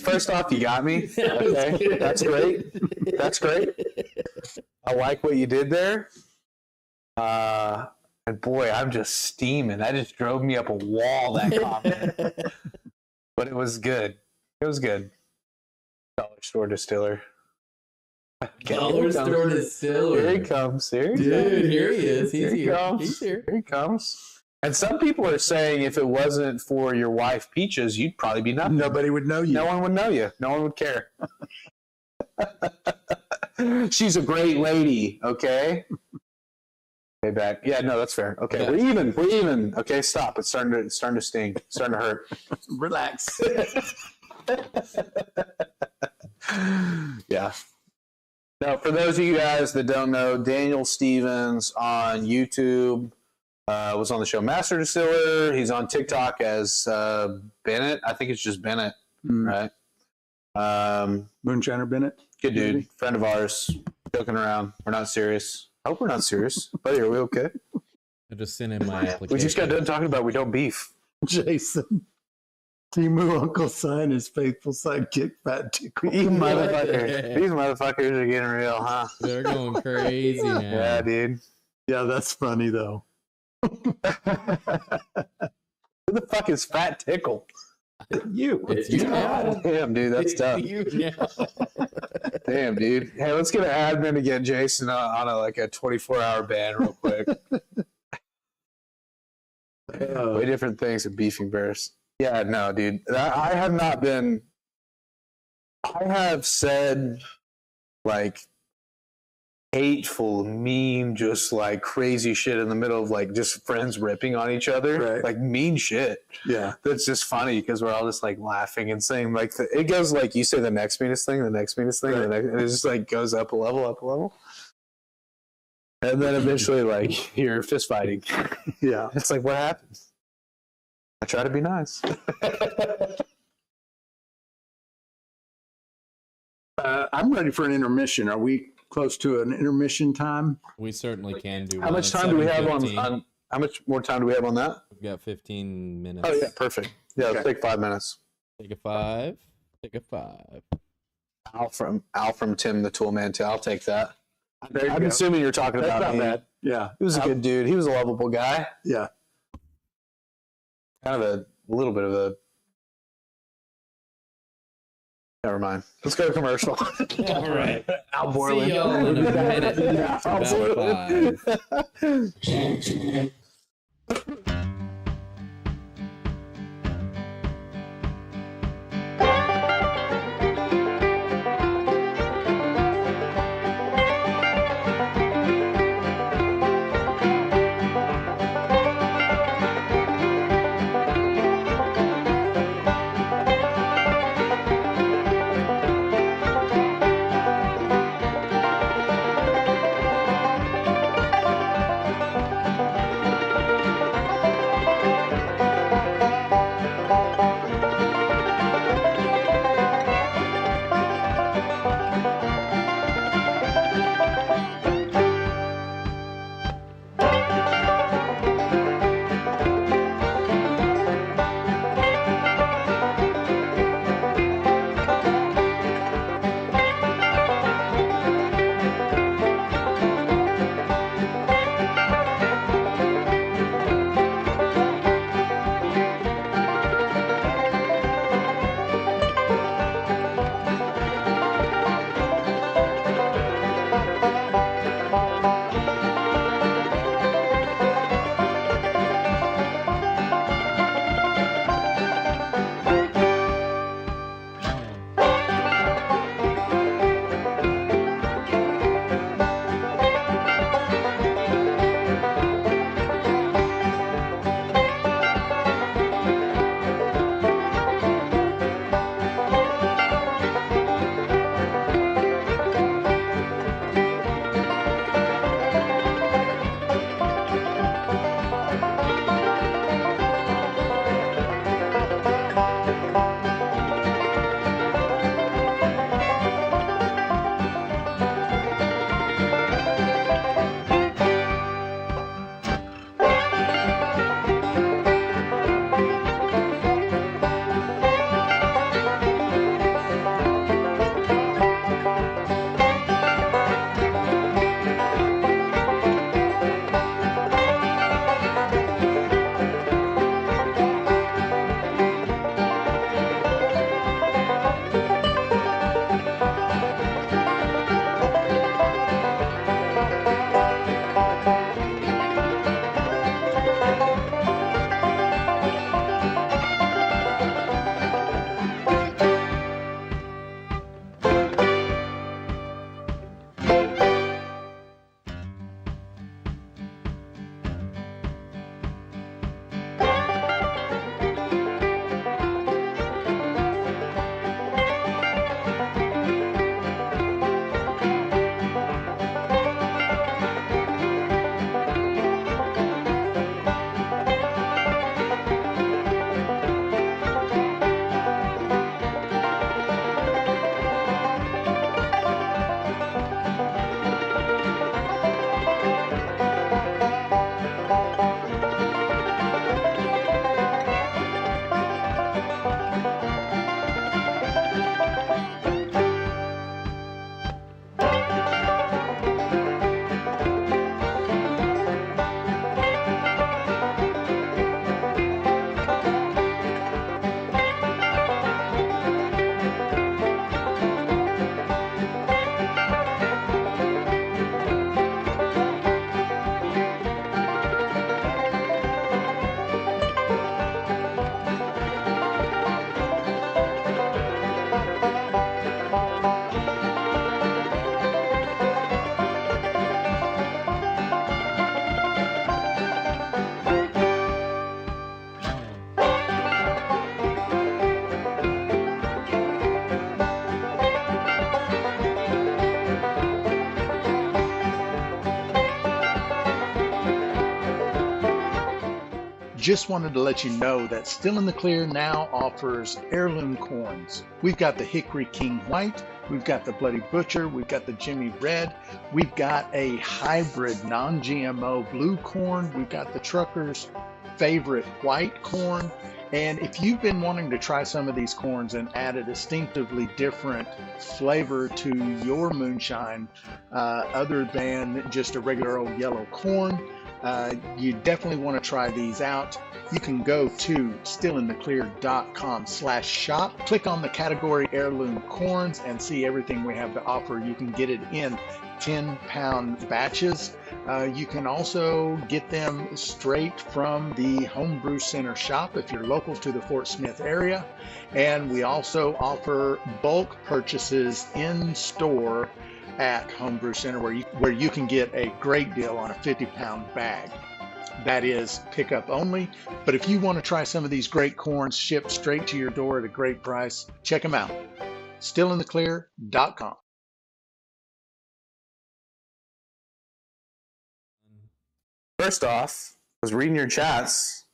First off, you got me. Okay, that's great. That's great. I like what you did there. And boy, I'm just steaming. That just drove me up a wall, that comment. But it was good. It was good. Dollar store distiller. Dollar store distiller. Here he comes. Here he Dude, comes. here he is. He's here. Comes. He's here. Here he comes. And some people are saying if it wasn't for your wife, Peaches, you'd probably be nothing. Nobody would know you. No one would know you. No one would care. She's a great lady, okay? Okay, back. Yeah, no, that's fair. Okay, yeah. We're even. We're even. Okay, stop. It's starting to sting. It's starting to hurt. Relax. Yeah. Now, for those of you guys that don't know, Daniel Stevens on YouTube was on the show Master Distiller. He's on TikTok as Bennett. I think it's just Bennett, right? Moonshiner Bennett. Good dude. Maybe. Friend of ours. Joking around. We're not serious. I hope we're not serious. Buddy, are we okay? I just sent in my application. We just got done talking about we don't beef. Jason. Timu, Uncle Sign, his faithful sidekick, Fat Tickle. You motherfucker. These motherfuckers are getting real, huh? They're going crazy now. Yeah, dude. Yeah, that's funny, though. Who the fuck is Fat Tickle? You. It's you now. Damn, dude, that's tough. You now. Damn, dude. Hey, let's get an admin to get Jason on a 24-hour ban real quick. Way different things than beefing bears. Yeah, no, dude. I have not been. I have said hateful, mean, just crazy shit in the middle of just friends ripping on each other, right. Mean shit. Yeah, that's just funny because we're all just laughing and saying it goes you say the next meanest thing, the next meanest thing, right. And it just goes up a level, and then eventually you're fist fighting. Yeah, it's what happens. I try to be nice. I'm ready for an intermission. Are we close to an intermission time? We certainly can do. How much time do we have on? How much more time do we have on that? We've got 15 minutes. Oh yeah, perfect. Yeah, okay. Let's take 5 minutes. Take a 5. Take a 5. Al from Tim the Toolman too. I'll take that. I'm assuming you're talking That's about not me. bad. Yeah. He was a good dude. He was a lovable guy. Yeah. Kind of a little bit of a. Never mind. Let's go to commercial. All right. Al See Borland. y'all in a minute. Yeah, It's about 5. Just wanted to let you know that Still in the Clear now offers heirloom corns. We've got the Hickory King White, we've got the Bloody Butcher, we've got the Jimmy Red, we've got a hybrid non-GMO blue corn, we've got the Trucker's Favorite white corn, And if you've been wanting to try some of these corns and add a distinctively different flavor to your moonshine, other than just a regular old yellow corn, you definitely want to try these out. You can go to stillintheclear.com/shop, click on the category heirloom corns, and see everything we have to offer. You can get it in 10-pound batches. You can also get them straight from the Homebrew Center shop if you're local to the Fort Smith area. And we also offer bulk purchases in store at Homebrew Center where you can get a great deal on a 50-pound bag. That is pickup only. But if you want to try some of these great corns shipped straight to your door at a great price, check them out. Stillintheclear.com. First off, I was reading your chats.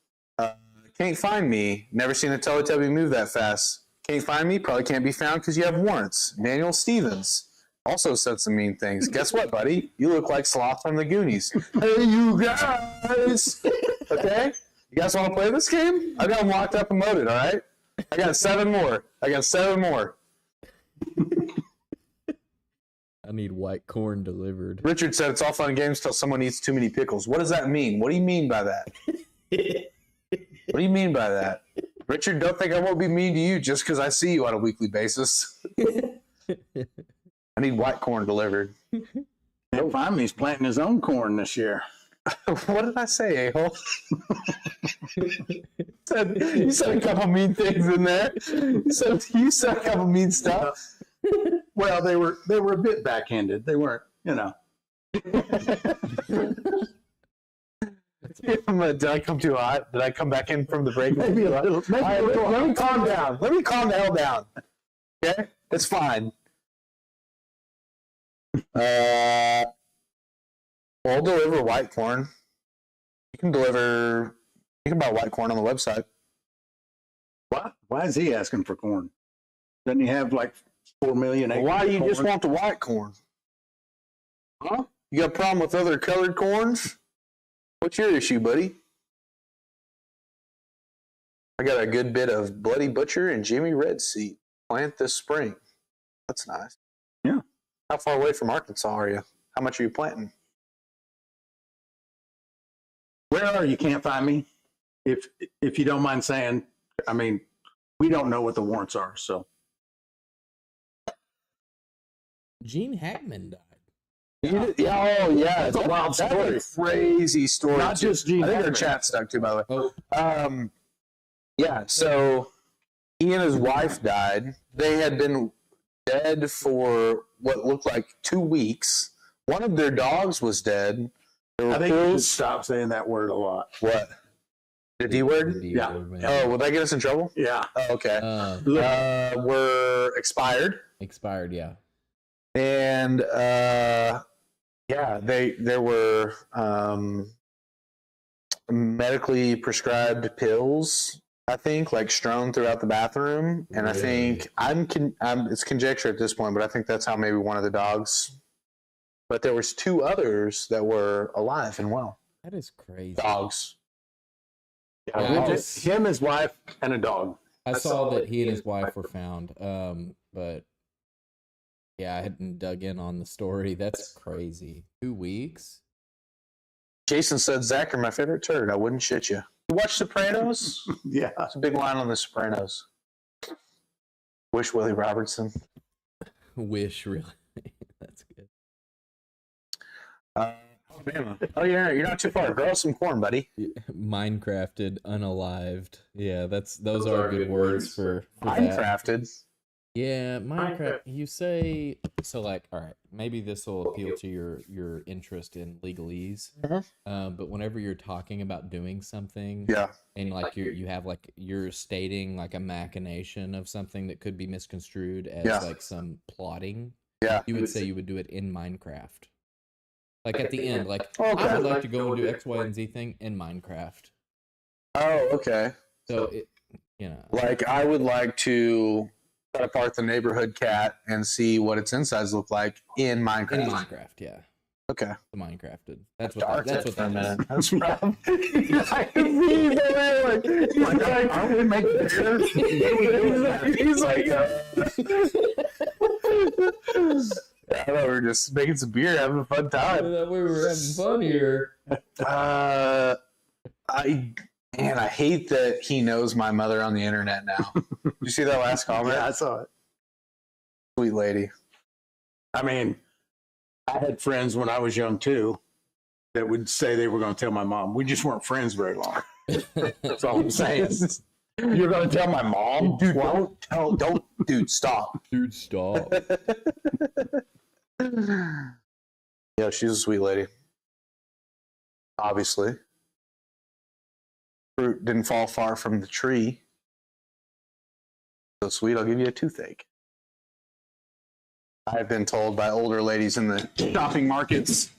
Can't find me. Never seen a Teletubby move that fast. Can't find me. Probably can't be found because you have warrants. Manuel Stevens also said some mean things. Guess what, buddy? You look like Sloth from the Goonies. Hey, you guys. Okay? You guys want to play this game? I got them locked up and loaded, all right? I got 7 more. I need white corn delivered. Richard said it's all fun and games till someone eats too many pickles. What does that mean? What do you mean by that? What do you mean by that? Richard, don't think I won't be mean to you just because I see you on a weekly basis. I need white corn delivered. Can't find me. He's planting his own corn this year. What did I say, a-hole? You said a couple mean things in there. You said a couple mean stuff. Well, they were a bit backhanded. They weren't, Did I come too hot? Did I come back in from the break? maybe a little. Let me calm down. Let me calm the hell down. Okay? It's fine. I'll deliver white corn. You can buy white corn on the website. Why is he asking for corn? Doesn't he have like 4 million acres? Why do you of just corn? want the white corn? Huh? You got a problem with other colored corns? What's your issue, buddy? I got a good bit of Bloody Butcher and Jimmy Red seed. Plant this spring. That's nice. Yeah. How far away from Arkansas are you? How much are you planting? Where are you? Can't find me. If you don't mind saying, I mean, we don't know what the warrants are, so. Gene Hackman died. Yeah, That's a wild story. That's a crazy story. Not too. just Gene I think our Hackman. chat stuck too, by the way. Oh, Yeah, so he and his wife died. They had been dead for what looked like 2 weeks. One of their dogs was dead. There were I think you should pills. stop saying that word a lot. What? The D word? Yeah. Oh, will that get us in trouble? Yeah. Oh, okay. Look, Were expired. expired, yeah. And yeah, there were medically prescribed pills, I think, like strewn throughout the bathroom. And I think it's conjecture at this point, but I think that's how maybe one of the dogs. But there was 2 others that were alive and well. That is crazy. Dogs. Yeah, Just him, his wife, and a dog. I saw that he and his wife were found. But yeah, I hadn't dug in on the story. That's crazy. 2 weeks? Jason said, Zach are my favorite turd. I wouldn't shit you. You watch Sopranos? Yeah. That's a big line on the Sopranos. Wish Willie Robertson. Wish, really. That's good. Alabama. Oh, yeah, you're not too far. Grow some corn, buddy. Minecrafted, unalived. Yeah, those are good words for that. Minecrafted. Yeah, Minecraft. You say so, like, all right. Maybe this will appeal to your interest in legalese. But whenever you're talking about doing something, Yeah. and like you're stating like a machination of something that could be misconstrued as Yeah. like some plotting, Yeah. you would say you would do it in Minecraft. Like at the end, like Okay. I would like to go and do X, Y, and Z thing in Minecraft. Oh, okay. So it, Like, I would like to cut apart the neighborhood cat and see what its insides look like in Minecraft. in Minecraft, yeah. Okay. The Minecrafted. That's what that is. That's right. He's like, aren't we making beer? He's like, I thought we were just making some beer, having a fun time. I thought we were having fun here. I hate that he knows my mother on the internet now. Did you see that last comment? Yeah, I saw it. Sweet lady. I mean, I had friends when I was young too that would say they were going to tell my mom. We just weren't friends very long. That's all I'm saying. You're going to tell my mom? Dude, don't, dude, stop. Dude, stop. Yeah, she's a sweet lady. Obviously. Fruit didn't fall far from the tree. So sweet, I'll give you a toothache. I've been told by older ladies in the shopping markets.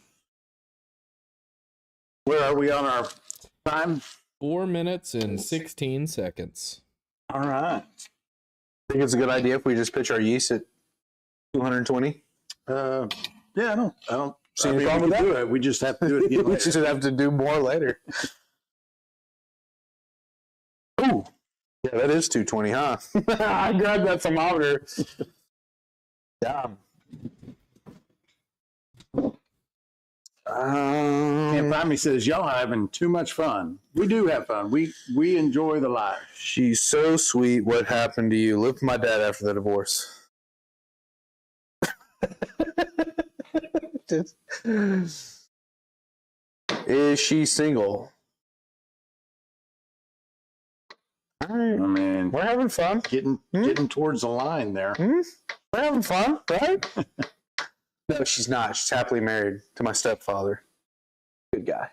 Where are we on our time? 4 minutes and 16 seconds. All right. Think it's a good idea if we just pitch our yeast at 220? Yeah, I don't See I any mean, problem we with can that? do it. We just have to do it again We later. just have to do more later. Ooh. Yeah, that is 220, huh? I grabbed that thermometer. Damn. Can't Find Me says, y'all having too much fun. We do have fun. We enjoy the life. She's so sweet. What happened to you? Lived with my dad after the divorce. Is she single? All right. I mean, We're having fun. getting towards the line there. We're having fun, right? No, she's not. She's happily married to my stepfather. Good guy.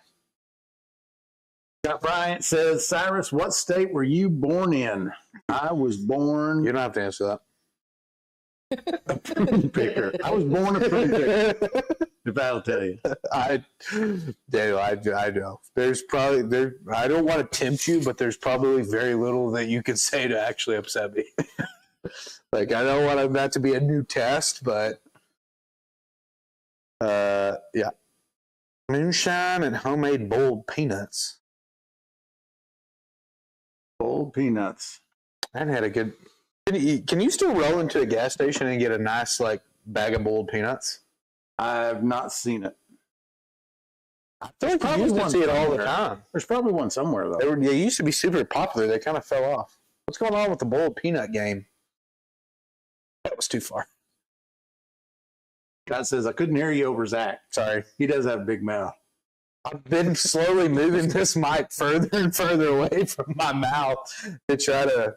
Scott Bryant says, Cyrus, what state were you born in? I was born You don't have to answer that. a prune picker. I was born a prune picker, if that'll tell you. Daniel, I know. There's probably I don't want to tempt you, but there's probably very little that you can say to actually upset me. Like, I don't want that to be a new test, but yeah. Moonshine and homemade boiled peanuts. Boiled peanuts. That had a good. Can you still roll into a gas station and get a nice bag of boiled peanuts? I've not seen it. I feel like you used to see it all the time. There's probably one somewhere, though. They used to be super popular. They kind of fell off. What's going on with the boiled peanut game? That was too far. God says, I couldn't hear you over Zach. Sorry. He does have a big mouth. I've been slowly moving this mic further and further away from my mouth to try to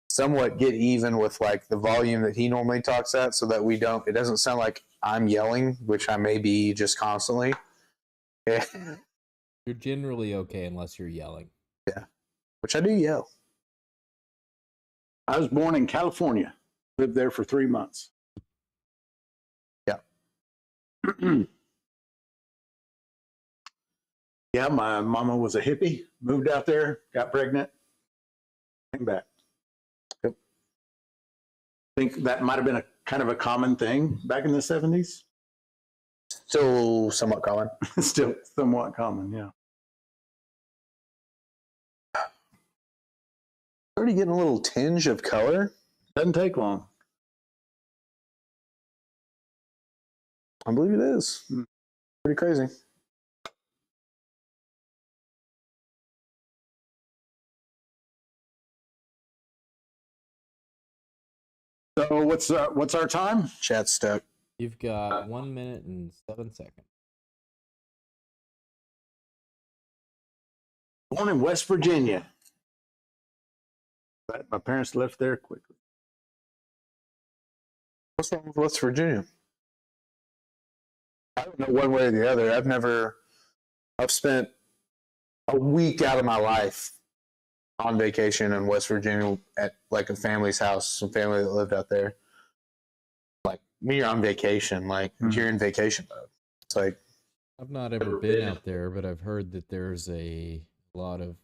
somewhat get even with the volume that he normally talks at, so that it doesn't sound like I'm yelling, which I may be just constantly. Yeah. You're generally okay unless you're yelling. Yeah. Which I do yell. I was born in California. Lived there for 3 months. Yeah. Yeah, my mama was a hippie, moved out there, got pregnant, came back. Yep. I think that might have been a kind of a common thing back in the 70s. Still somewhat common. Still somewhat common, yeah. Already getting a little tinge of color. Doesn't take long. I believe it is. Pretty crazy. So what's our time? Chat stuck. You've got 1 minute and 7 seconds. Born in West Virginia. But my parents left there quickly. What's wrong with West Virginia? I don't know one way or the other. I've spent a week out of my life on vacation in West Virginia at a family's house, some family that lived out there. When you're on vacation, you're in vacation mode. It's I've not ever been out there, but I've heard that there's a lot of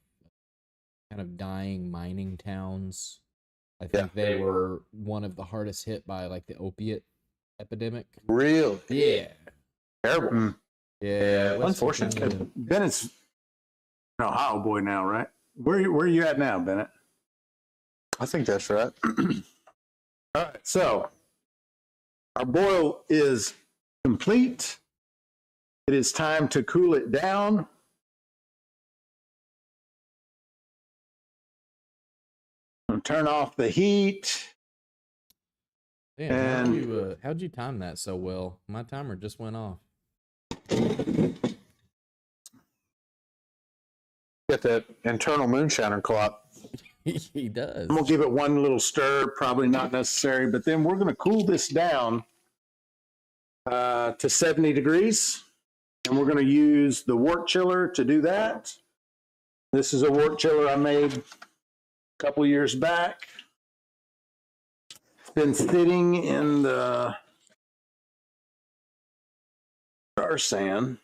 kind of dying mining towns. I think they were one of the hardest hit by the opiate epidemic. real Yeah. terrible. Yeah, Unfortunate. Bennett's an Ohio boy now, right? Where are you at now, Bennett? I think that's right. All right, so our boil is complete. It is time to cool it down. I'm gonna turn off the heat. Damn, And- how'd you time that so well? My timer just went off. Get that internal moonshiner clock. He does. I'm gonna give it one little stir, probably not necessary, but then we're gonna cool this down to 70 degrees. And we're gonna use the wort chiller to do that. This is a wort chiller I made a couple years back. It's been sitting in the jar sand.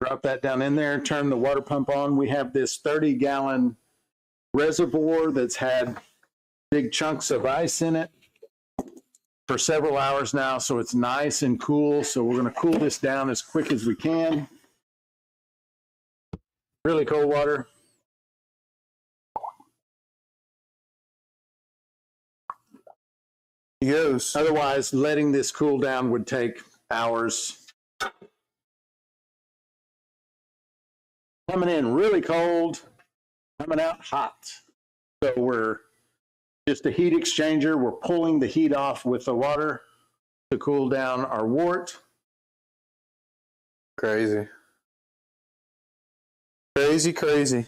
Drop that down in there, turn the water pump on. We have this 30-gallon reservoir that's had big chunks of ice in it for several hours now, so it's nice and cool. So we're going to cool this down as quick as we can. Really cold water. He goes. Otherwise, letting this cool down would take hours. Coming in really cold, coming out hot. So we're just a heat exchanger. We're pulling the heat off with the water to cool down our wort. Crazy. Crazy.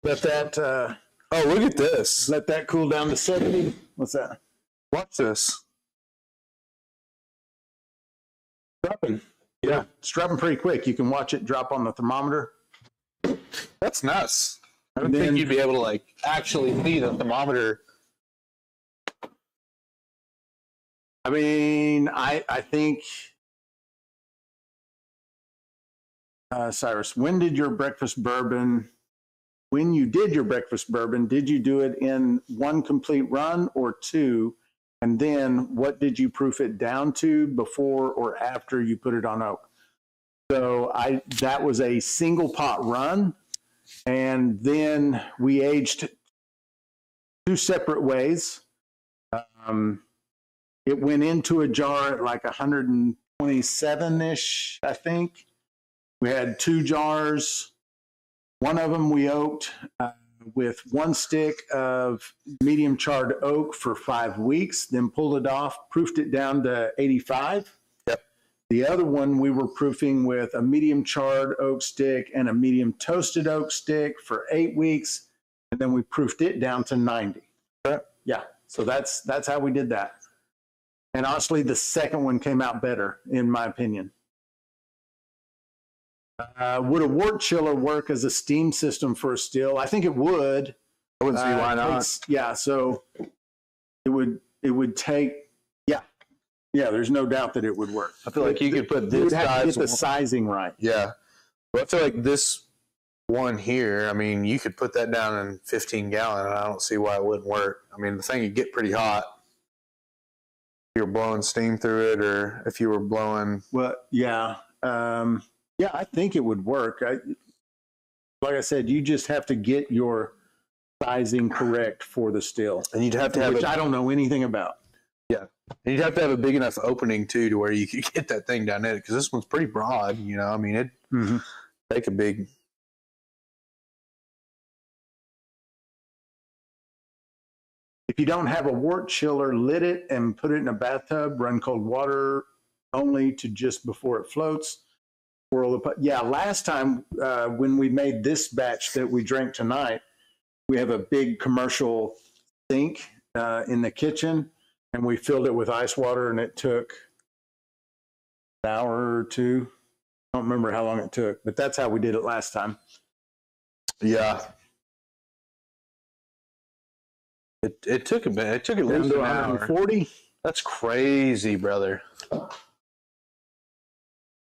Let that Oh, look at this. let that cool down to 70. What's that? Watch this. Dropping. Yeah, it's dropping pretty quick. You can watch it drop on the thermometer. That's nuts. I don't And think then- you'd be able to like actually see the thermometer. I mean, I think, Cyrus, when you did your breakfast bourbon, did you do it in one complete run or two? And then what did you proof it down to before or after you put it on oak? So that was a single pot run. And then we aged two separate ways. It went into a jar at like 127-ish, I think. We had two jars. One of them we oaked with one stick of medium charred oak for 5 weeks, then pulled it off, proofed it down to 85. Yep. The other one we were proofing with a medium charred oak stick and a medium toasted oak stick for 8 weeks, and then we proofed it down to 90. Yep. Yeah, so that's how we did that. And honestly, the second one came out better, in my opinion. Would a wort chiller work as a steam system for a still? I think it would. I wouldn't see why not. Yeah, so it would take, yeah, there's no doubt that it would work. I feel like you could put You this would have to size. get the sizing right. Yeah. But I feel like this one here, I mean, you could put that down in 15 gallon and I don't see why it wouldn't work. I mean, the thing would get pretty hot. If you were blowing steam through it or if you were blowing. Well, yeah. Yeah, I think it would work. Like I said, you just have to get your sizing correct for the still, And you'd have to have which I don't know anything about. and you'd have to have a big enough opening too to where you could get that thing down in it because this one's pretty broad, you know. I mean, it'd take a big. If you don't have a wort chiller, lit it and put it in a bathtub, run cold water only to just before it floats. Yeah, last time when we made this batch that we drank tonight, we have a big commercial sink in the kitchen, and we filled it with ice water, and it took an hour or two. I don't remember how long it took, but that's how we did it last time. Yeah. It took a bit. It took at Down least to an hour. 140. That's crazy, brother.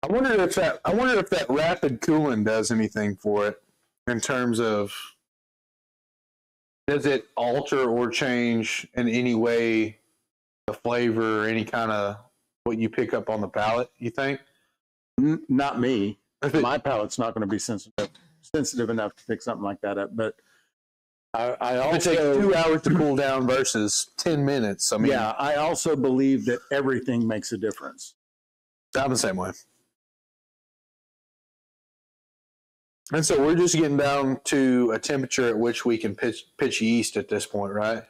I wonder if that rapid cooling does anything for it in terms of does it alter or change in any way the flavor or any kind of what you pick up on the palate, you think? Not me. My palate's not going to be sensitive enough to pick something like that up. But I It also takes 2 hours to cool down versus 10 minutes. I mean, yeah, I also believe that everything makes a difference. I'm the same way. And so we're just getting down to a temperature at which we can pitch yeast at this point, right?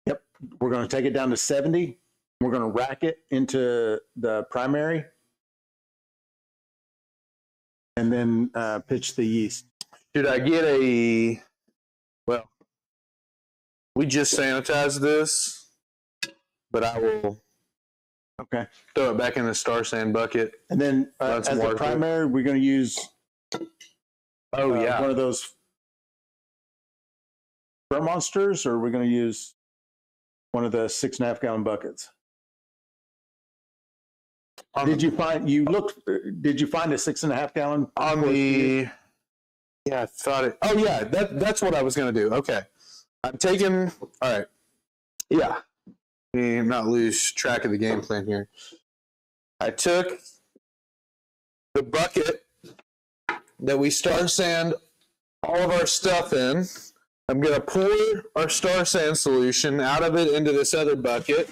Yep. We're going to take it down to 70. We're going to rack it into the primary and then pitch the yeast. Should I get well, we just sanitized this, but I will Okay. throw it back in the Star Sand bucket. And then Run as some the water through it. primary, we're going to use Yeah. one of those monsters, or we're going to use one of the 6.5 gallon buckets. Did you find a 6.5 gallon? On the, yeah, I thought it. Oh yeah, that's what I was gonna do. Okay, I'm taking. All right, yeah, let me not lose track of the game plan here. I took the bucket that we Star Sand all of our stuff in. I'm gonna pour our Star Sand solution out of it into this other bucket.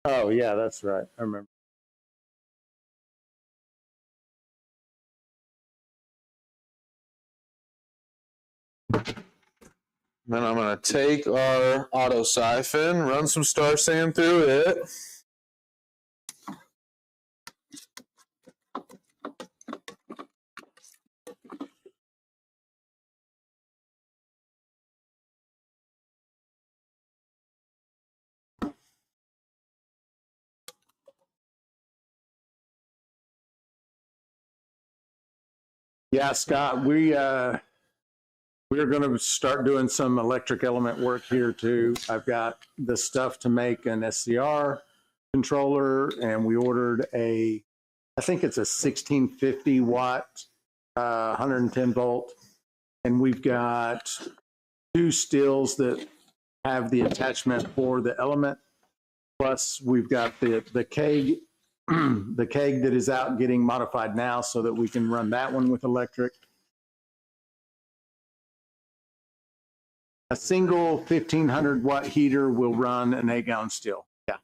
Oh yeah, that's right. I remember. Then I'm going to take our auto siphon, run some Star Sand through it. Yeah, Scott, we're going to start doing some electric element work here too. I've got the stuff to make an SCR controller, and we ordered I think it's a 1650 watt, 110 volt, and we've got 2 stills that have the attachment for the element. Plus, we've got the keg, the keg that is out getting modified now, so that we can run that one with electric. A single 1500 watt heater will run an 8 gallon still. Yeah.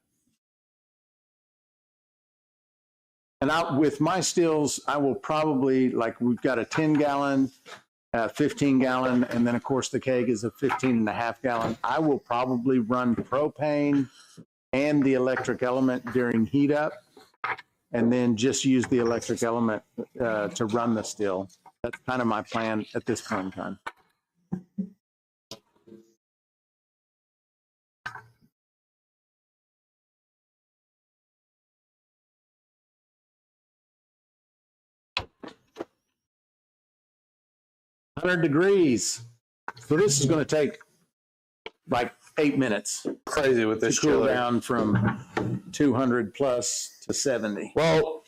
And with my stills, I will probably, like, we've got a 10 gallon, 15 gallon, and then of course the keg is a 15.5 gallon. I will probably run propane and the electric element during heat up, and then just use the electric element to run the still. That's kind of my plan at this point in time. $100. So this is going to take like 8 minutes. Crazy with this to cool chiller. down from 200 plus to 70. Well,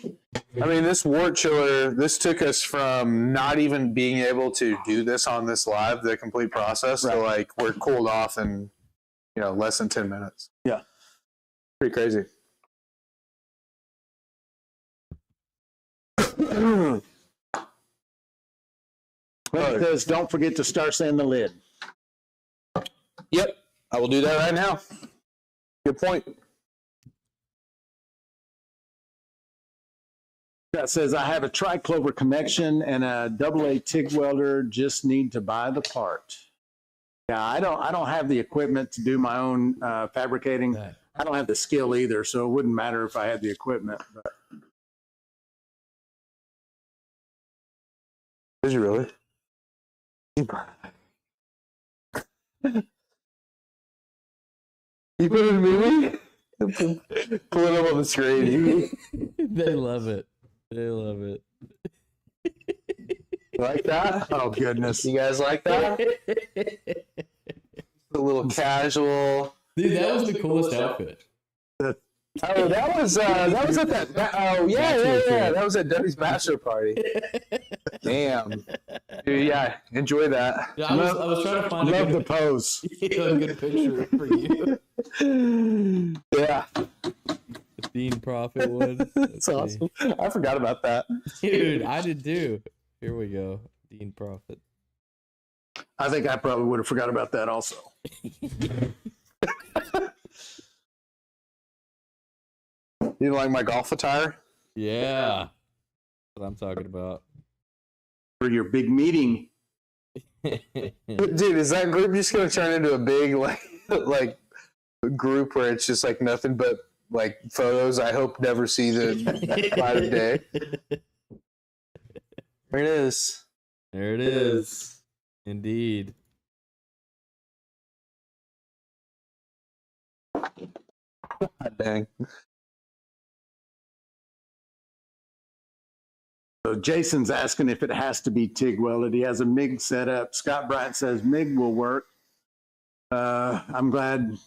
I mean, this wart chiller, this took us from not even being able to do this on this live, the complete process, Right. to like we're cooled off in, less than 10 minutes. Yeah. Pretty crazy. Because don't forget to Star Sand the lid. Yep, I will do that right now. Good point. That says I have a tri-clover connection and a AA TIG welder. Just need to buy the part. Yeah, I don't have the equipment to do my own fabricating. I don't have the skill either, so it wouldn't matter if I had the equipment. But. Is you really? You put it in a movie? Pull it up on the screen. They love it. They love it. Like that? Oh, goodness. You guys like that? A little casual. Dude, that was the coolest outfit. Oh, that was at that. Oh, yeah. That was at Debbie's bachelor party. Damn. Dude, yeah, enjoy that. Yeah, I was trying to find Love the pose. a good picture for you. Yeah, The Dean Profit one. that's awesome. I forgot about that. Dude, I did too. Here we go. Dean Profit. I think I probably would have forgot about that also. You like my golf attire? Yeah. That's what I'm talking about. For your big meeting. Dude, is that group just gonna turn into a big like group where it's just like nothing but like photos I hope never see the light of day? There it is. There it is. Indeed. God dang. So Jason's asking if it has to be TIG welded. He has a MIG set up. Scott Bryant says MIG will work. I'm glad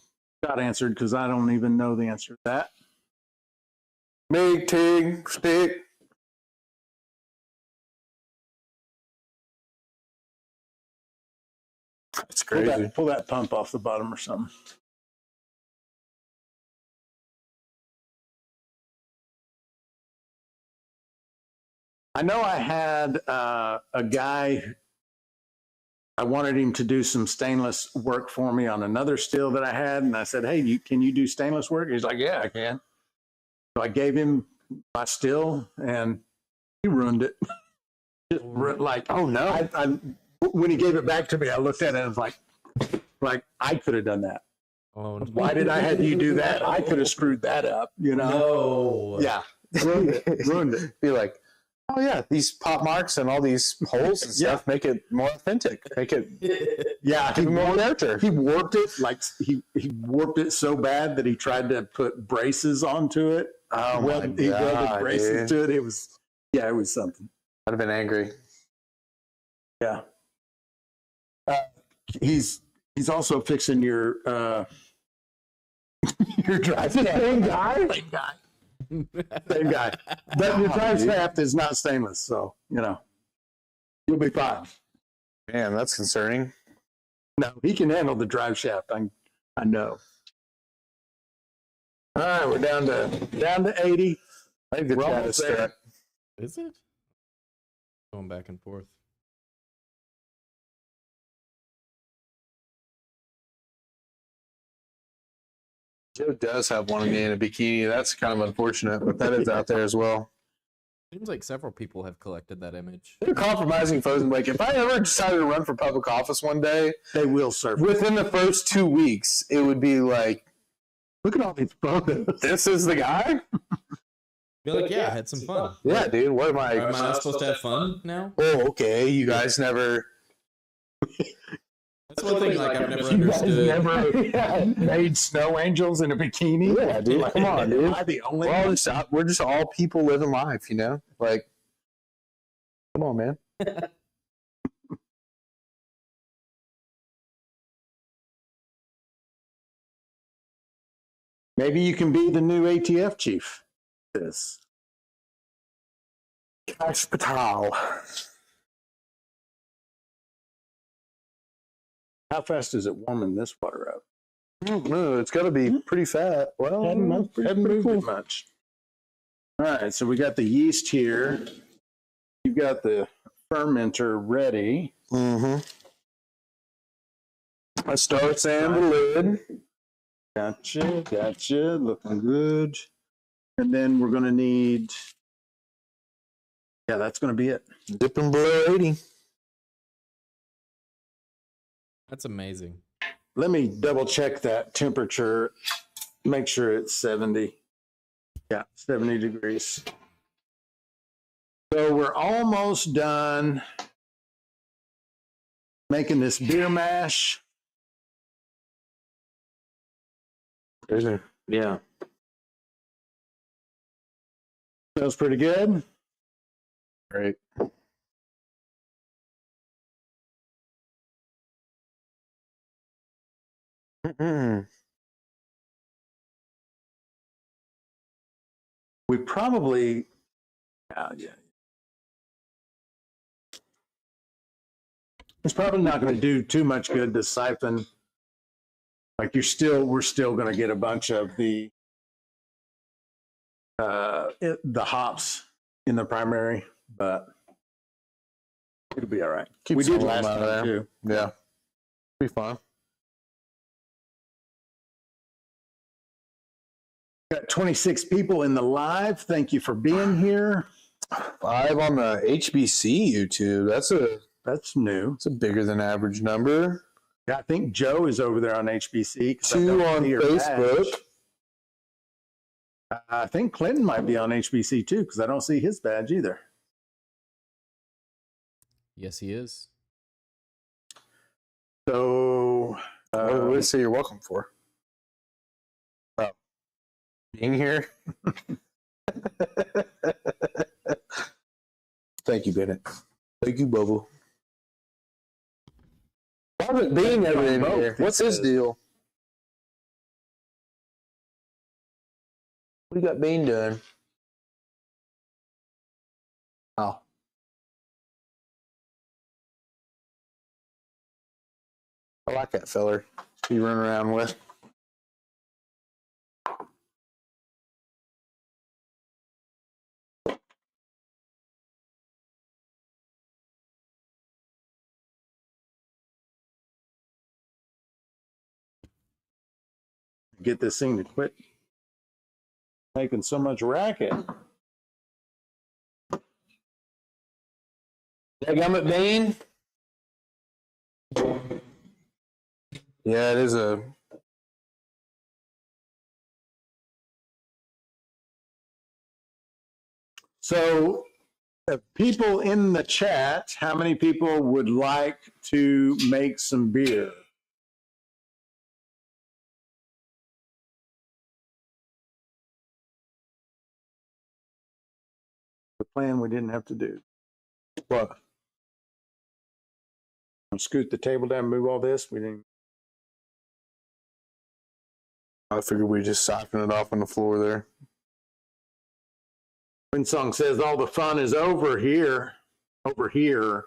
Scott answered because I don't even know the answer to that. MIG, TIG, stick. It's crazy. Pull that pump off the bottom or something. I know I had a guy, I wanted him to do some stainless work for me on another steel that I had. And I said, hey, can you do stainless work? He's like, yeah, I can. So I gave him my steel and he ruined it. Like, Oh no. when he gave it back to me, I looked at it and was like I could have done that. Oh, no. Why did I have you do that? I could have screwed that up, you know? No. Yeah. Ruined it. Be like, oh yeah, these pop marks and all these holes and stuff make it more authentic. Make it Yeah. give it more character. He warped it like he warped it so bad that he tried to put braces onto it. Oh Well, my he welded God, braces dude. to it. It was something. I'd have been angry. Yeah. He's also fixing your drive shaft. Same guy. Same guy. But your drive shaft is not stainless, so you'll be fine. Man, that's concerning. No, he can handle the drive shaft. I know. All right, we're down to 80. I think the We're chat almost is there. there. Is it? Going back and forth. Joe does have one of me in a bikini. That's kind of unfortunate, but that is out there as well. Seems like several people have collected that image. They're compromising folks. Like, if I ever decided to run for public office one day, They will serve. within the first 2 weeks, it would be like, Look at all these photos. this is the guy? Be like, yeah, I had some fun. Yeah, dude. What am I? Am I not supposed to have fun now? Oh, okay. You guys never. That's one thing like I've never You guys understood. never made snow angels in a bikini? Yeah, dude. Come on, dude. Am I the only We're just all people living life, you know? Like, come on, man. Maybe you can be the new ATF chief. This. Cash Patel. How fast is it warming this water up? No, it's got to be pretty fat. Well, Hadn't moved cool. it much. All right, so we got the yeast here. You've got the fermenter ready. Mm-hmm. I start and the lid. Gotcha. Looking good. And then we're going to need, that's going to be it. Dipping below 80. That's amazing. Let me double check that temperature. Make sure it's 70. Yeah, 70 degrees. So we're almost done making this beer mash. Yeah. Smells pretty good. Great. We probably, it's probably not going to do too much good to siphon Like we're still going to get a bunch of the hops in the primary, but it'll be all right. Keep We did some of last them out of time there. too. Yeah, be fun. Got 26 people in the live. Thank you for being here. 5 on the HBC YouTube. That's new. That's a bigger than average number. Yeah, I think Joe is over there on HBC. 2 on Facebook. I think Clinton might be on HBC too, because I don't see his badge either. Yes, he is. So, What do you say you're welcome for? Oh, being here. Thank you, Bennett. Thank you, Bubba. Why isn't Bean ever in here? What's his deal? What you got Bean doing? Oh. I like that feller you run around with. get this thing to quit making so much racket. Gummit Bean? Yeah, it is a. So, people in the chat, how many people would like to make some beer? The plan we didn't have to do. What? Scoot the table down, move all this. We didn't. I figured we just siphon it off on the floor there. Windsong says all the fun is over here. Over here.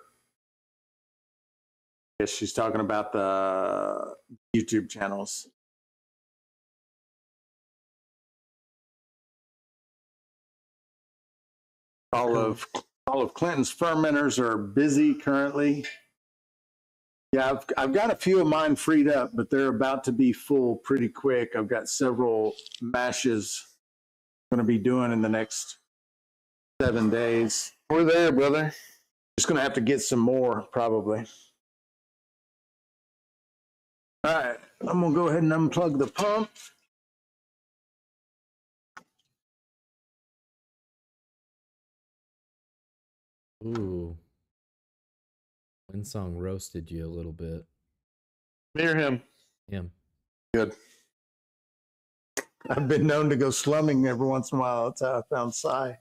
Yes, she's talking about the YouTube channels. All of Clinton's fermenters are busy currently. Yeah, I've got a few of mine freed up, but they're about to be full pretty quick. I've got several mashes I'm going to be doing in the next 7 days. We're there, brother. Just going to have to get some more, probably. All right, I'm going to go ahead and unplug the pump. Ooh. Windsong roasted you a little bit. Near him. Him. Good. I've been known to go slumming every once in a while. That's how I found Cy.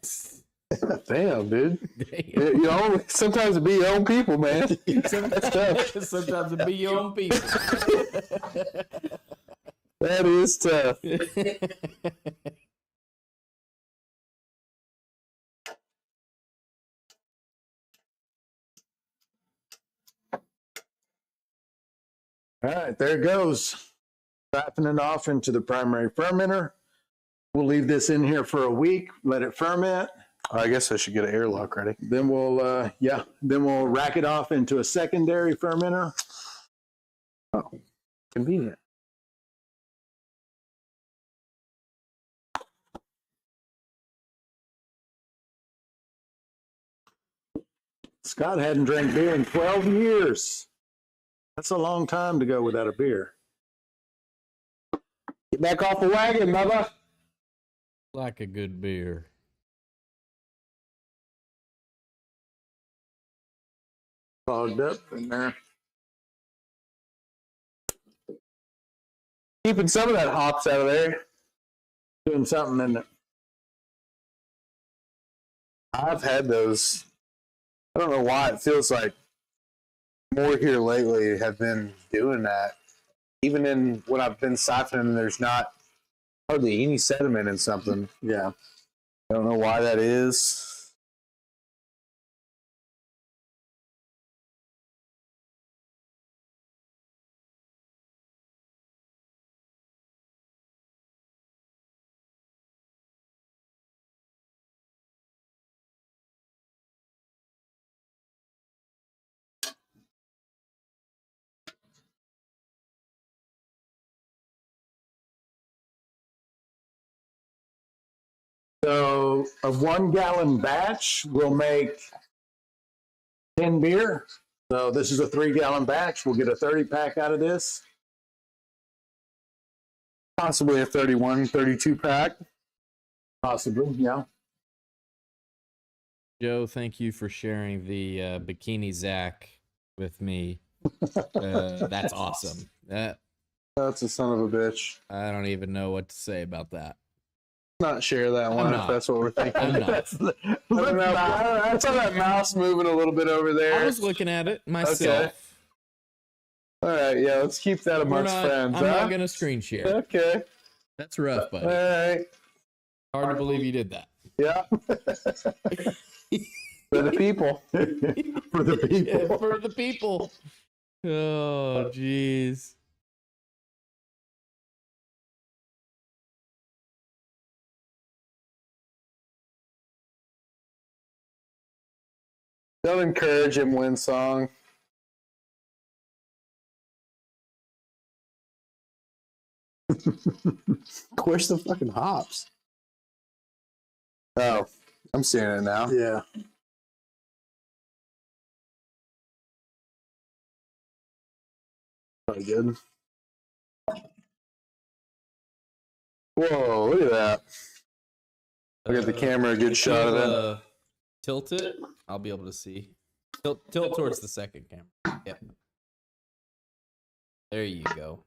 Damn, dude. Damn. You know, sometimes it be your own people, man. That's tough. Sometimes it be your own people. That is tough. All right, there it goes. Siphoning off into the primary fermenter. We'll leave this in here for a week, let it ferment. I guess I should get an airlock ready. Then we'll rack it off into a secondary fermenter. Oh, convenient. Scott hadn't drank beer in 12 years. That's a long time to go without a beer. Get back off the wagon, Bubba. Like a good beer. Fogged up in there. Keeping some of that hops out of there. Doing something in it. I've had those. I don't know why it feels like more here lately have been doing that. Even in when I've been siphoning, there's not hardly any sediment in something. Yeah. I don't know why that is. So a 1 gallon batch will make 10 beer. So this is a 3 gallon batch. We'll get a 30 pack out of this. Possibly a 31, 32 pack. Possibly, yeah. Joe, thank you for sharing the bikini Zach with me. That's awesome. That's a son of a bitch. I don't even know what to say about that. Not share that one if not. that's what we're thinking. I'm not. I don't know. I saw that mouse moving a little bit over there. I was looking at it myself. All right, yeah, let's keep that amongst friends. I'm not going to screen share. Okay. That's rough, buddy. All right. Hard to believe you did that. Yeah. For the people. For the people. Yeah, for the people. Oh, jeez. Don't encourage him, Winsong. Where's the fucking hops? Oh, I'm seeing it now. Yeah. Pretty good. Whoa, look at that. I'll get the camera a good shot of that. Tilt it. I'll be able to see. Tilt towards the second camera. Yeah. There you go.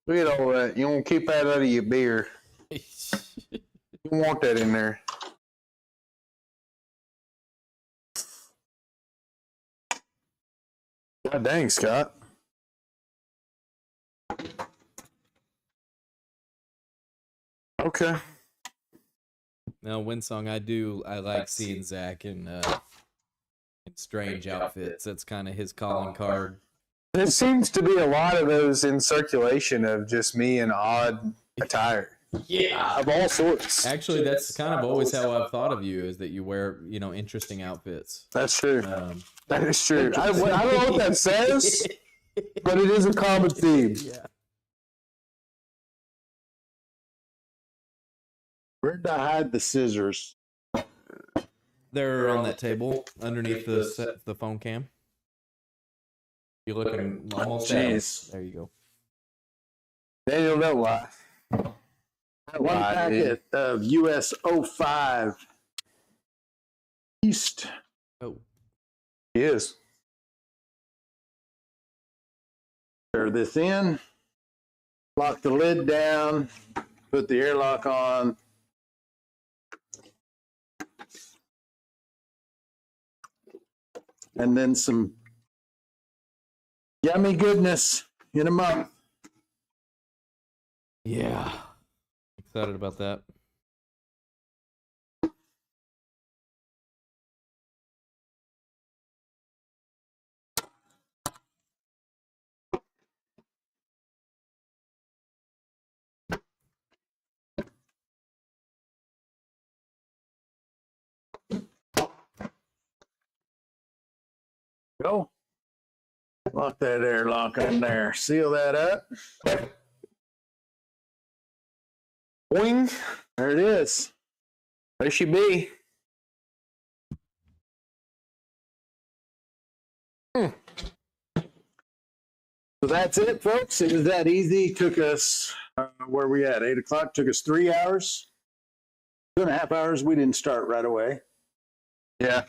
Look at all that. You want to keep that out of your beer. You want that in there. God dang, Scott. Okay. Now, Winsong, I like seeing Zach in strange outfits. That's kind of his calling card. There seems to be a lot of those in circulation of just me in odd attire. Yeah. Of all sorts. Actually, that's kind of always how I've thought of you, is that you wear, interesting outfits. That's true. That is true. I don't know what that says, but it is a common theme. Yeah. Where'd I hide the scissors? They're on that table underneath the phone cam. You're looking almost at 'em. There you go. Daniel, don't lie. One packet of US 05 East. Oh. He is. Stir this in. Lock the lid down. Put the airlock on. And then some yummy goodness in a month. Yeah. Excited about that. Go. Lock that airlock in there. Seal that up. Boing. There it is. There she be. So that's it, folks. It was that easy. Took us, where we at? 8 o'clock. Took us 3 hours. 2.5 hours. We didn't start right away. Yeah.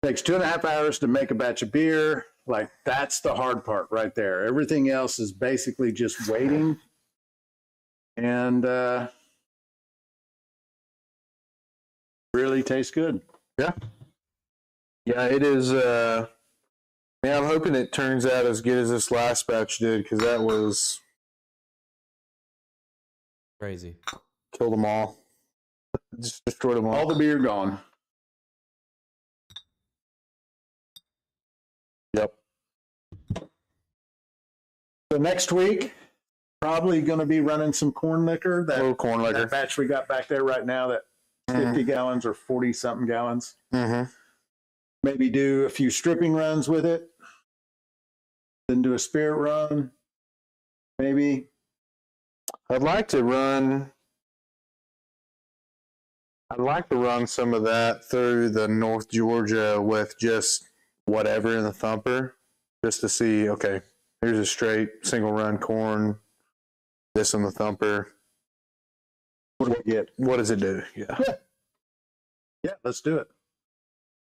Takes 2.5 hours to make a batch of beer. Like, that's the hard part right there. Everything else is basically just waiting. And really tastes good. Yeah. Yeah, it is. Man, I'm hoping it turns out as good as this last batch did, because that was Crazy. killed them all. Just destroyed them all. All the beer gone. Yep. So next week, probably going to be running some corn liquor. A little corn liquor. That batch we got back there right now, that 50 gallons or 40 something gallons. Mm-hmm. Maybe do a few stripping runs with it. Then do a spirit run. Maybe. I'd like to run I'd like to run some of that through the North Georgia with just whatever in the thumper, just to see, okay, here's a straight single run corn, this in the thumper. What do we get? What does it do? Yeah. Yeah, let's do it.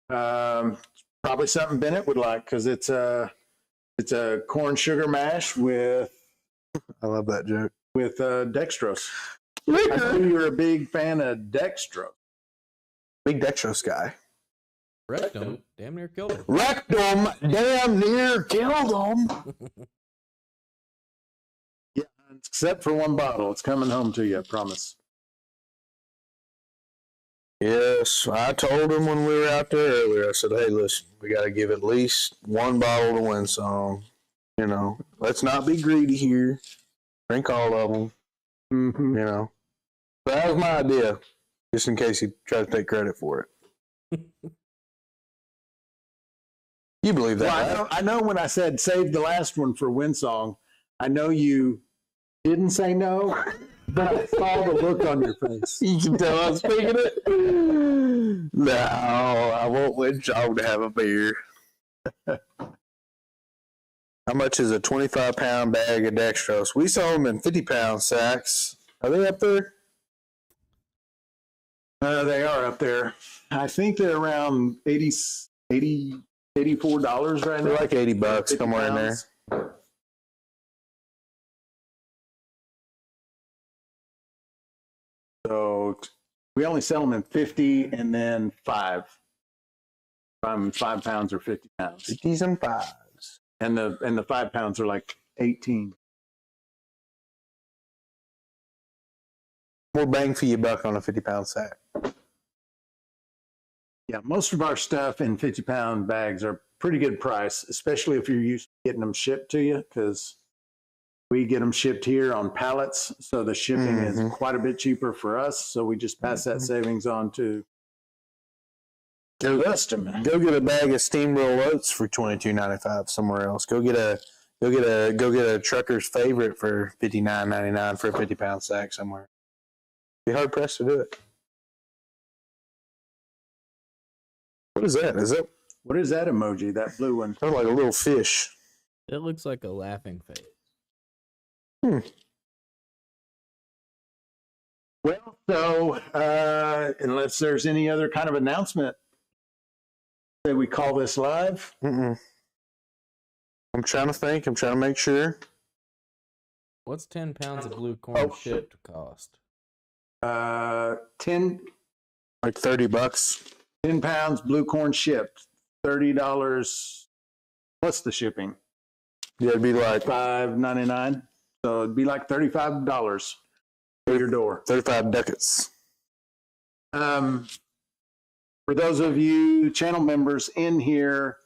Probably something Bennett would like because it's a corn sugar mash with I love that joke. dextrose. I know you're a big fan of dextrose. Big dextrose guy. Rectum damn near killed him. Rectum damn near killed him. Yeah, except for one bottle. It's coming home to you, I promise. Yes, I told him when we were out there earlier, I said, hey, listen, we got to give at least one bottle to Windsong. You know, let's not be greedy here. Drink all of them. Mm-hmm. You know. So that was my idea, just in case he tried to take credit for it. You believe that, Well, right? I know when I said save the last one for Windsong, I know you didn't say no, but I saw the look on your face. You can tell I'm speaking it. No, I want Windsong to have a beer. How much is a 25-pound bag of dextrose? We sell them in 50-pound sacks. Are they up there? They are up there. I think they're around $84 right They're now. like $80, 50 somewhere in there. pounds. So we only sell them in 50 and then 5. 5 pounds or 50 pounds. 50s and 5s. And the 5 pounds are like 18. More bang for your buck on a 50-pound sack. Yeah, most of our stuff in 50-pound bags are pretty good price, especially if you're used to getting them shipped to you, because we get them shipped here on pallets, so the shipping is quite a bit cheaper for us. So we just pass that savings on to customer. Go get a bag of steamroll oats for $22.95 somewhere else. Go get a trucker's favorite for $59.99 for a 50-pound sack somewhere. Be hard pressed to do it. What is that? Is that What is that emoji? That blue one? kind of like a little fish? It looks like a laughing face. Well, so unless there's any other kind of announcement, that we call this live. I'm trying to think. I'm trying to make sure. What's 10 pounds of blue corn shipped cost? 10 Like $30. 10 pounds blue corn shipped, $30 plus the shipping, Yeah, it'd be like $5.99. So it'd be like $35 for your door. 35 ducats. For those of you channel members in here,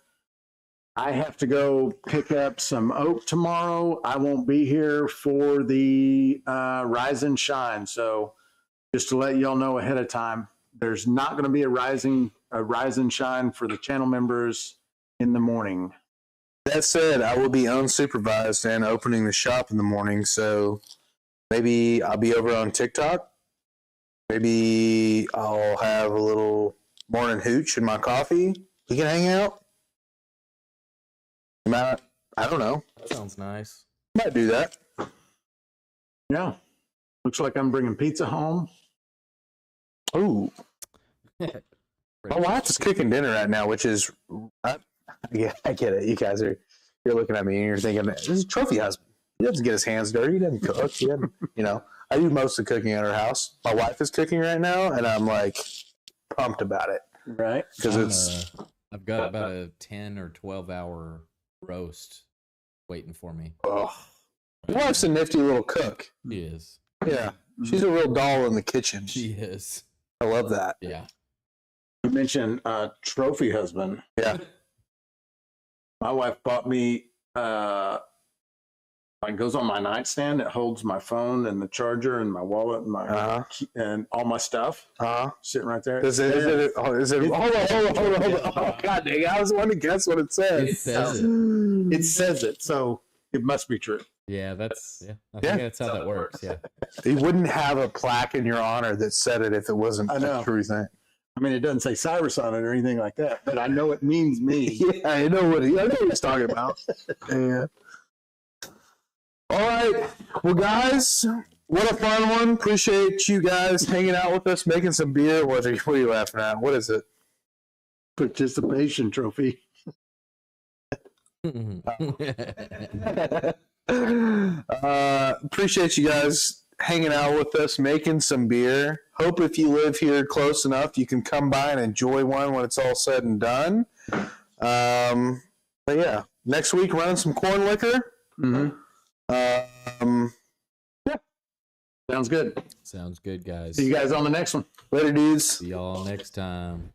I have to go pick up some oak tomorrow. I won't be here for the Rise and Shine. So just to let y'all know ahead of time, there's not going to be a Rise and Shine for the channel members in the morning. That said, I will be unsupervised and opening the shop in the morning, so maybe I'll be over on TikTok. Maybe I'll have a little morning hooch in my coffee. We can hang out. I don't know. That sounds nice. Might do that. Yeah. Looks like I'm bringing pizza home. Ooh. My wife is cooking dinner right now, which is, I get it. You guys you're looking at me and you're thinking, this is a trophy husband. He doesn't get his hands dirty. He doesn't cook. He doesn't, I do most of the cooking at our house. My wife is cooking right now, and I'm like pumped about it. Right. Because I've got about a 10 or 12 hour roast waiting for me. oh, my wife's a nifty little cook. She is. Yeah. She's a real doll in the kitchen. She is. I love that. Yeah. You mentioned trophy husband. Yeah. My wife bought me, it goes on my nightstand. It holds my phone and the charger and my wallet and my and all my stuff sitting right there. Hold on. Oh, God dang, I was wanting to guess what it said. It says it. It says it, so it must be true. Yeah, I think that's how that works. Yeah. You wouldn't have a plaque in your honor that said it if it wasn't I know. a true thing. I mean, it doesn't say Cyrus on it or anything like that, but I know it means me. Yeah, I know what he's talking about. Yeah. All right. Well, guys, what a fun one. Appreciate you guys hanging out with us, making some beer. What are you laughing at? What is it? Participation trophy. Appreciate you guys hanging out with us, making some beer. Hope if you live here close enough, you can come by and enjoy one when it's all said and done. But yeah, next week running some corn liquor. Mm-hmm. Yeah. Sounds good. Sounds good, guys. See you guys on the next one. Later, dudes. See y'all next time.